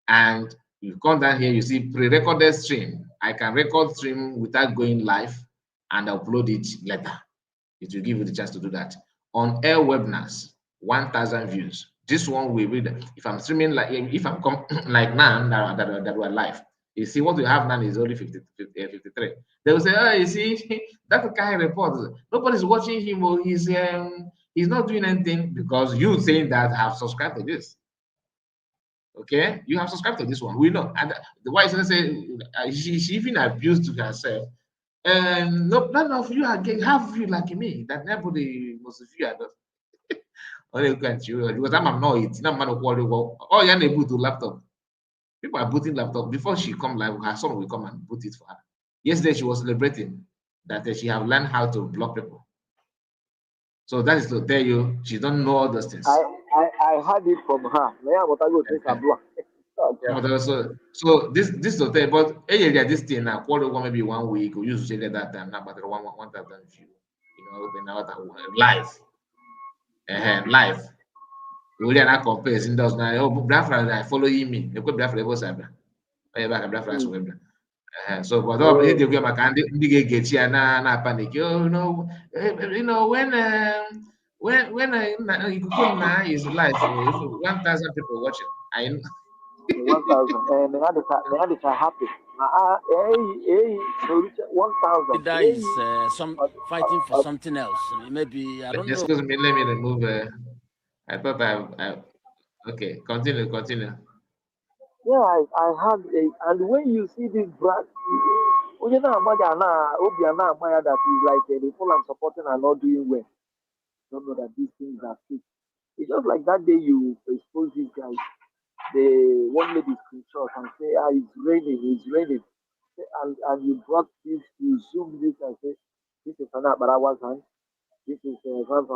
And you come down here, you see pre-recorded stream. I can record stream without going live and upload it later. It will give you the chance to do that. On air webinars, 1,000 views. This one will be if I'm streaming like if I'm like now that we're live. You see what we have now is only 53. They will say, oh, you see, that guy reports. Nobody's watching him or he's not doing anything because you saying that have subscribed to this. Okay, you have subscribed to this one. We know. And the wife say she even abused herself. No, none of you have view like me. That nobody must view. Only you can choose because I'm not it. No man will oh, you're able to laptop. People are booting laptop before she come live. Her son will come and boot it for her. Yesterday she was celebrating that she have learned how to block people. So that is to tell you she don't know all those things. I heard it from her. So this to tell, but this thing now quarter one maybe 1 week or use to that time now, but 1,000 view, live, live. We really not compare. In those now, oh, Biafra, I follow me. They could Biafra ever say, oh, back Biafra so so, but they give my candy. They get here na panic. Oh no, when you could now is live. If 1,000 people watching, I know. 1,000. Me had happy. 1,000. That is some fighting for something else. Maybe I don't know. Excuse me, let me remove. I thought okay, continue. Yeah, I had and when you see this brand, that is like the people I'm supporting are not doing well. Don't know that these things are fake. It's just like that day you expose these guys. The one lady screenshot and say, it's raining. And you brought this, you zoom this and say, this is Sana Barawa's hand, this is Van,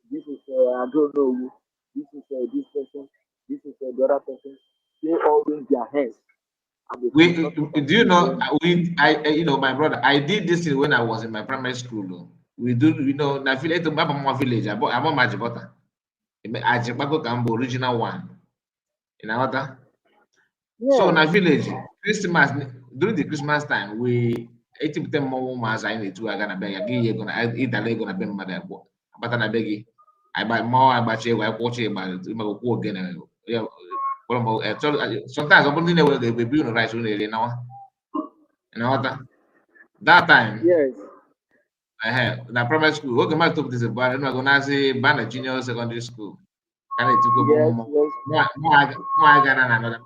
this is I don't know who, this is this person, this is the other person. They all raise their hands. Do you know? My brother. I did this thing when I was in my primary school. We do, na village to my village. I'm on Majibota. Ajibako Kambo original one. In Awata. So in our village, Christmas during the Christmas time, we 80% more mas I need to I gonna beg again gonna eat the leg gonna be mother but I beg I buy more I buy I watch it but go again. Yeah, sometimes I don't know they be on rice only now. You know what? That time, yes, I had na primary school. What am I talking this about? I'm gonna say ban a junior secondary school. Can it to go more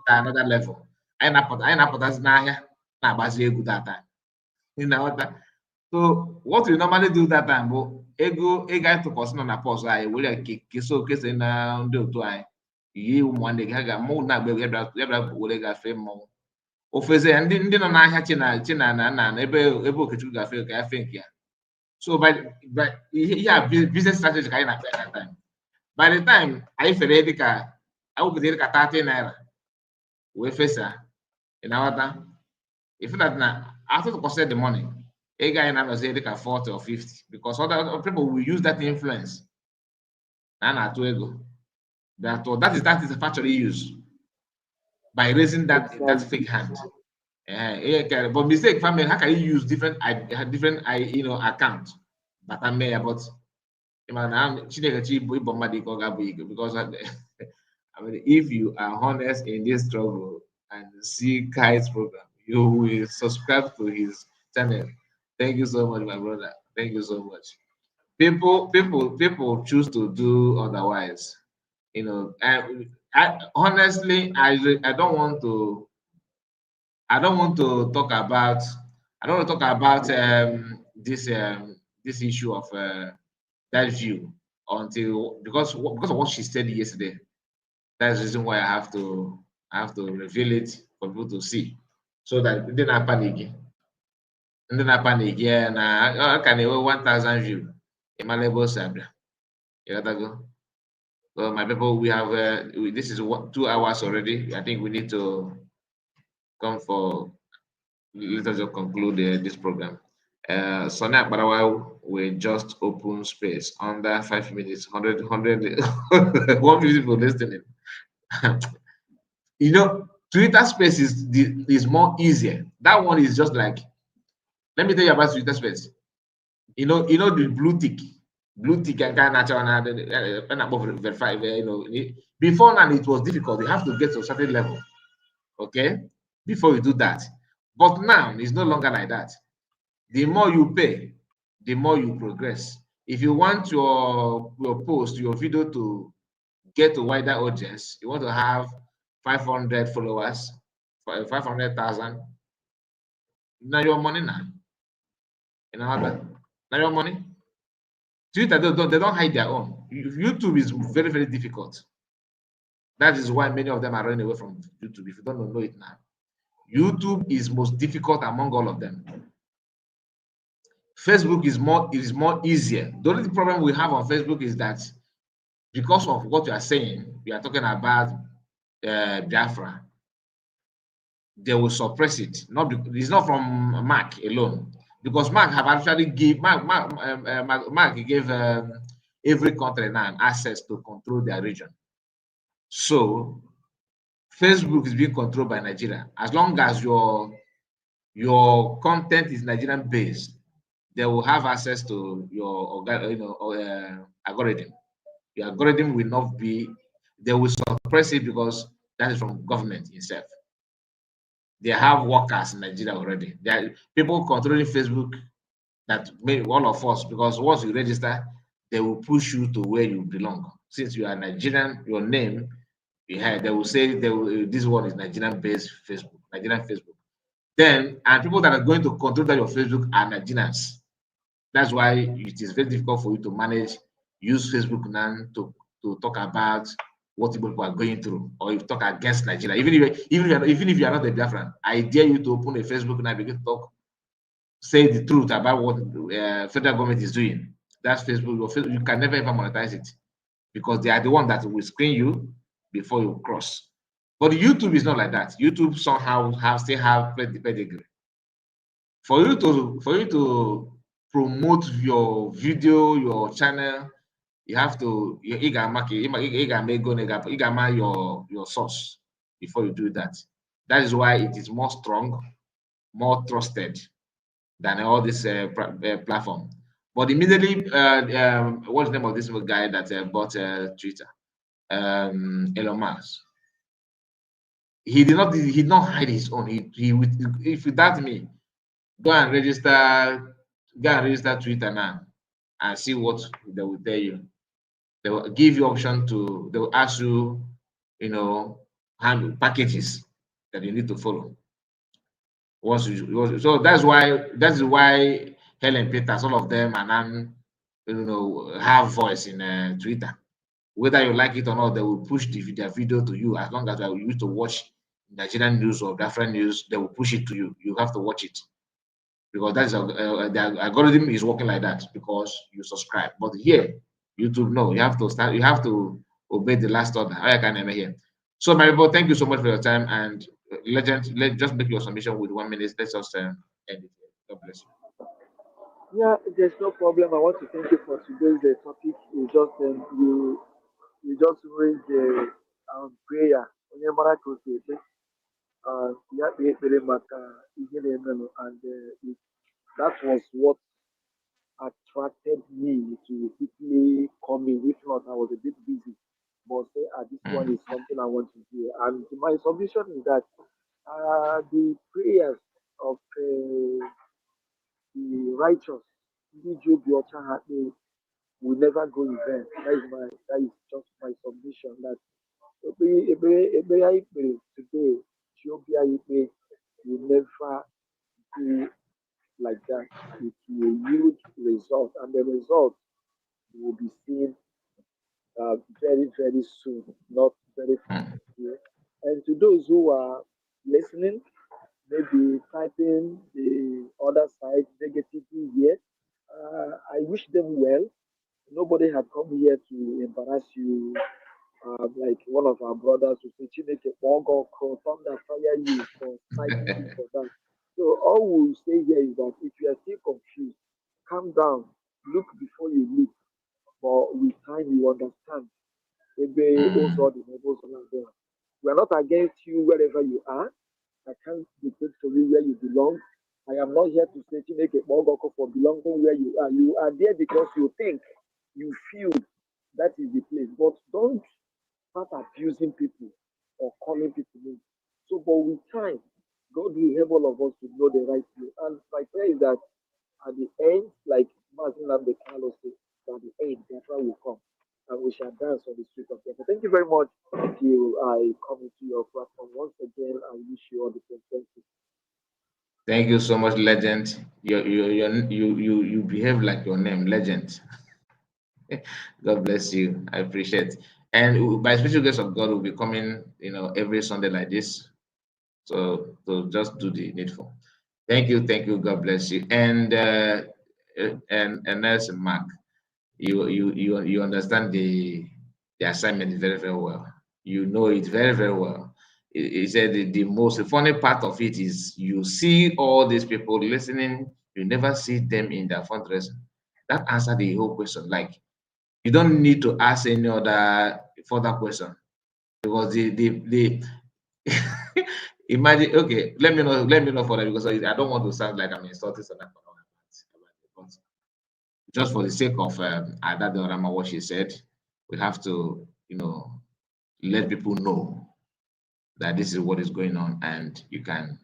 another level? I na put us na here na basi ego that time. You know what? So what we normally do that time, but ego to person na pause I will so case na ndị otu anyị yi ụmụ nwanne gị ha ga mụ na agba ya were gafe mmọnwụ ofeze ndị nọ n'ahịa china na ebe okechukwu gafe ka ya fe nke ya. So by yeah, business strategy ka anyị na that time. By the time anyị fere dịka awụpụta dịka 30 naira wee fesa ị na-aghọta if that na after to consider the money a guy na say dịka 40 or 50 because other people will use that influence na atụ ego that is factory use by raising that fake hand. But mistake family, how can you use different account? But I may about because I mean if you are honest in this struggle and see Kai's program, you will subscribe to his channel. Thank you so much, my brother. Thank you so much. People choose to do otherwise. And honestly, I don't want to. I don't want to talk about. I don't want to talk about this issue of that view until because of what she said yesterday. That's the reason why I have to reveal it for people to see, so that they not panic. Ndị na-apanic na ọ ka na-enwe 1,000 view ịmala ebe o si abịa ịghọtago. So my people, we have this is what 2 hours already. I think we need to come for let us just conclude this program. Sonny Akbarawa will just open space under 5 minutes, 100 150 people listening. You know, Twitter space is more easier. That one is just like, let me tell you about Twitter space. You know the blue tick and kind of verify. You know, before now it was difficult. You have to get to a certain level, okay, before you do that. But now it's no longer like that. The more you pay, the more you progress. If you want your post, your video to get a wider audience, you want to have 500 followers, 500,000. Now your money now. You know that? Now your money. Twitter, they don't hide their own. YouTube is very, very difficult. That is why many of them are running away from YouTube. If you don't know it now, YouTube is most difficult among all of them. Facebook is more easier. The only problem we have on Facebook is that because of what you are saying, we are talking about Biafra, they will suppress it. It's not from Mark alone, because Mark have actually Mark gave every country now access to control their region. So Facebook is being controlled by Nigeria. As long as your content is Nigerian based, they will have access to your algorithm. Your algorithm will not be. They will suppress it because that is from government itself. They have workers in Nigeria already. There are people controlling Facebook that made all of us, because once you register, they will push you to where you belong. Since you are Nigerian, your name, they will say this one is Nigerian based Facebook, Nigerian Facebook. Then, and people that are going to control that your Facebook are Nigerians. That's why it is very difficult for you to manage, use Facebook now to talk about what people are going through, or you talk against Nigeria. Even if you are not a Biafran, I dare you to open a Facebook and begin to talk, say the truth about what federal government is doing. That's Facebook. You can never ever monetize it, because they are the one that will screen you before you cross. But YouTube is not like that. YouTube somehow still have the pedigree. For you to promote your video, your channel, you have to your source before you do that. That is why it is more strong, more trusted than all this platform. But immediately, what's the name of this guy that bought Twitter? Elon Musk. He did not hide his own. If you doubt me, go and register Twitter now and see what they will tell you. They will give you option to. They will ask you, handle packages that you need to follow. So that's why Helen Peters, all of them, and have voice in Twitter. Whether you like it or not, they will push their video to you. As long as you used to watch Nigerian news or different news, they will push it to you. You have to watch it, because that's the algorithm is working like that, because you subscribe. But here, YouTube, no, you have to obey the last order. I can never hear. So, my people, thank you so much for your time, and Legend, let's just make your submission with 1 minute. Let's just end it. God bless you. Yeah, there's no problem. I want to thank you for today's topic. You just raised the prayer. Onye mara ka o si ekpe, ya kpee ekpere maka ihe na-emenụ, and that was what attracted me to quickly come in. If not, I was a bit busy. But this one is something I want to do. And my submission is that the prayers of the righteous, will never go in vain. That is just my submission. That today, Ethiopia will never do like that. It will yield results, and the results will be seen very, very soon, not very far from here. And to those who are listening, maybe typing the other side negatively here, I wish them well. Nobody had come here to embarrass you, like one of our brothers who say, Chineke, Ogo, thunder, fire you for fighting you for that. So all we'll say here is that if you are still confused, calm down, look before you leap. But with time, you understand. We are not against you wherever you are. I can't dictate for you where you belong. I am not here to say to make a mogoko for belonging where you are. You are there because you think, you feel that is the place. But don't start abusing people or calling people names. So, but with time, God will help all of us to know the right way. And my prayer is that at the end, like Martin Lambe Carlos said, at the end, Biafra will come and we shall dance on the streets of Biafra. Thank you very much. Until I come into your platform once again, I wish you all the best. Thank you. Thank you so much, Legend. You behave like your name, Legend. God bless you. I appreciate. And by special grace of God, we'll be coming, every Sunday like this. So just do the needful. Thank you. God bless you. And that's Mark. You understand the assignment very, very well. You know it very, very well. He said the most funny part of it is you see all these people listening, you never see them in their fundraising. That answered the whole question. Like, you don't need to ask any other further question because the imagine. Okay, let me know further because I don't want to sound like I'm insulting someone. Just for the sake of Ada Dorama, what she said, we have to, let people know that this is what is going on and you can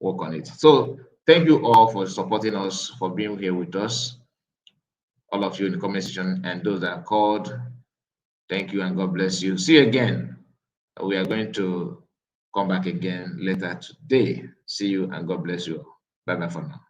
work on it. So thank you all for supporting us, for being here with us, all of you in the comment section, and those that are called, thank you and God bless you. See you again. We are going to come back again later today. See you and God bless you. Bye bye for now.